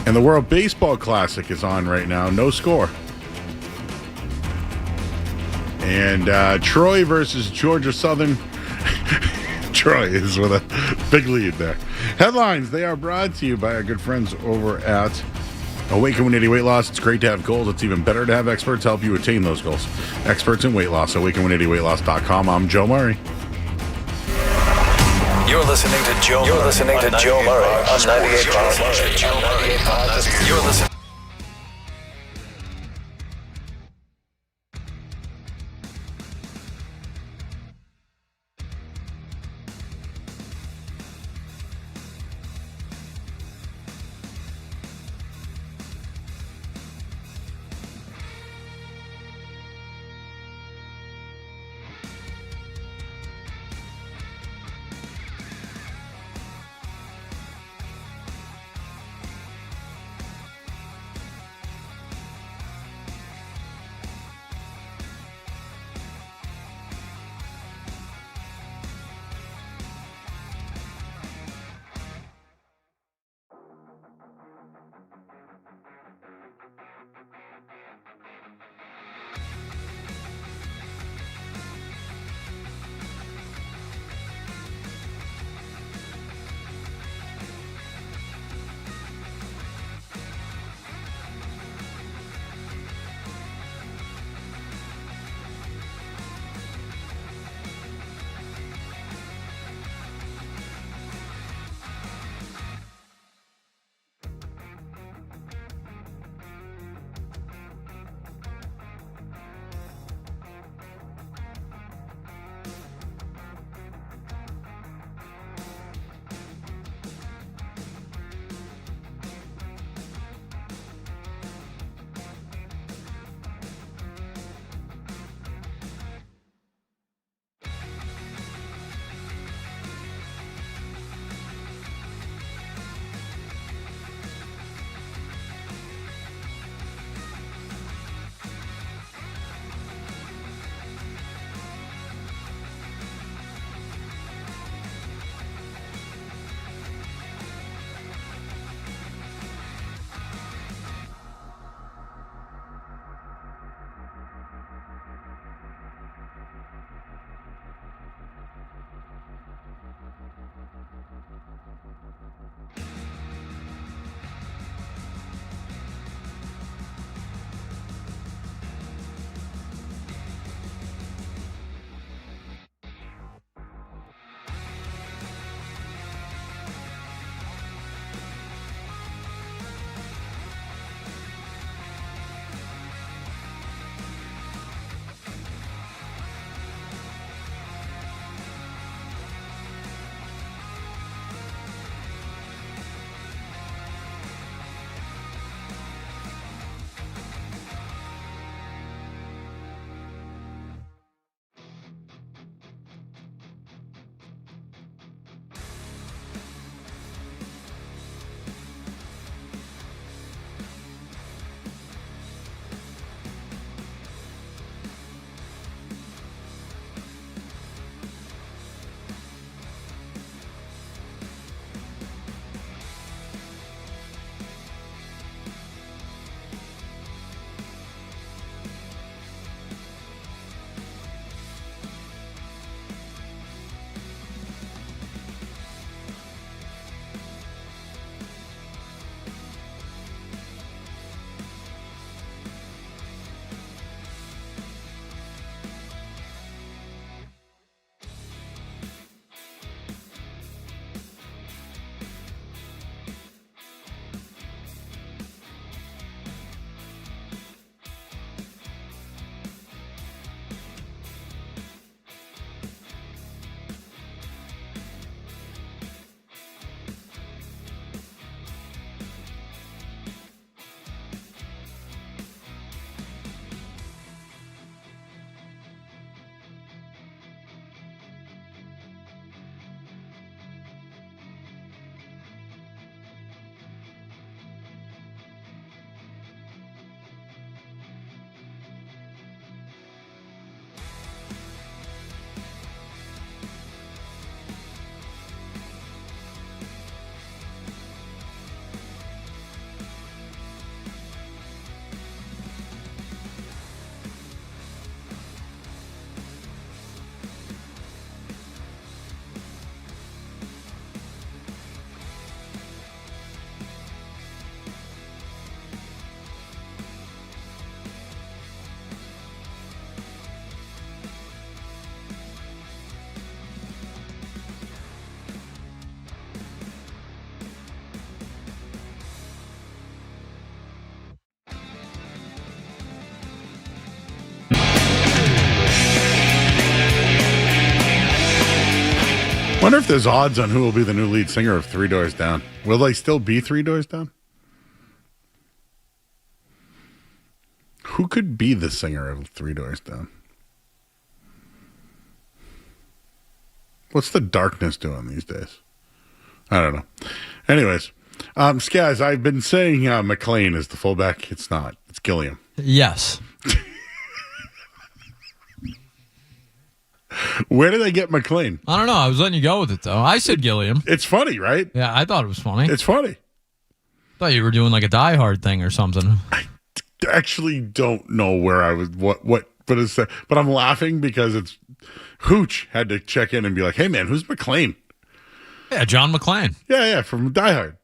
And the World Baseball Classic is on right now. No score. And Troy versus Georgia Southern. Troy is with a big lead there. Headlines, they are brought to you by our good friends over at Awaken 180 Weight Loss. It's great to have goals. It's even better to have experts help you attain those goals. Experts in weight loss. Awaken180weightloss.com. I'm Joe Murray. You're listening to Joe Murray on 98.5. You're listening. Wonder if there's odds on who will be the new lead singer of Three Doors Down. Will they still be Three Doors Down? Who could be the singer of Three Doors Down? What's the darkness doing these days? I don't know. Anyways, Skaz, I've been saying McLean is the fullback. It's not. It's Gilliam. Yes. Where did they get McLean? I don't know. I was letting you go with it, though. I said Gilliam. It's funny, right? Yeah, I thought it was funny. It's funny. Thought you were doing like a Die Hard thing or something. I actually don't know where I was, but I'm laughing because it's Hooch had to check in and be like, hey, man, who's McLean? Yeah, John McClane. Yeah, from Die Hard.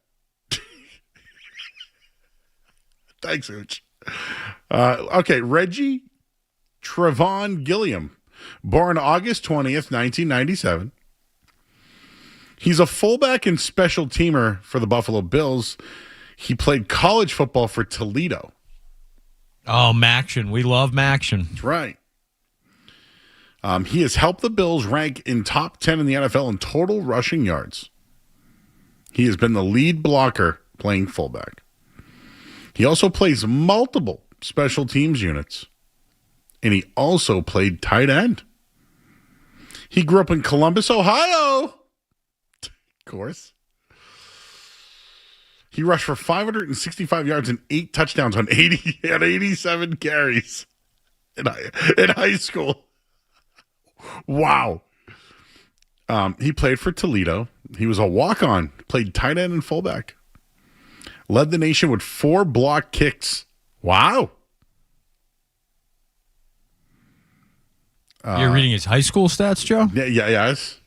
Thanks, Hooch. Okay, Reggie Trevon Gilliam, born August 20th, 1997. He's a fullback and special teamer for the Buffalo Bills. He played college football for Toledo. Oh, Maction. We love Maction. That's right. He has helped the Bills rank in top 10 in the NFL in total rushing yards. He has been the lead blocker playing fullback. He also plays multiple special teams units. And he also played tight end. He grew up in Columbus, Ohio. Of course. He rushed for 565 yards and 8 touchdowns on 87 carries in high school. Wow. He played for Toledo. He was a walk-on, played tight end and fullback. Led the nation with 4 block kicks. Wow. You're reading his high school stats, Joe? Yes.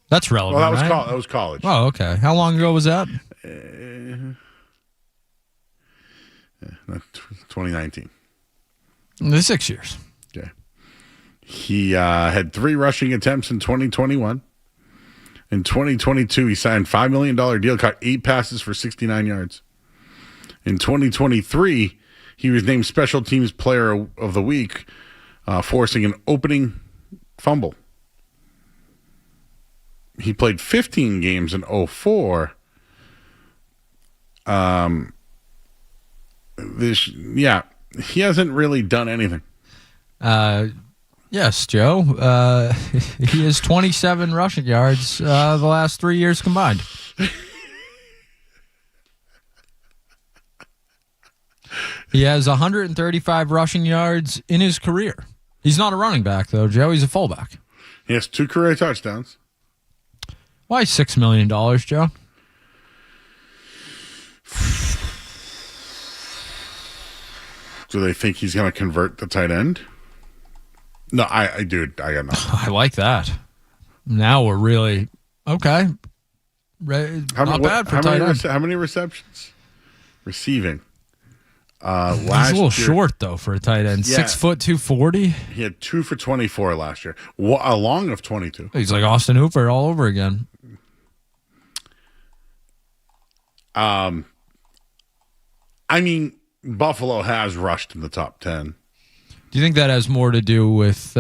That's relevant, Well, right? that was college. Oh, okay. How long ago was that? 2019. 6 years. Okay. He had 3 rushing attempts in 2021. In 2022, he signed a $5 million deal, caught 8 passes for 69 yards. In 2023, he was named Special Teams Player of the Week, forcing an opening fumble. He played 15 games in 2004. He hasn't really done anything. Yes, Joe. He has 27 rushing yards the last 3 years combined. He has 135 rushing yards in his career. He's not a running back, though, Joe. He's a fullback. He has 2 career touchdowns. Why $6 million, Joe? Do they think he's going to convert the tight end? No, I got nothing. I like that. Now we're really okay. Not bad for tight end. How many receptions? Receiving. He's a little short though for a tight end. Yeah. 6 foot 240. He had 2 for 24 last year. A long of 22. He's like Austin Hooper all over again. I mean, Buffalo has rushed in the top 10. Do you think that has more to do with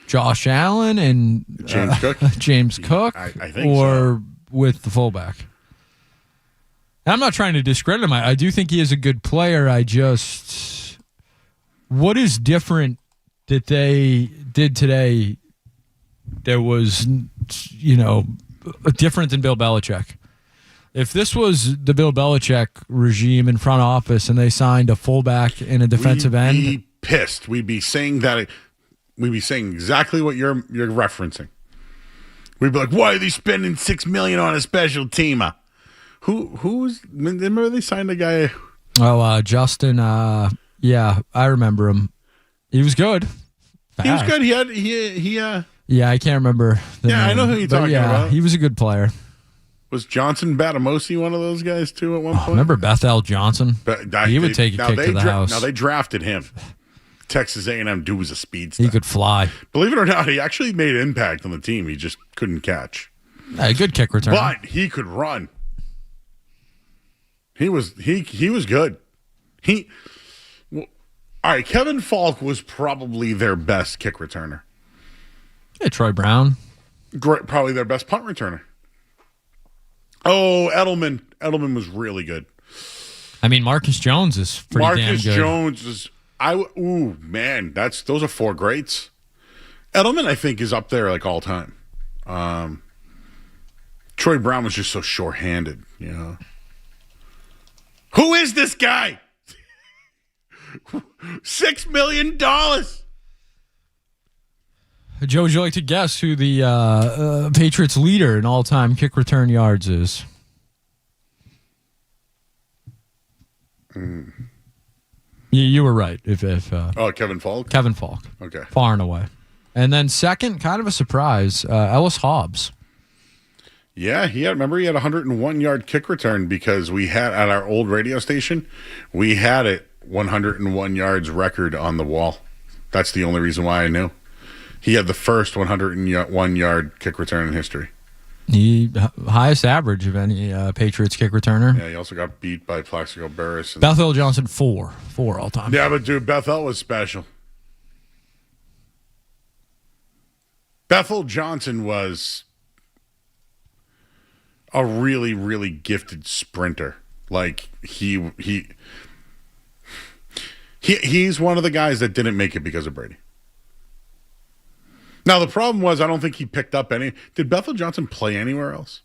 Josh Allen and James Cook? James Cook, I think or with the fullback? And I'm not trying to discredit him. I do think he is a good player. What is different that they did today that was, different than Bill Belichick? If this was the Bill Belichick regime in front office and they signed a fullback and a defensive end, we'd be pissed. We'd be saying exactly what you're referencing. We'd be like, why are they spending $6 million on a special teamer? Remember they signed a guy? Oh, Justin. Yeah, I remember him. He was good. Fast. He was good. Yeah, I can't remember. I know who you're talking about. He was a good player. Was Johnson Batamosi one of those guys too at one point? Remember Bethel Johnson? He would take a kick to the house. Now they drafted him. Texas A&M dude was a speedster. He could fly. Believe it or not, he actually made impact on the team. He just couldn't catch. A good kick return. But he could run. He was good. All right, Kevin Falk was probably their best kick returner. Yeah, Troy Brown. Great, probably their best punt returner. Oh, Edelman. Edelman was really good. I mean, Marcus Jones is pretty damn good. Marcus Jones is. Ooh, man, those are 4 greats. Edelman, I think, is up there like all time. Troy Brown was just so short-handed, you know. Who is this guy? $6 million. Joe, would you like to guess who the Patriots leader in all-time kick return yards is? You were right. Kevin Falk? Kevin Falk. Okay. Far and away. And then second, kind of a surprise, Ellis Hobbs. Yeah, he had a 101-yard kick return because we had, at our old radio station, we had it 101 yards record on the wall. That's the only reason why I knew. He had the first 101-yard kick return in history. The highest average of any Patriots kick returner. Yeah, he also got beat by Plaxico Burress. Bethel Johnson, 4 all time. Yeah, but dude, Bethel was special. Bethel Johnson was a really, really gifted sprinter. Like he's one of the guys that didn't make it because of Brady. Now, the problem was I don't think he picked up any. Did Bethel Johnson play anywhere else?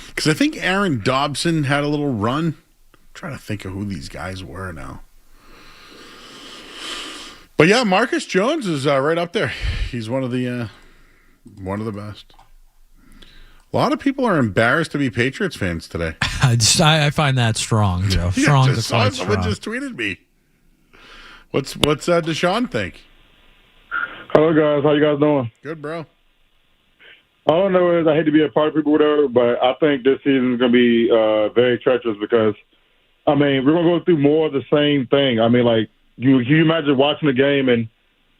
Because I think Aaron Dobson had a little run. I'm trying to think of who these guys were now. But yeah, Marcus Jones is right up there. He's one of the best. A lot of people are embarrassed to be Patriots fans today. I find that strong, Joe. Strong to quite strong. Someone just tweeted me. What's Deshaun think? Hello, guys. How you guys doing? Good, bro. All I know is I hate to be a party people, whatever, but I think this season is going to be very treacherous because, I mean, we're going to go through more of the same thing. I mean, like, you imagine watching the game and,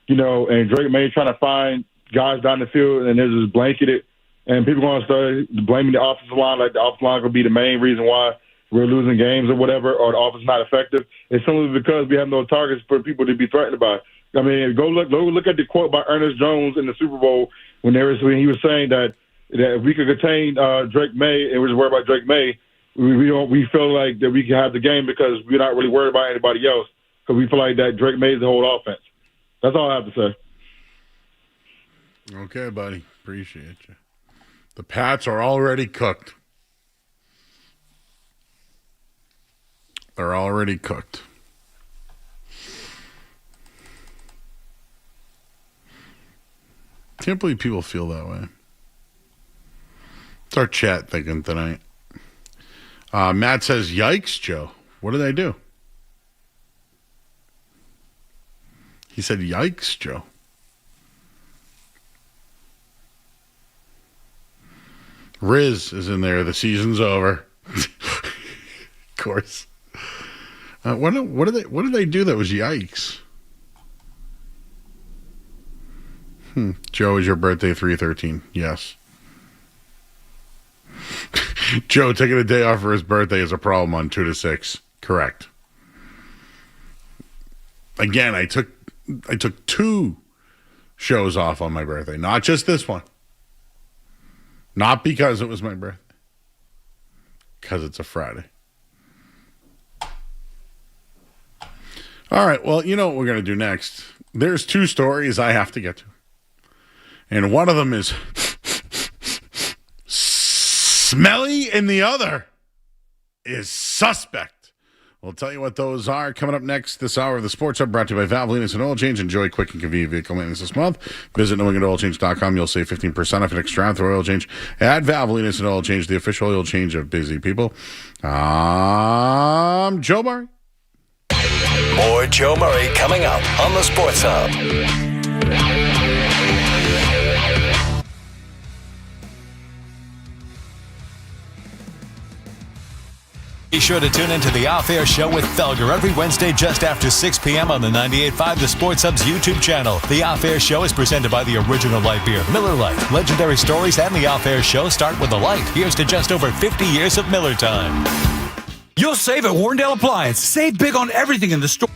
you know, and Drake May trying to find guys down the field and they're just blanketed, and people going to start blaming the offensive line, like the offensive line going to be the main reason why we're losing games or whatever, or the offense not effective. It's simply because we have no targets for people to be threatened by. I mean, go look at the quote by Ernest Jones in the Super Bowl when he was saying that if we could contain Drake May and we're just worried about Drake May, we feel like that we can have the game because we're not really worried about anybody else because we feel like that Drake May is the whole offense. That's all I have to say. Okay, buddy. Appreciate you. The Pats are already cooked. They're already cooked. Can't believe people feel that way. It's our chat thinking tonight. Matt says, yikes, Joe. What did I do? He said, yikes, Joe. Riz is in there. The season's over. Of course. What did they do that was yikes? Joe, is your birthday 3/13? Yes. Joe, taking a day off for his birthday is a problem on 2 to 6. Correct. Again, I took 2 shows off on my birthday, not just this one. Not because it was my birthday. Because it's a Friday. All right, well, you know what we're going to do next. There's 2 stories I have to get to. And one of them is smelly and the other is suspect. We'll tell you what those are coming up next this hour of the Sports Hub, brought to you by Valvoline and Oil Change. Enjoy quick and convenient vehicle maintenance this month. Visit NewEnglandOilChange.com. You'll save 15% off an extra through oil change at Valvoline and Oil Change, the official oil change of busy people. I'm Joe Murray. More Joe Murray coming up on the Sports Hub. Be sure to tune into the Off-Air Show with Felger every Wednesday just after 6 p.m. on the 98.5 The Sports Hub's YouTube channel. The Off-Air Show is presented by the original light beer, Miller Lite. Legendary stories and the Off-Air Show start with a light. Here's to just over 50 years of Miller time. You'll save at Warrendale Appliance. Save big on everything in the store.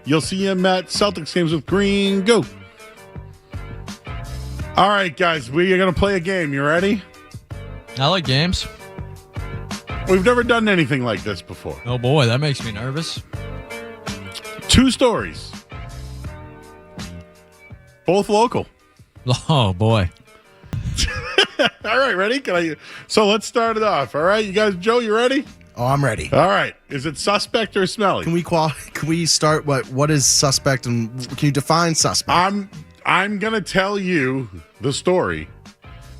You'll see him at Celtics games with green. Go. All right, guys, we are going to play a game. You ready? I like games. We've never done anything like this before. Oh, boy, that makes me nervous. 2 stories. Both local. Oh, boy. All right, ready? So let's start it off. All right, you guys, Joe, you ready? Oh, I'm ready. All right. Is it suspect or smelly? Can we start what is suspect, and can you define suspect? I'm going to tell you the story.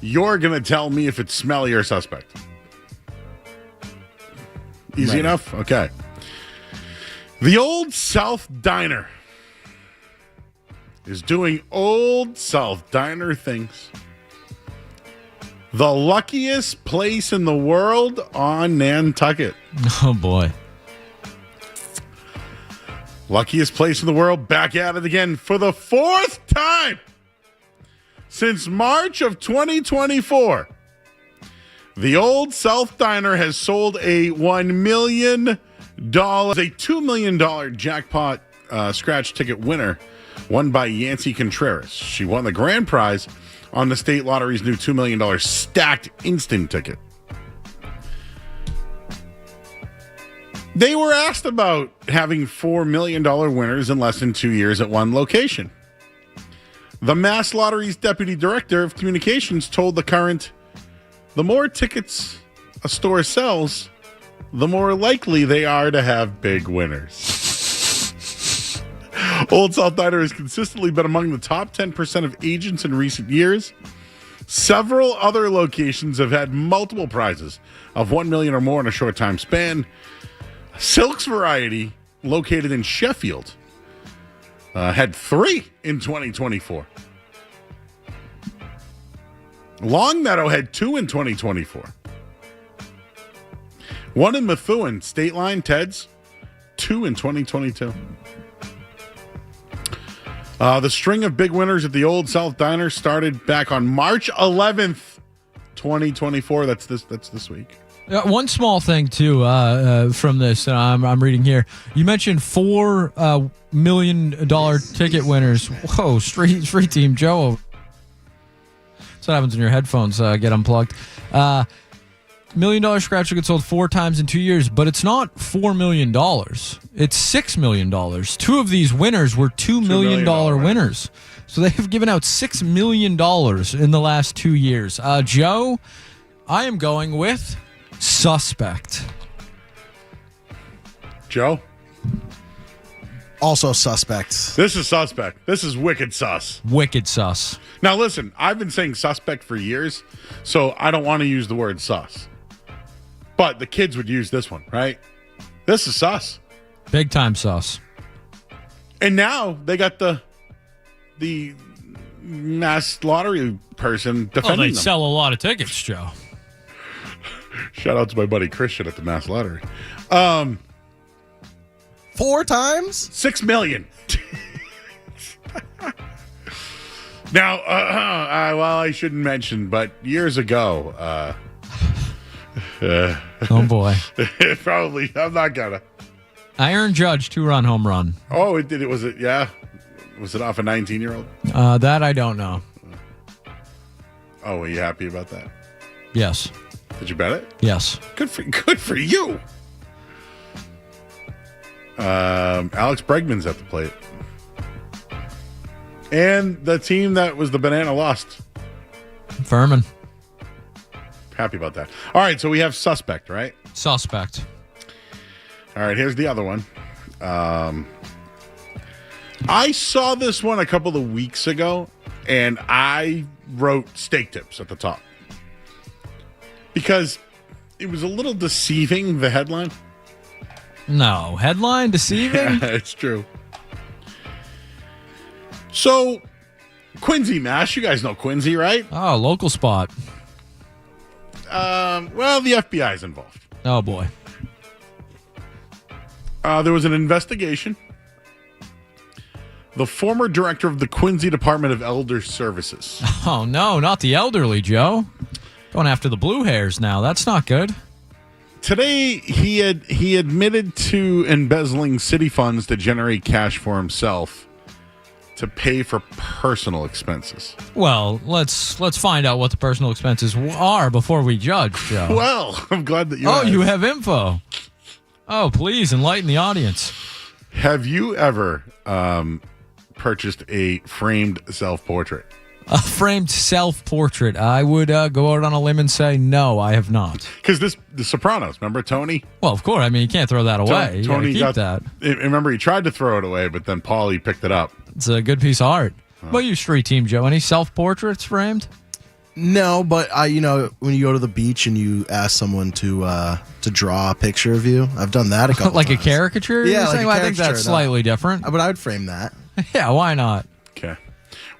You're going to tell me if it's smelly or suspect. Easy Ready. enough? Okay. The Old South Diner is doing Old South Diner things. The luckiest place in the world on Nantucket. Oh, boy. Luckiest place in the world, back at it again for the 4th time since March of 2024. The Old South Diner has sold a $1 million, a $2 million jackpot scratch ticket winner, won by Yancy Contreras. She won the grand prize on the state lottery's new $2 million stacked instant ticket. They were asked about having $4 million winners in less than 2 years at one location. The Mass Lottery's deputy director of communications told The Current, the more tickets a store sells, the more likely they are to have big winners. Old South Diner has consistently been among the top 10% of agents in recent years. Several other locations have had multiple prizes of $1 million or more in a short time span. Silk's Variety, located in Sheffield, had 3 in 2024. Longmeadow had 2 in 2024. One in Methuen, State Line, Ted's, 2 in 2022. The string of big winners at the Old South Diner started back on March 11th, 2024. That's this week. One small thing, too, from this, I'm reading here. You mentioned $4 million ticket winners. Whoa, street team Joe. That's what happens when your headphones get unplugged. $1 million scratch ticket sold 4 times in 2 years, but it's not $4 million. It's $6 million. 2 of these winners were $2 million winners. So they have given out $6 million in the last 2 years. Joe, I am going with suspect. Joe? Also suspect. This is suspect. This is wicked sus. Wicked sus. Now listen, I've been saying suspect for years, so I don't want to use the word sus. But the kids would use this one, right? This is sus. Big time sus. And now they got the Mass Lottery person defending them. Sell a lot of tickets, Joe. Shout out to my buddy Christian at the Mass Lottery. 4 times? $6 million. Now, well, I shouldn't mention, but years ago, oh boy, probably I'm not gonna. Aaron Judge 2-run home run. Oh, it did. It was it. Yeah, was it off a 19-year-old? That I don't know. Oh, were you happy about that? Yes. Did you bet it? Yes. Good for you. Alex Bregman's at the plate. And the team that was the banana lost. Furman. Happy about that. All right, so we have suspect, right? Suspect. All right, here's the other one. I saw this one a couple of weeks ago, and I wrote steak tips at the top. Because it was a little deceiving, the headline. No, headline deceiving? Yeah, it's true. So, Quincy, Mass, you guys know Quincy, right? Oh, local spot. Well, the FBI is involved. Oh, boy. There was an investigation. The former director of the Quincy Department of Elder Services. Oh, no, not the elderly, Joe. Going after the blue hairs now. That's not good. Today, he admitted to embezzling city funds to generate cash for himself to pay for personal expenses. Well, let's find out what the personal expenses are before we judge, Joe. Well, I'm glad that you Oh, asked. you have info. Oh, please enlighten the audience. Have you ever purchased a framed self-portrait? A framed self-portrait. I would go out on a limb and say no, I have not. Because The Sopranos, remember Tony? Well, of course. I mean, you can't throw that away. You Tony gotta keep that. Remember, he tried to throw it away, but then Paulie picked it up. It's a good piece of art. What about you, Street Team Joe? Any self-portraits framed? No, but when you go to the beach and you ask someone to draw a picture of you, I've done that a couple Like times. a caricature? Yeah, You're like saying? a Well, I think caricature, that's no. slightly different. But I would frame that. Yeah, why not? Okay.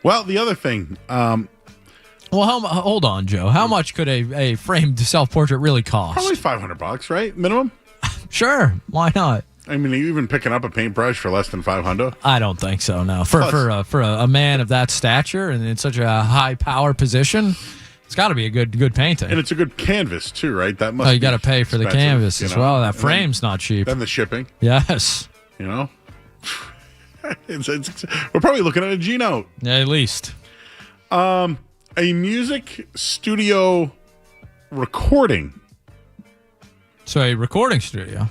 Well, the other thing. Well, hold on, Joe. How much could a framed self-portrait really cost? Probably $500, right? Minimum? Sure. Why not? I mean, are you even picking up a paintbrush for less than $500? I don't think so, no. For a man of that stature and in such a high-power position, it's got to be a good painting. And it's a good canvas, too, right? That must you got to pay for the expensive, canvas you as know? well. That And frame's not cheap. Then the shipping. Yes. You know? We're probably looking at a G-note. Yeah, at least. A music studio recording. So a recording studio.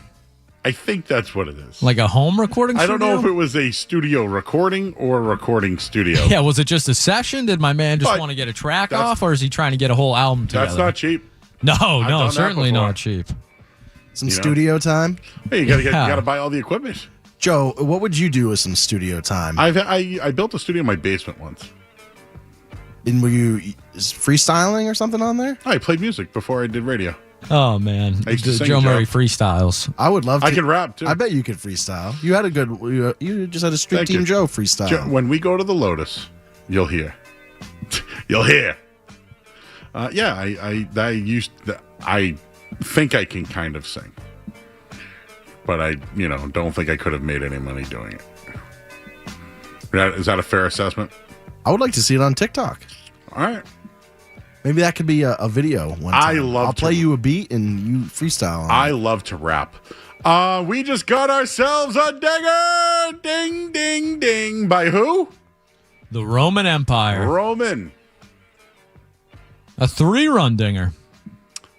I think that's what it is. Like a home recording studio? I don't know if it was a studio recording or a recording studio. Yeah, was it just a session? Did my man just want to get a track off, or is he trying to get a whole album together? That's not cheap. No, I've done that certainly before. not cheap. Some studio time. Hey, you gotta buy all the equipment. Joe, what would you do with some studio time? I built a studio in my basement once. And were you freestyling or something on there? I played music before I did radio. Oh, man. I used to sing, Joe Murray Joe. freestyles. I would love to. I can rap, too. I bet you could freestyle. You had a good. You just had a Street Thank Team you. Joe freestyle. Joe, when we go to the Lotus, you'll hear. You'll hear. Yeah, I think I can kind of sing. But I don't think I could have made any money doing it. Is that a fair assessment? I would like to see it on TikTok. All right. Maybe that could be a video one time. I'll play you a beat and you freestyle on I love to rap. We just got ourselves a dinger. Ding, ding, ding. By who? The Roman Empire. Roman. A 3-run dinger.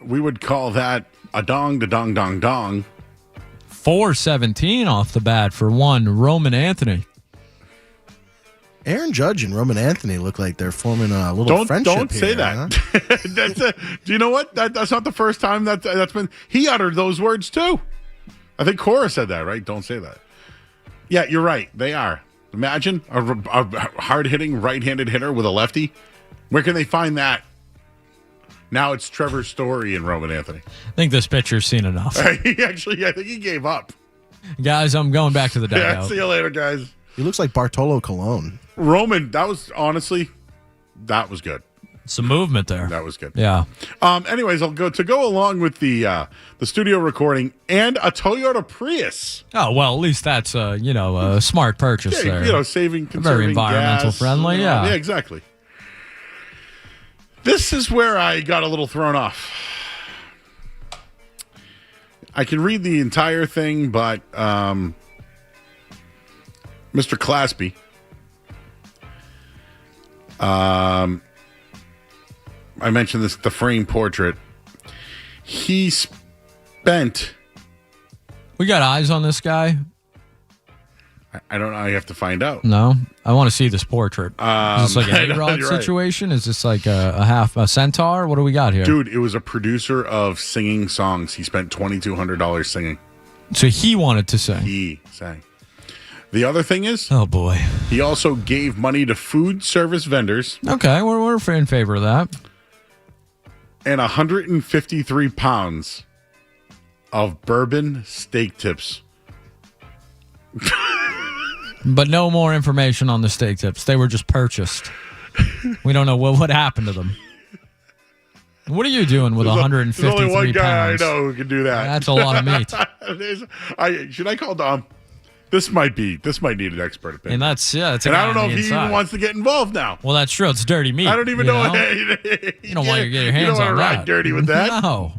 We would call that a dong, da dong, dong, dong. 417 off the bat for one Roman Anthony. Aaron Judge and Roman Anthony look like they're forming a little friendship. Don't say here, that. huh? Do you know what? That's not the first time that's been. He uttered those words too. I think Cora said that, right? Don't say that. Yeah, you're right. They are. Imagine a hard-hitting right-handed hitter with a lefty. Where can they find that? Now it's Trevor Story and Roman Anthony. I think this pitcher's seen enough. I think he gave up. Guys, I'm going back to the dugout. Yeah, see you later, guys. He looks like Bartolo Colon. Roman, that was good. Some movement there. That was good. Yeah. Anyways, I'll go along with the studio recording and a Toyota Prius. Oh, well, at least that's a smart purchase there. Saving, very conserving environmental gas, friendly. Yeah. Yeah, exactly. This is where I got a little thrown off. I can read the entire thing, but Mr. Crosby, I mentioned this, the frame portrait. He spent. We got eyes on this guy. I don't know. I have to find out. No, I want to see this portrait. Is this like an A-Rod you're right. situation? Is this like a centaur? What do we got here? Dude, it was a producer of singing songs. He spent $2,200 singing. So he wanted to sing. He sang. The other thing is, oh boy, he also gave money to food service vendors. Okay, we're in favor of that. And 153 pounds of bourbon steak tips. But no more information on the steak tips. They were just purchased. We don't know what happened to them. What are you doing with 153 There's only one guy pounds? I know who can do that. That's a lot of meat. Should I call Dom? This might need an expert opinion. And that's a and I don't guy know on if the he even inside. wants to get involved now. Well, that's true. It's dirty meat. I don't even you know. You don't want to get your hands you don't on want to that. ride dirty with that. No.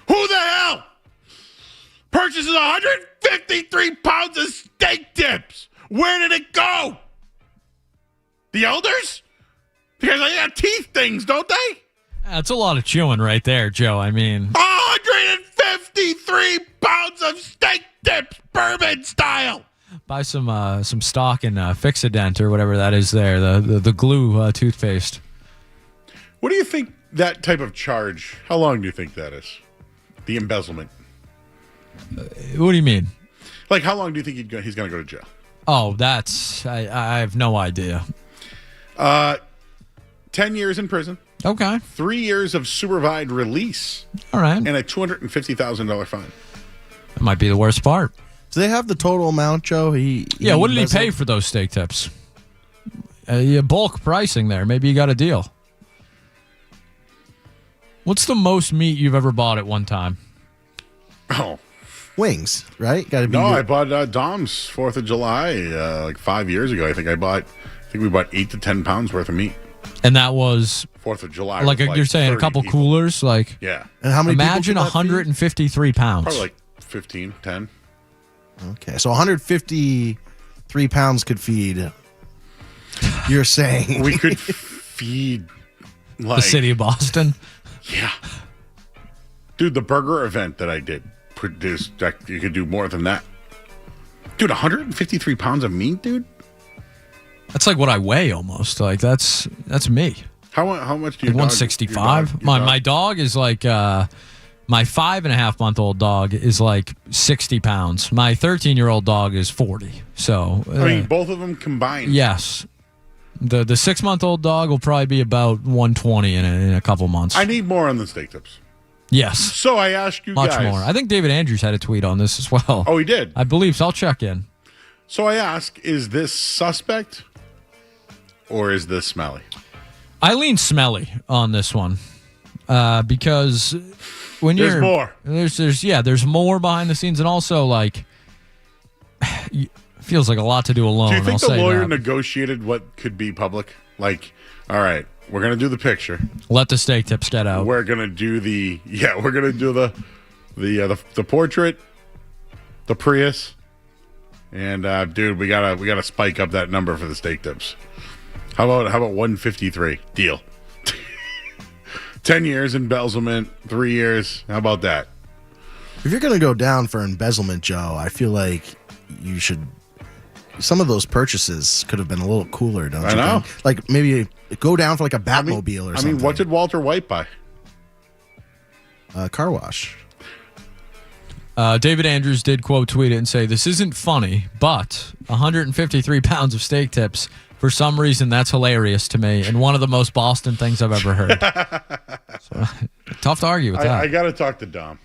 Who the hell purchases 153 pounds of steak tips? Where did it go? The elders? Because they have teeth things, don't they? That's a lot of chewing right there, Joe. I mean, 153 pounds of steak tips, bourbon style. buy some stock in Fix-A-Dent or whatever that is there, the glue toothpaste. What do you think that type of charge, how long do you think that is? The embezzlement. What do you mean? Like, how long do you think he's going to go to jail? Oh, I have no idea. 10 years in prison. Okay. 3 years of supervised release. All right. And a $250,000 fine. That might be the worst part. Do they have the total amount, Joe? What did he pay for those steak tips? Bulk pricing there. Maybe you got a deal. What's the most meat you've ever bought at one time? Oh. Wings, right? Got to be. No, I bought Dom's 4th of July like 5 years ago. I think we bought 8 to 10 pounds worth of meat. And that was 4th of July. Like you're saying, a couple people. coolers, like yeah. And how many? Imagine 153 pounds. Probably like 15, 10. Okay, so 153 pounds could feed. You're saying we could feed like the city of Boston? Yeah, dude, the burger event that I did produced that you could do more than that. Dude, 153 pounds of meat, dude. That's like what I weigh almost. Like that's me. How much do you? 165. My dog is like my 5.5-month-old dog is like 60 pounds. My 13-year-old dog is 40. So I mean, both of them combined. Yes. The 6-month-old dog will probably be about 120 in a couple months. I need more on the steak tips. Yes. So I ask you much guys. more. I think David Andrews had a tweet on this as well. Oh, he did? I believe so. I'll check in. So I ask, is this suspect or is this smelly? I lean smelly on this one because when there's more. There's more behind the scenes, and also like feels like a lot to do alone. Do you think I'll the say lawyer that. negotiated what could be public? Like, all right, we're gonna do the picture. Let the steak tips get out. We're gonna do the portrait, the Prius, and dude, we gotta spike up that number for the steak tips. How about 153? Deal. 10 years embezzlement, 3 years. How about that? If you're going to go down for embezzlement, Joe, I feel like you should. Some of those purchases could have been a little cooler, don't you? I know. Think? Like maybe go down for like a Batmobile or something. I mean, what did Walter White buy? Car wash. David Andrews did quote tweet it and say, "This isn't funny, but 153 pounds of steak tips. For some reason, that's hilarious to me, and one of the most Boston things I've ever heard." So, tough to argue with that. I got to talk to Dom.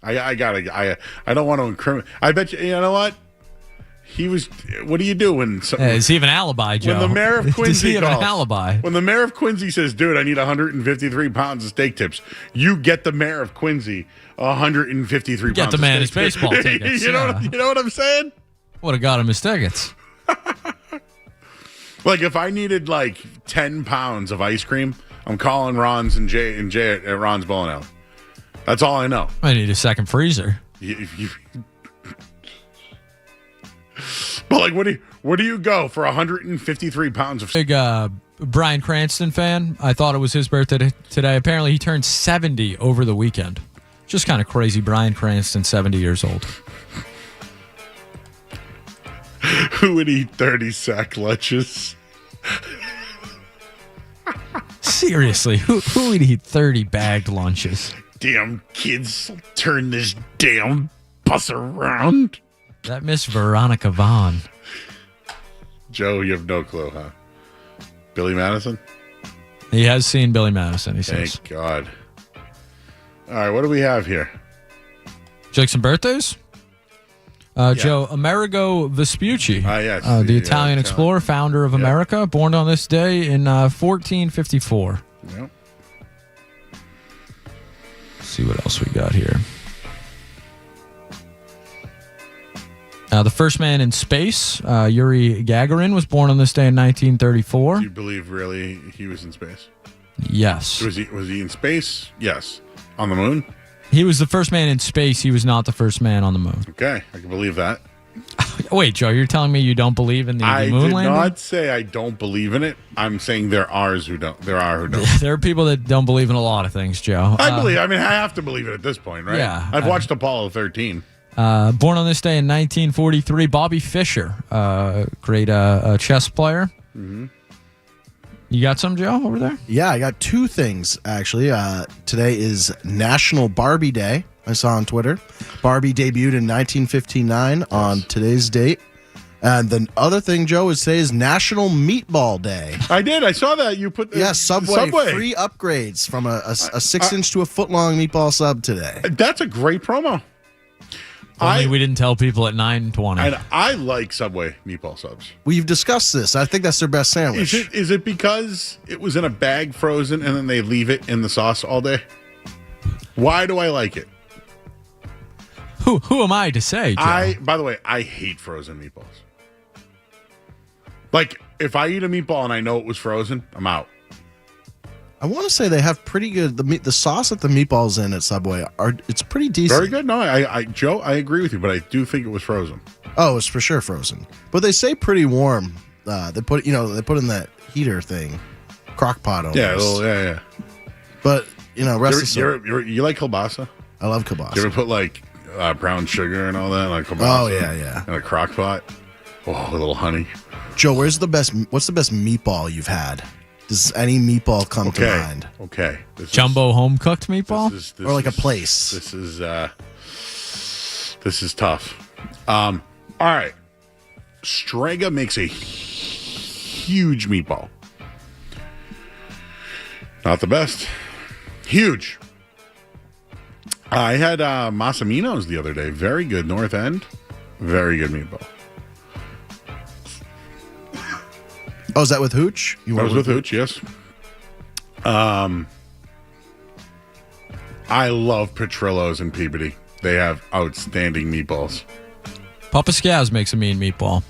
I don't want to incriminate. I bet you know what? He was. What do you do when? Does he have an alibi, Joe? When the mayor of Quincy does he have calls, an alibi? When the mayor of Quincy says, "Dude, I need 153 pounds of steak tips," you get the mayor of Quincy 153 pounds. Get the man his baseball tickets. you know what I'm saying? Would have got him his tickets. Like if I needed like 10 pounds of ice cream, I'm calling Ron's and Jay at Ron's Bowling Alley. That's all I know. I need a second freezer. But like, where do you go for 153 pounds of? Big Bryan Cranston fan. I thought it was his birthday today. Apparently, he turned 70 over the weekend. Just kind of crazy. Bryan Cranston, 70 years old. Who would eat 30 sack lunches? Seriously, who would eat 30 bagged lunches? Damn kids, turn this damn bus around. That Miss Veronica Vaughn. Joe, you have no clue, huh? Billy Madison? He has seen Billy Madison, he says. Thank God. All right, what do we have here? Would you like some birthdays? Joe, Amerigo Vespucci. Yes, the Italian explorer, founder of America, born on this day in 1454. Yep. Let's see what else we got here. The first man in space, Yuri Gagarin, was born on this day in 1934. Do you believe really he was in space? Yes. Was he in space? Yes. On the moon? He was the first man in space. He was not the first man on the moon. Okay, I can believe that. Wait, Joe, you're telling me you don't believe in the moon landing? I did not say I don't believe in it. I'm saying there are who don't. There are people that don't believe in a lot of things, Joe. I believe. I mean, I have to believe it at this point, right? Yeah. I've watched Apollo 13. Born on this day in 1943, Bobby Fischer, great chess player. Mm-hmm. You got some, Joe, over there? Yeah, I got two things, actually. Today is National Barbie Day. I saw on Twitter. Barbie debuted in 1959 on today's date. And the other thing, Joe, is today is National Meatball Day. I did. I saw that. You put Subway free upgrades from a 6-inch to a foot-long meatball sub today. That's a great promo. Only we didn't tell people at 9:20. And I like Subway meatball subs. We've discussed this. I think that's their best sandwich. Is it because it was in a bag frozen and then they leave it in the sauce all day? Why do I like it? Who am I to say, Joe? By the way, I hate frozen meatballs. Like, if I eat a meatball and I know it was frozen, I'm out. I want to say they have pretty good the sauce that the meatballs in at Subway it's pretty decent. Very good. No, Joe, I agree with you, but I do think it was frozen. Oh, it's for sure frozen. But they say pretty warm. They put in that heater thing, crock pot almost. Yeah. But rest you like kielbasa? I love kielbasa. You ever put like brown sugar and all that, like kielbasa? Oh yeah. In a crock pot. Oh, a little honey. Joe, what's the best meatball you've had? Does any meatball come to mind? Okay. Jumbo home cooked meatball? Or like a place? This is tough. All right. Strega makes a huge meatball. Not the best. Huge. I had Massimino's the other day. Very good. North End. Very good meatball. Oh, is that with Hooch? That was with Hooch, yes. I love Petrillo's in Peabody. They have outstanding meatballs. Papa Scaz makes a mean meatball.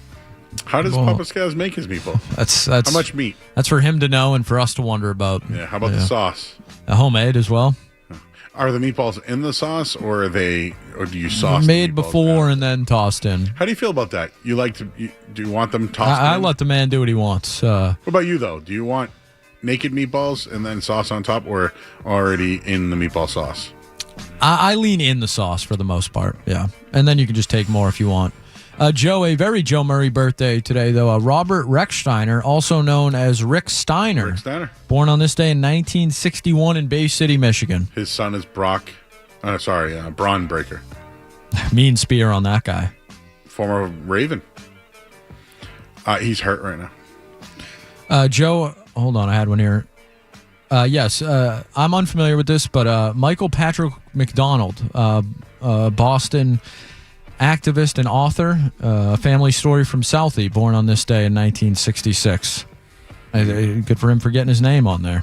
How does Papa Scaz make his meatball? That's how much meat? That's for him to know and for us to wonder about. Yeah. How about the sauce? Homemade as well. Are the meatballs in the sauce, or do you sauce? Made before and then tossed in. How do you feel about that? Do you want them tossed? I let the man do what he wants. What about you though? Do you want naked meatballs and then sauce on top, or already in the meatball sauce? I lean in the sauce for the most part. Yeah, and then you can just take more if you want. Joe, a very Joe Murray birthday today, though. Robert Rechsteiner, also known as Rick Steiner. Rick Steiner. Born on this day in 1961 in Bay City, Michigan. His son is Braun Breaker. Mean spear on that guy. Former Raven. He's hurt right now. Joe, hold on, I had one here. Yes, I'm unfamiliar with this, but Michael Patrick McDonald, Boston activist and author, a family story from Southie, born on this day in 1966. Good for him for getting his name on there.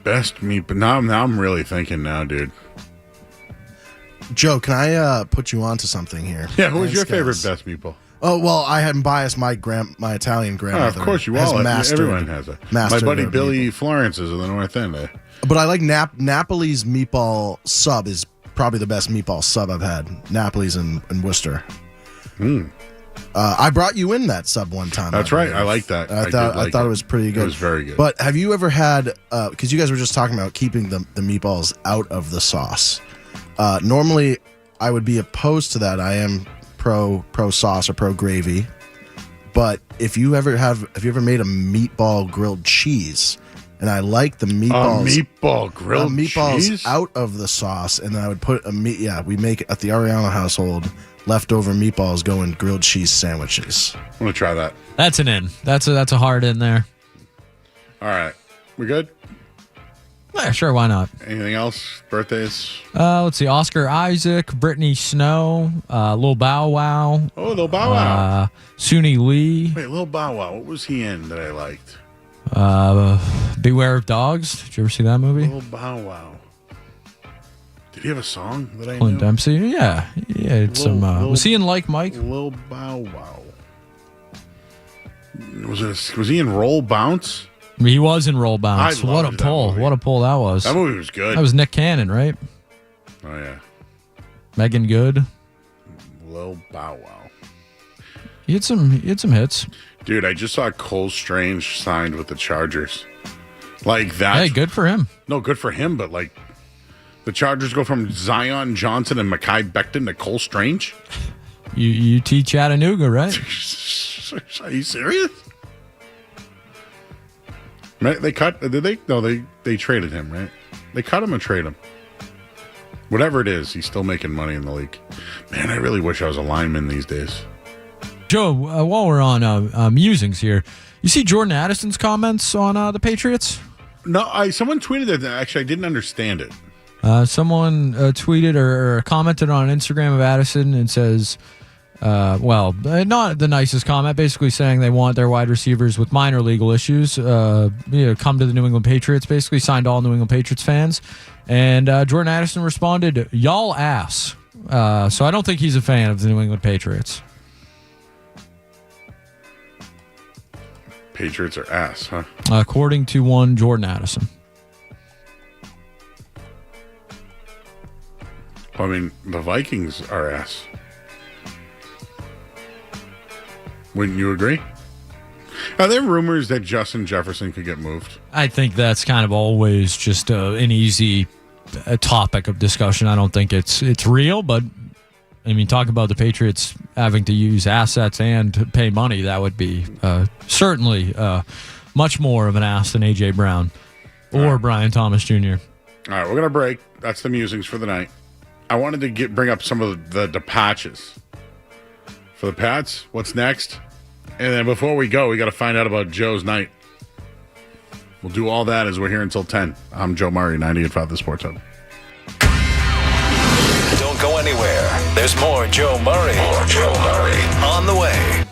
Best meat, but now I'm really thinking now, dude. Joe, can I put you on to something here? Yeah, who was your favorite best meatball? Oh, well, I hadn't biased my Italian grandmother. Of course you all. Everyone has it. My buddy Billy Florence is in the North End. But I like Napoli's meatball sub is probably the best meatball sub I've had. Napoli's in Worcester. I brought you in that sub one time. That's right. I like that. I thought it was pretty good. It was very good. But have you ever had, because you guys were just talking about keeping the meatballs out of the sauce. Normally, I would be opposed to that. I am pro sauce or pro gravy. But have you ever made a meatball grilled cheese? And I like the meatballs. Meatball grilled meatballs cheese? Out of the sauce, and then I would put we make it at the Ariano household. Leftover meatballs go in grilled cheese sandwiches. I'm gonna try that. That's an in. That's a hard in there. All right, we good? Yeah, sure. Why not? Anything else? Birthdays? Let's see. Oscar Isaac, Brittany Snow, Lil Bow Wow. Oh, Lil Bow Wow. Suni Lee. Wait, Lil Bow Wow. What was he in that I liked? Beware of Dogs. Did you ever see that movie? Lil Bow Wow. Did he have a song that I Clint knew? Dempsey. Yeah. It's was he in Like Mike? Lil Bow Wow. Was he in Roll Bounce? He was in Roll Bounce. I What a loved that pull. movie. What a pull that was. That movie was good. That was Nick Cannon, right? Oh, yeah. Megan Good. Lil Bow Wow. He had some hits. Dude, I just saw Cole Strange signed with the Chargers. Like that. Hey, good for him. No, good for him, but like the Chargers go from Zion Johnson and Mekhi Becton to Cole Strange? UT Chattanooga, right? Are you serious? They cut, did they? No, they traded him, right? They cut him and trade him. Whatever it is, he's still making money in the league. Man, I really wish I was a lineman these days. Joe, while we're on musings here, you see Jordan Addison's comments on the Patriots? No, someone tweeted that. Actually, I didn't understand it. Someone tweeted or commented on Instagram of Addison and says, not the nicest comment, basically saying they want their wide receivers with minor legal issues come to the New England Patriots, basically signed all New England Patriots fans. And Jordan Addison responded, "Y'all ass." So I don't think he's a fan of the New England Patriots. Patriots are ass, huh? According to one Jordan Addison. I mean, the Vikings are ass. Wouldn't you agree? Are there rumors that Justin Jefferson could get moved? I think that's kind of always just an easy topic of discussion. I don't think it's real, but I mean, talk about the Patriots having to use assets and pay money. That would be certainly much more of an ask than A.J. Brown or Brian Thomas Jr. All right, we're going to break. That's the musings for the night. I wanted to bring up some of the patches for the Pats. What's next? And then before we go, we got to find out about Joe's night. We'll do all that as we're here until 10. I'm Joe Murray, 98.5 The Sports Hub. Don't go anywhere. There's more Joe Murray. More Joe Murray on the way.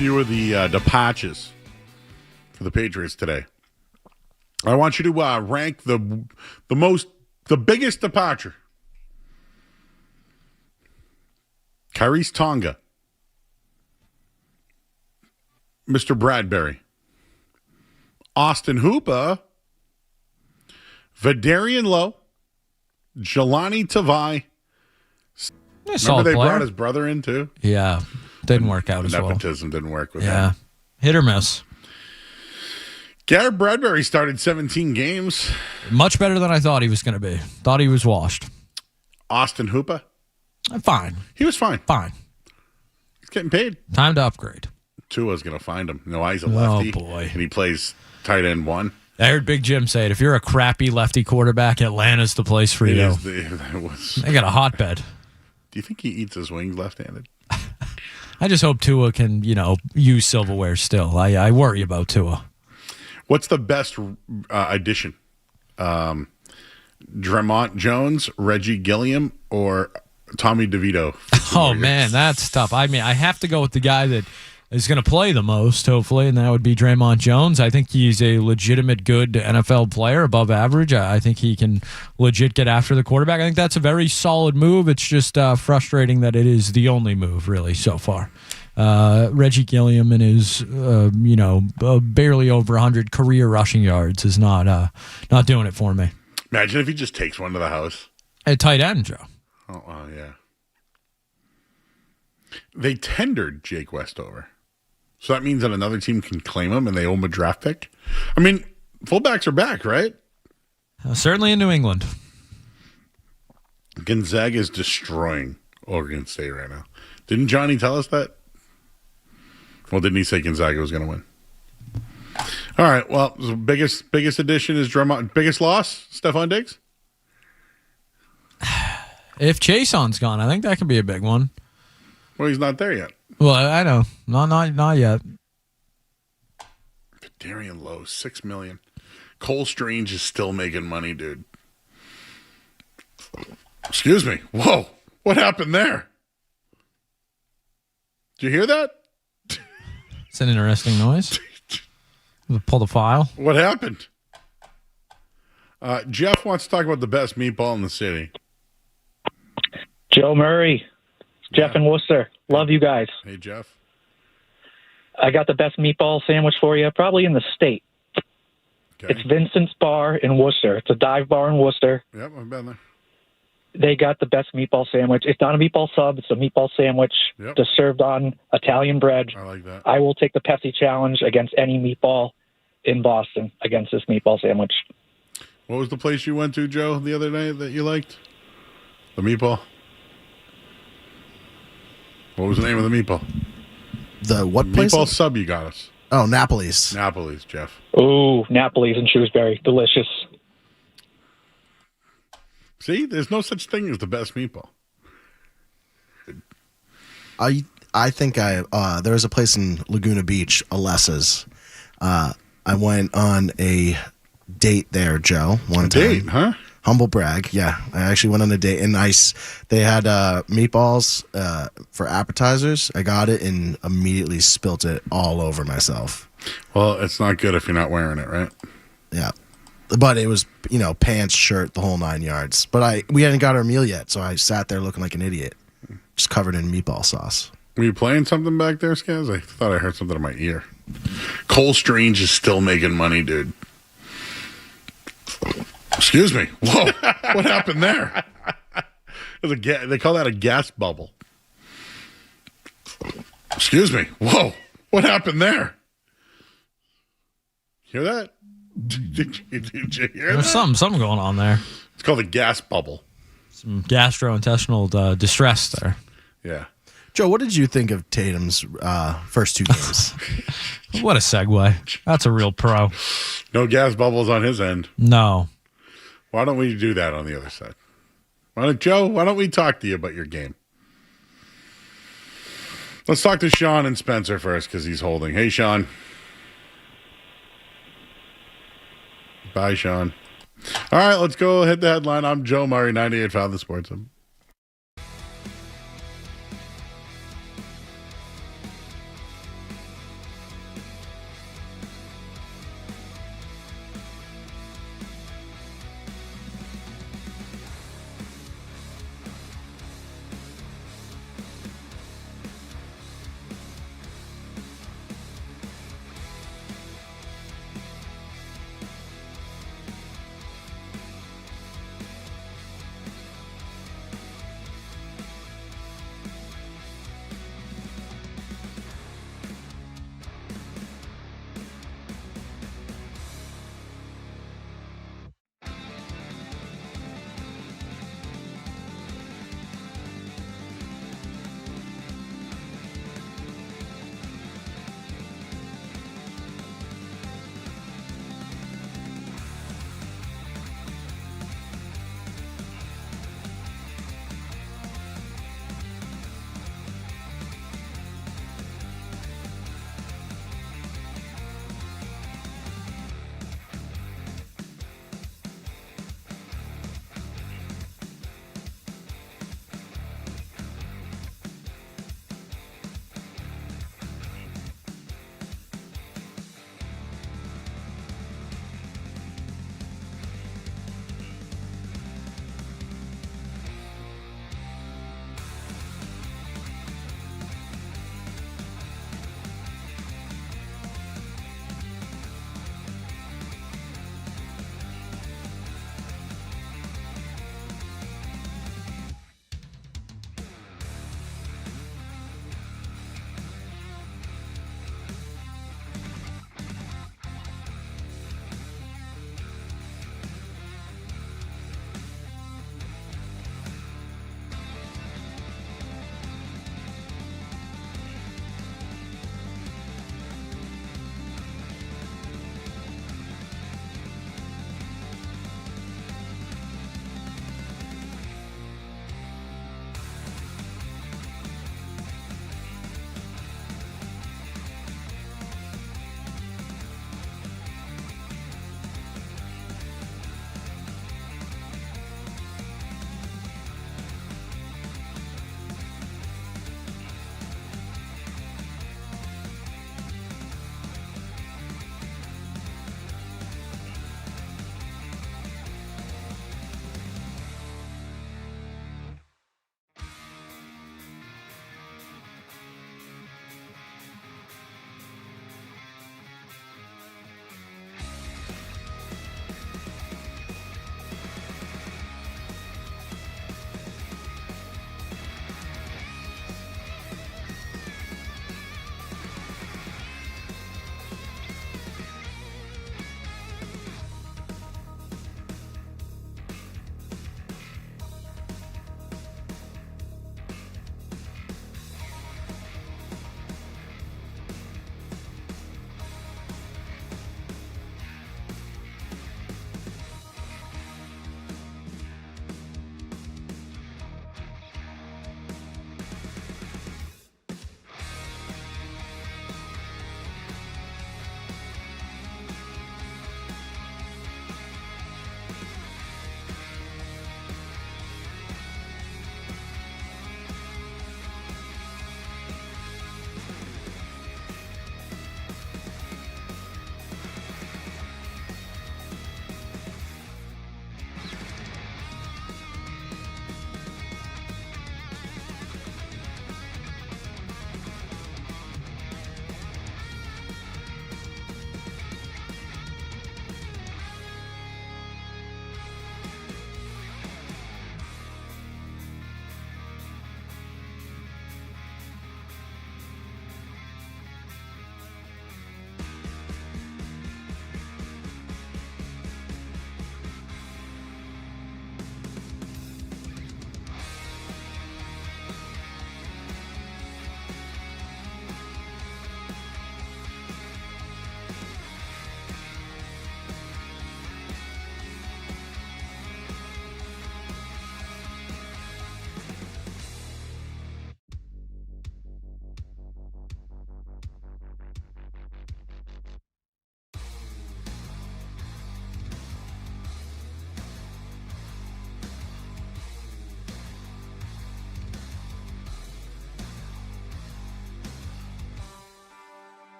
few of the departures for the Patriots today. I want you to rank the biggest departure. Kyrie's Tonga. Mr. Bradbury. Austin Hooper. Vidarian Lowe. Jelani Tavai. Remember they brought his brother in too? Yeah. Didn't work out as well. Nepotism didn't work with Yeah. him. Hit or miss. Garrett Bradbury started 17 games. Much better than I thought he was going to be. Thought he was washed. Austin Hooper? Fine. He was fine. Fine. He's getting paid. Time to upgrade. Tua's going to find him. You know why? He's a lefty. Oh, boy. And he plays tight end 1. I heard Big Jim say it. If you're a crappy lefty quarterback, Atlanta's the place for you. They got a hotbed. Do you think he eats his wings left-handed? I just hope Tua can, use silverware still. I worry about Tua. What's the best addition? Dremont Jones, Reggie Gilliam, or Tommy DeVito? Oh, man, that's tough. I mean, I have to go with the guy that is going to play the most, hopefully, and that would be Draymond Jones. I think he's a legitimate good NFL player, above average. I think he can legit get after the quarterback. I think that's a very solid move. It's just frustrating that it is the only move, really, so far. Reggie Gilliam and his, barely over 100 career rushing yards is not doing it for me. Imagine if he just takes one to the house. At tight end, Joe. Oh, yeah. They tendered Jake Westover. So that means that another team can claim him and they owe him a draft pick? I mean, fullbacks are back, right? Certainly in New England. Gonzaga is destroying Oregon State right now. Didn't Johnny tell us that? Well, didn't he say Gonzaga was going to win? All right. Well, the biggest addition is Drummond. Biggest loss, Stephon Diggs? If Chason's gone, I think that could be a big one. Well, he's not there yet. Well, I know. Not yet. Darian Lowe, $6 million. Cole Strange is still making money, dude. Excuse me. Whoa. What happened there? Did you hear that? It's an interesting noise. Pull the file. What happened? Jeff wants to talk about the best meatball in the city. Joe Murray. Jeff in Worcester. Love you guys. Hey, Jeff. I got the best meatball sandwich for you, probably in the state. Okay. It's Vincent's Bar in Worcester. It's a dive bar in Worcester. Yep, I've been there. They got the best meatball sandwich. It's not a meatball sub. It's a meatball sandwich just served on Italian bread. I like that. I will take the Pepsi challenge against any meatball in Boston against this meatball sandwich. What was the place you went to, Joe, the other night that you liked? The meatball? What was the name of the meatball? The what place? Meatball sub you got us. Oh, Napoli's. Napoli's, Jeff. Ooh, Napoli's in Shrewsbury. Delicious. See, there's no such thing as the best meatball. I think there was a place in Laguna Beach, Alessa's. I went on a date there, Joe. One time. Date, huh? Humble brag, yeah. I actually went on a date, and they had meatballs for appetizers. I got it and immediately spilt it all over myself. Well, it's not good if you're not wearing it, right? Yeah. But it was, pants, shirt, the whole 9 yards. But we hadn't got our meal yet, so I sat there looking like an idiot, just covered in meatball sauce. Were you playing something back there, Skaz? I thought I heard something in my ear. Cole Strange is still making money, dude. Excuse me. Whoa. What happened there? They call that a gas bubble. Excuse me. Whoa. What happened there? Hear that? Did you hear There's that? something going on there. It's called a gas bubble. Some gastrointestinal distress there. Yeah. Joe, what did you think of Tatum's first 2 games? What a segue. That's a real pro. No gas bubbles on his end. No. Why don't we do that on the other side? Joe, why don't we talk to you about your game? Let's talk to Sean and Spencer first because he's holding. Hey, Sean. Bye, Sean. All right, let's go hit the headline. I'm Joe Murray, 98 Found the Sports Hub.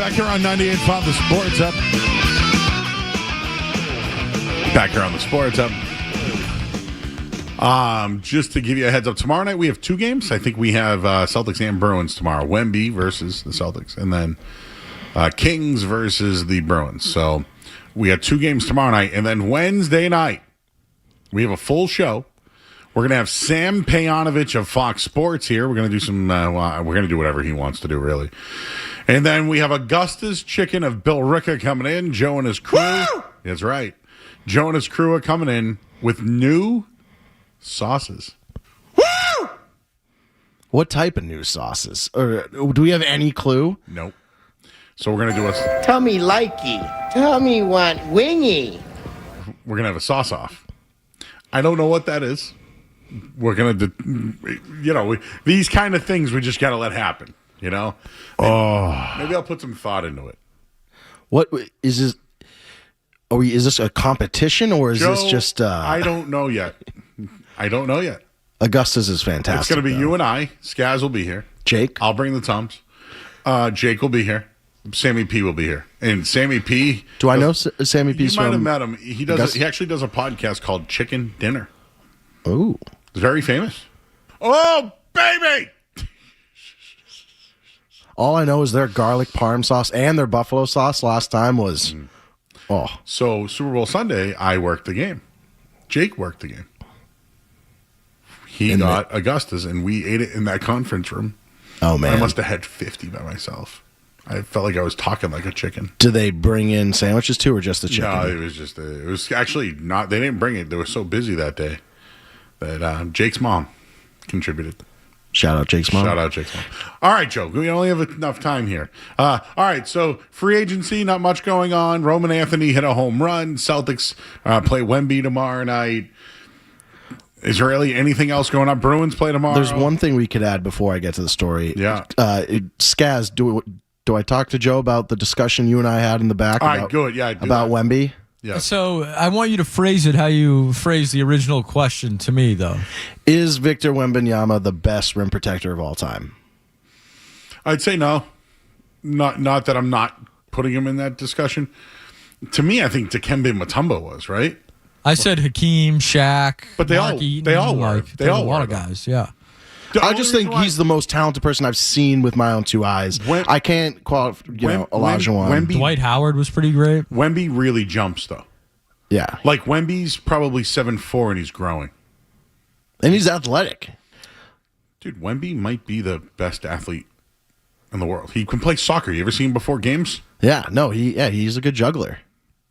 back here on 98.5 The Sports Up. Back here on The Sports Up. Just to give you a heads up, tomorrow night we have 2 games. I think we have Celtics and Bruins tomorrow. Wemby versus the Celtics, and then Kings versus the Bruins. So we have 2 games tomorrow night, and then Wednesday night we have a full show. We're going to have Sam Payanovich of Fox Sports here. We're going to do some, we're going to do whatever he wants to do, really. And then we have Augusta's Chicken of Bill Ricca coming in. Joe and his crew. Woo! That's right. Joe and his crew are coming in with new sauces. Woo! What type of new sauces? Or do we have any clue? Nope. So we're going to do a... Tell me likey. Tell me want wingy. We're going to have a sauce off. I don't know what that is. We're going to, these kind of things we just got to let happen, Maybe I'll put some thought into it. What is this? Is this a competition or is this just... I don't know yet. Augustus is fantastic. It's going to be you and I. Skaz will be here. Jake. I'll bring the Tums. Jake will be here. Sammy P will be here. And Sammy P... Do I know Sammy P? You might have met him. He actually does a podcast called Chicken Dinner. Oh. It's very famous. Oh, baby! All I know is their garlic parm sauce and their buffalo sauce last time was... Oh. So Super Bowl Sunday, I worked the game. Jake worked the game. He got Augustus, and we ate it in that conference room. Oh, man. I must have had 50 by myself. I felt like I was talking like a chicken. Do they bring in sandwiches too, or just the chicken? No, it was actually not. They didn't bring it. They were so busy that day that Jake's mom contributed. Shout out Jake's mom. All right, Joe. We only have enough time here. All right, so free agency, not much going on. Roman Anthony hit a home run. Celtics play Wemby tomorrow night. Is there really anything else going on? Bruins play tomorrow. There's one thing we could add before I get to the story. Yeah. Skaz, do I talk to Joe about the discussion you and I had in the back? All right, good. Yeah, about Wemby? Yeah. So I want you to phrase it how you phrased the original question to me, though. Is Victor Wembanyama the best rim protector of all time? I'd say no. Not that I'm not putting him in that discussion. To me, I think Dikembe Mutombo was, right? I said Hakeem, Shaq, but Mark Eaton, they all were. They all a lot of guys, yeah. I just think he's the most talented person I've seen with my own 2 eyes. I can't call Olajuwon. Dwight Howard was pretty great. Wemby really jumps, though. Yeah. Like, Wemby's probably 7'4", and he's growing. And he's athletic. Dude, Wemby might be the best athlete in the world. He can play soccer. You ever seen him before games? Yeah. No, he's a good juggler.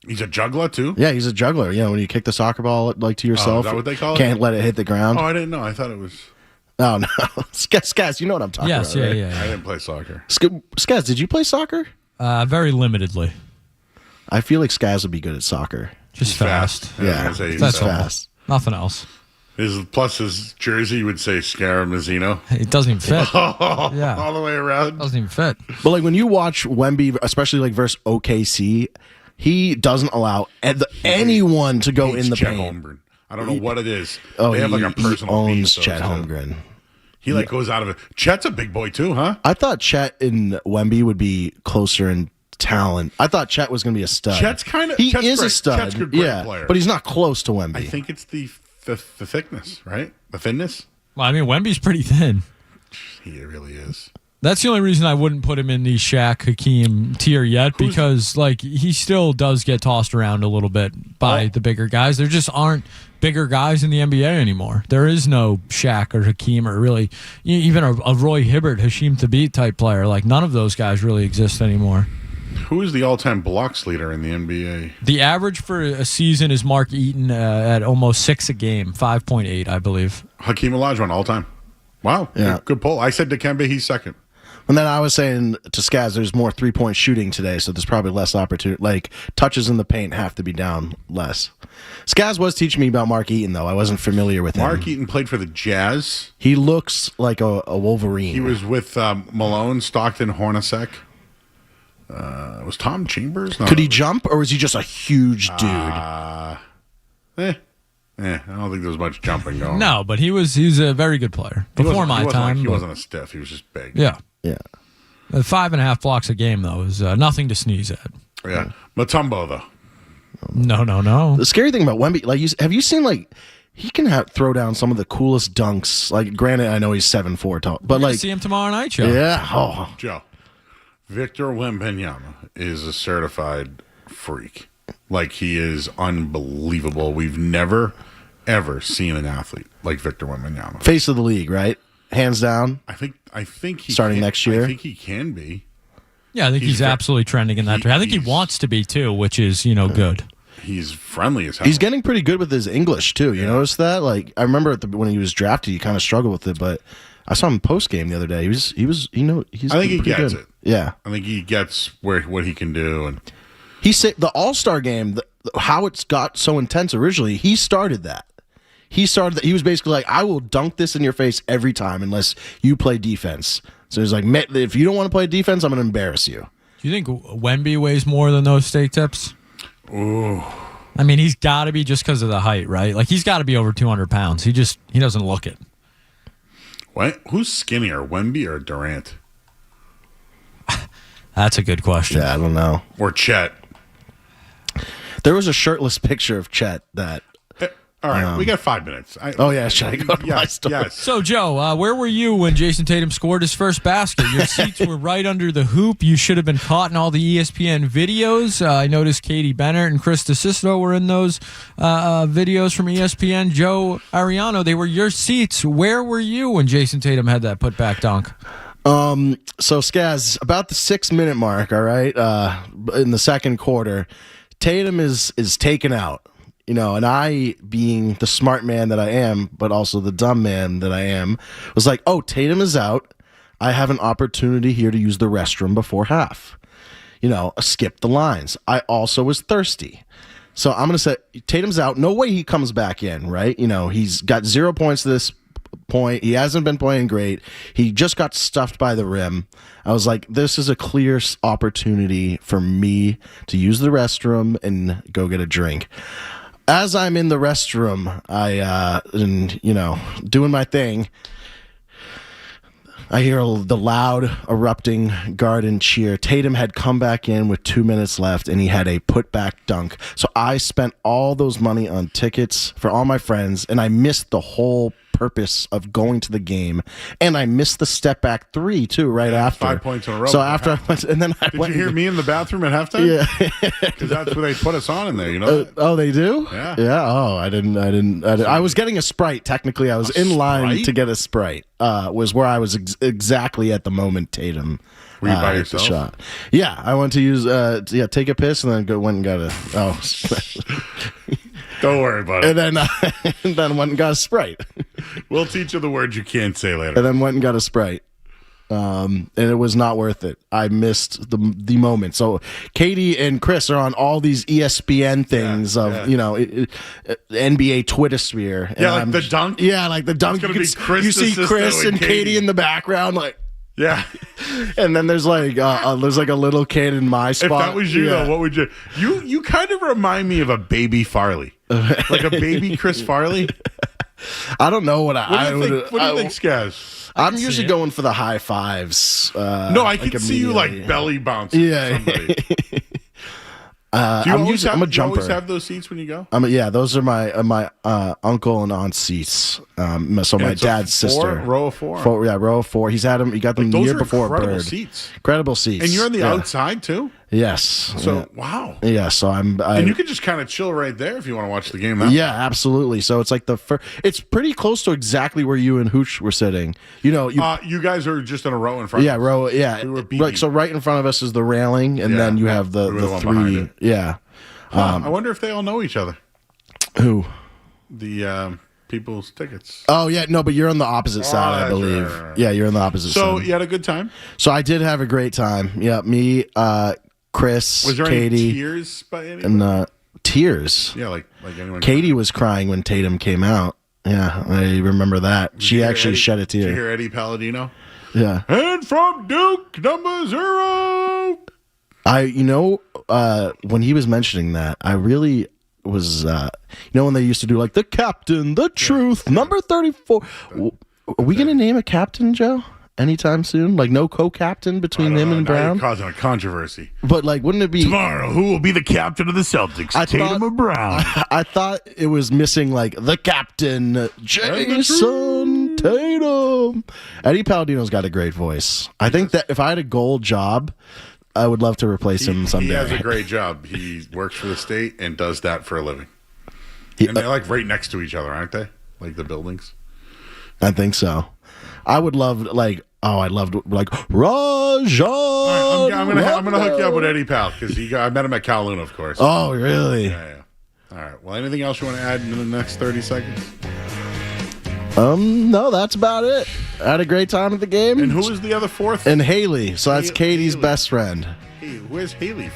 He's a juggler, too? Yeah, he's a juggler. When you kick the soccer ball to yourself. Is that what they call it? Can't let it hit the ground. Oh, I didn't know. I thought it was... Oh, no. Skaz, you know what I'm talking about, right? Yeah. I didn't play soccer. Skaz, did you play soccer? Very limitedly. I feel like Skaz would be good at soccer. Just fast. Yeah, that's fast. Nothing else. Plus his jersey would say Scaramazino. It doesn't even fit. Yeah. All the way around. Doesn't even fit. But like when you watch Wemby, especially like versus OKC, he doesn't allow anyone to go in the Chet paint. Holmgren. I don't know what it is. Oh, they have like a personal he beef, owns Chet Holmgren. He goes out of it. Chet's a big boy too, huh? I thought Chet and Wemby would be closer in talent. I thought Chet was going to be a stud. Chet's is great. a stud. Chet's a great player. But he's not close to Wemby. I think it's the thickness, right? The thinness. Well, I mean, Wemby's pretty thin. He really is. That's the only reason I wouldn't put him in the Shaq Hakeem tier yet, because he still does get tossed around a little bit by the bigger guys. There just aren't bigger guys in the NBA anymore. There is no Shaq or Hakeem or really even a Roy Hibbert, Hasheem Thabeet type player. Like none of those guys really exist anymore. Who is the all-time blocks leader in the NBA? The average for a season is Mark Eaton at almost 6 a game, 5.8, I believe. Hakeem Olajuwon all-time. Wow, yeah. Good poll. I said Dikembe, he's second. And then I was saying to Skaz, there's more 3-point shooting today, so there's probably less opportunity. Like, touches in the paint have to be down less. Skaz was teaching me about Mark Eaton, though. I wasn't familiar with him. Mark Eaton played for the Jazz. He looks like a Wolverine. He was with Malone, Stockton, Hornacek. Was Tom Chambers? No. Could he jump, or was he just a huge dude? I don't think there was much jumping going on. No, but he was a very good player before my time. He wasn't a stiff. He was just big. Yeah. 5.5 blocks a game, though, is nothing to sneeze at. Yeah. Mutombo, though. No. The scary thing about Wemby, like, have you seen, like, he can throw down some of the coolest dunks. Like, granted, I know he's 7'4" tall, but You're like, see him tomorrow night, Joe. Yeah. Oh. Joe, Victor Wembanyama is a certified freak. Like, he is unbelievable. We've never, ever seen an athlete like Victor Wembanyama. Face of the league, right? Hands down. I think he starting next year. I think he can be. Yeah, I think he's absolutely trending in that direction. I think he wants to be too, which is good. He's friendly as hell. He's getting pretty good with his English too. You notice that? Like, I remember when he was drafted, he kind of struggled with it, but I saw him post game the other day. He's I think he gets it. Yeah, I think he gets what he can do, and he said the All-Star game, how it's got so intense originally. He started that. He was basically like, I will dunk this in your face every time unless you play defense. So he's like, if you don't want to play defense, I'm going to embarrass you. Do you think Wemby weighs more than those steak tips? Ooh. I mean, he's got to be just because of the height, right? Like, he's got to be over 200 pounds. He doesn't look it. What? Who's skinnier, Wemby or Durant? That's a good question. Yeah, I don't know. Or Chet. There was a shirtless picture of Chet that... All right, we got 5 minutes. Should I go to my story? Yes. So, Joe, where were you when Jason Tatum scored his first basket? Your seats were right under the hoop. You should have been caught in all the ESPN videos. I noticed Katie Bennett and Chris DeSisto were in those videos from ESPN. Joe Ariano, they were your seats. Where were you when Jason Tatum had that putback dunk? So, Skaz, about the 6-minute mark, all right, in the second quarter, Tatum is taken out. And I, being the smart man that I am, but also the dumb man that I am, was like, oh, Tatum is out. I have an opportunity here to use the restroom before half. Skip the lines. I also was thirsty. So I'm going to say Tatum's out. No way he comes back in, right? He's got 0 points to this point. He hasn't been playing great. He just got stuffed by the rim. I was like, this is a clear opportunity for me to use the restroom and go get a drink. As I'm in the restroom, doing my thing, I hear the loud erupting Garden cheer. Tatum had come back in with 2 minutes left, and he had a putback dunk. So I spent all those money on tickets for all my friends, and I missed the whole purpose of going to the game, and I missed the step back three too after. 5 points in a row. So after I went, and then did you hear me in the bathroom at halftime? Yeah, because that's where they put us on in there. Oh, they do. Yeah. Oh, I didn't. I was getting a Sprite. Technically, I was in line to get a Sprite. Was where I was exactly at the moment Tatum. Were you by hit yourself? the shot. Yeah, I went to use take a piss and then went and got a. Don't worry about it. And then went and got a Sprite. We'll teach you the words you can't say later. And then went and got a Sprite. And it was not worth it. I missed the moment. So Katie and Chris are on all these ESPN things NBA Twitter sphere. Yeah, like the dunk. Yeah, like the dunk. You see Chris and Katie in the background, like. Yeah, and then there's like a little kid in my spot. If that was you, though, what would you? You kind of remind me of a baby Farley, like a baby Chris Farley. I don't know what I would. What do you think, Skaz? I'm usually going for the high fives. No, I can see you like belly bouncing. Yeah. Somebody. I'm a jumper. You always have those seats when you go? Those are my uncle and aunt's seats. So my dad's sister. Row of four. Row of four. He's had them. He got them the year before incredible Bird. Seats. Incredible seats. And you're on the outside too? Yes. So wow. Yeah. So and you could just kind of chill right there if you want to watch the game. Yeah, absolutely. So it's like it's pretty close to exactly where you and Hooch were sitting. You guys are just in a row in front. Yeah, of us. row. Yeah. We were right. So right in front of us is the railing, and then you have the three. Yeah. I wonder if they all know each other. Who? The people's tickets. Oh yeah, no, but you're on the opposite side, I believe. Right. Yeah, you're on the opposite side. So you had a good time? So I did have a great time. Yeah, me, Chris, was there Katie, any tears by anybody? And tears. Yeah, like anyone. Katie was crying when Tatum came out. Yeah, I remember that. She actually shed a tear. Did you hear Eddie Palladino? Yeah. And from Duke, number 0. When he was mentioning that, I really was, when they used to do like the captain, the truth, number 34. Are we going to name a captain, Joe? anytime soon? Like no co-captain between him and Brown? You're causing a controversy. But like, wouldn't it be tomorrow? Who will be the captain of the Celtics? Tatum or Brown? I thought it was missing like the captain, Jason Tatum. Eddie Palladino's got a great voice. I think that if I had a gold job, I would love to replace him someday. He has a great job. He works for the state and does that for a living. And they're like right next to each other, aren't they? Like the buildings. I think so. I would love like Rajon. I'm gonna hook you up with Eddie Pal because I met him at Kowloon, of course. Oh, really? Yeah. All right. Well, anything else you want to add in the next 30 seconds? No, that's about it. I had a great time at the game. And who is the other fourth? And Haley. So that's Katie's best friend. Hey, where's Haley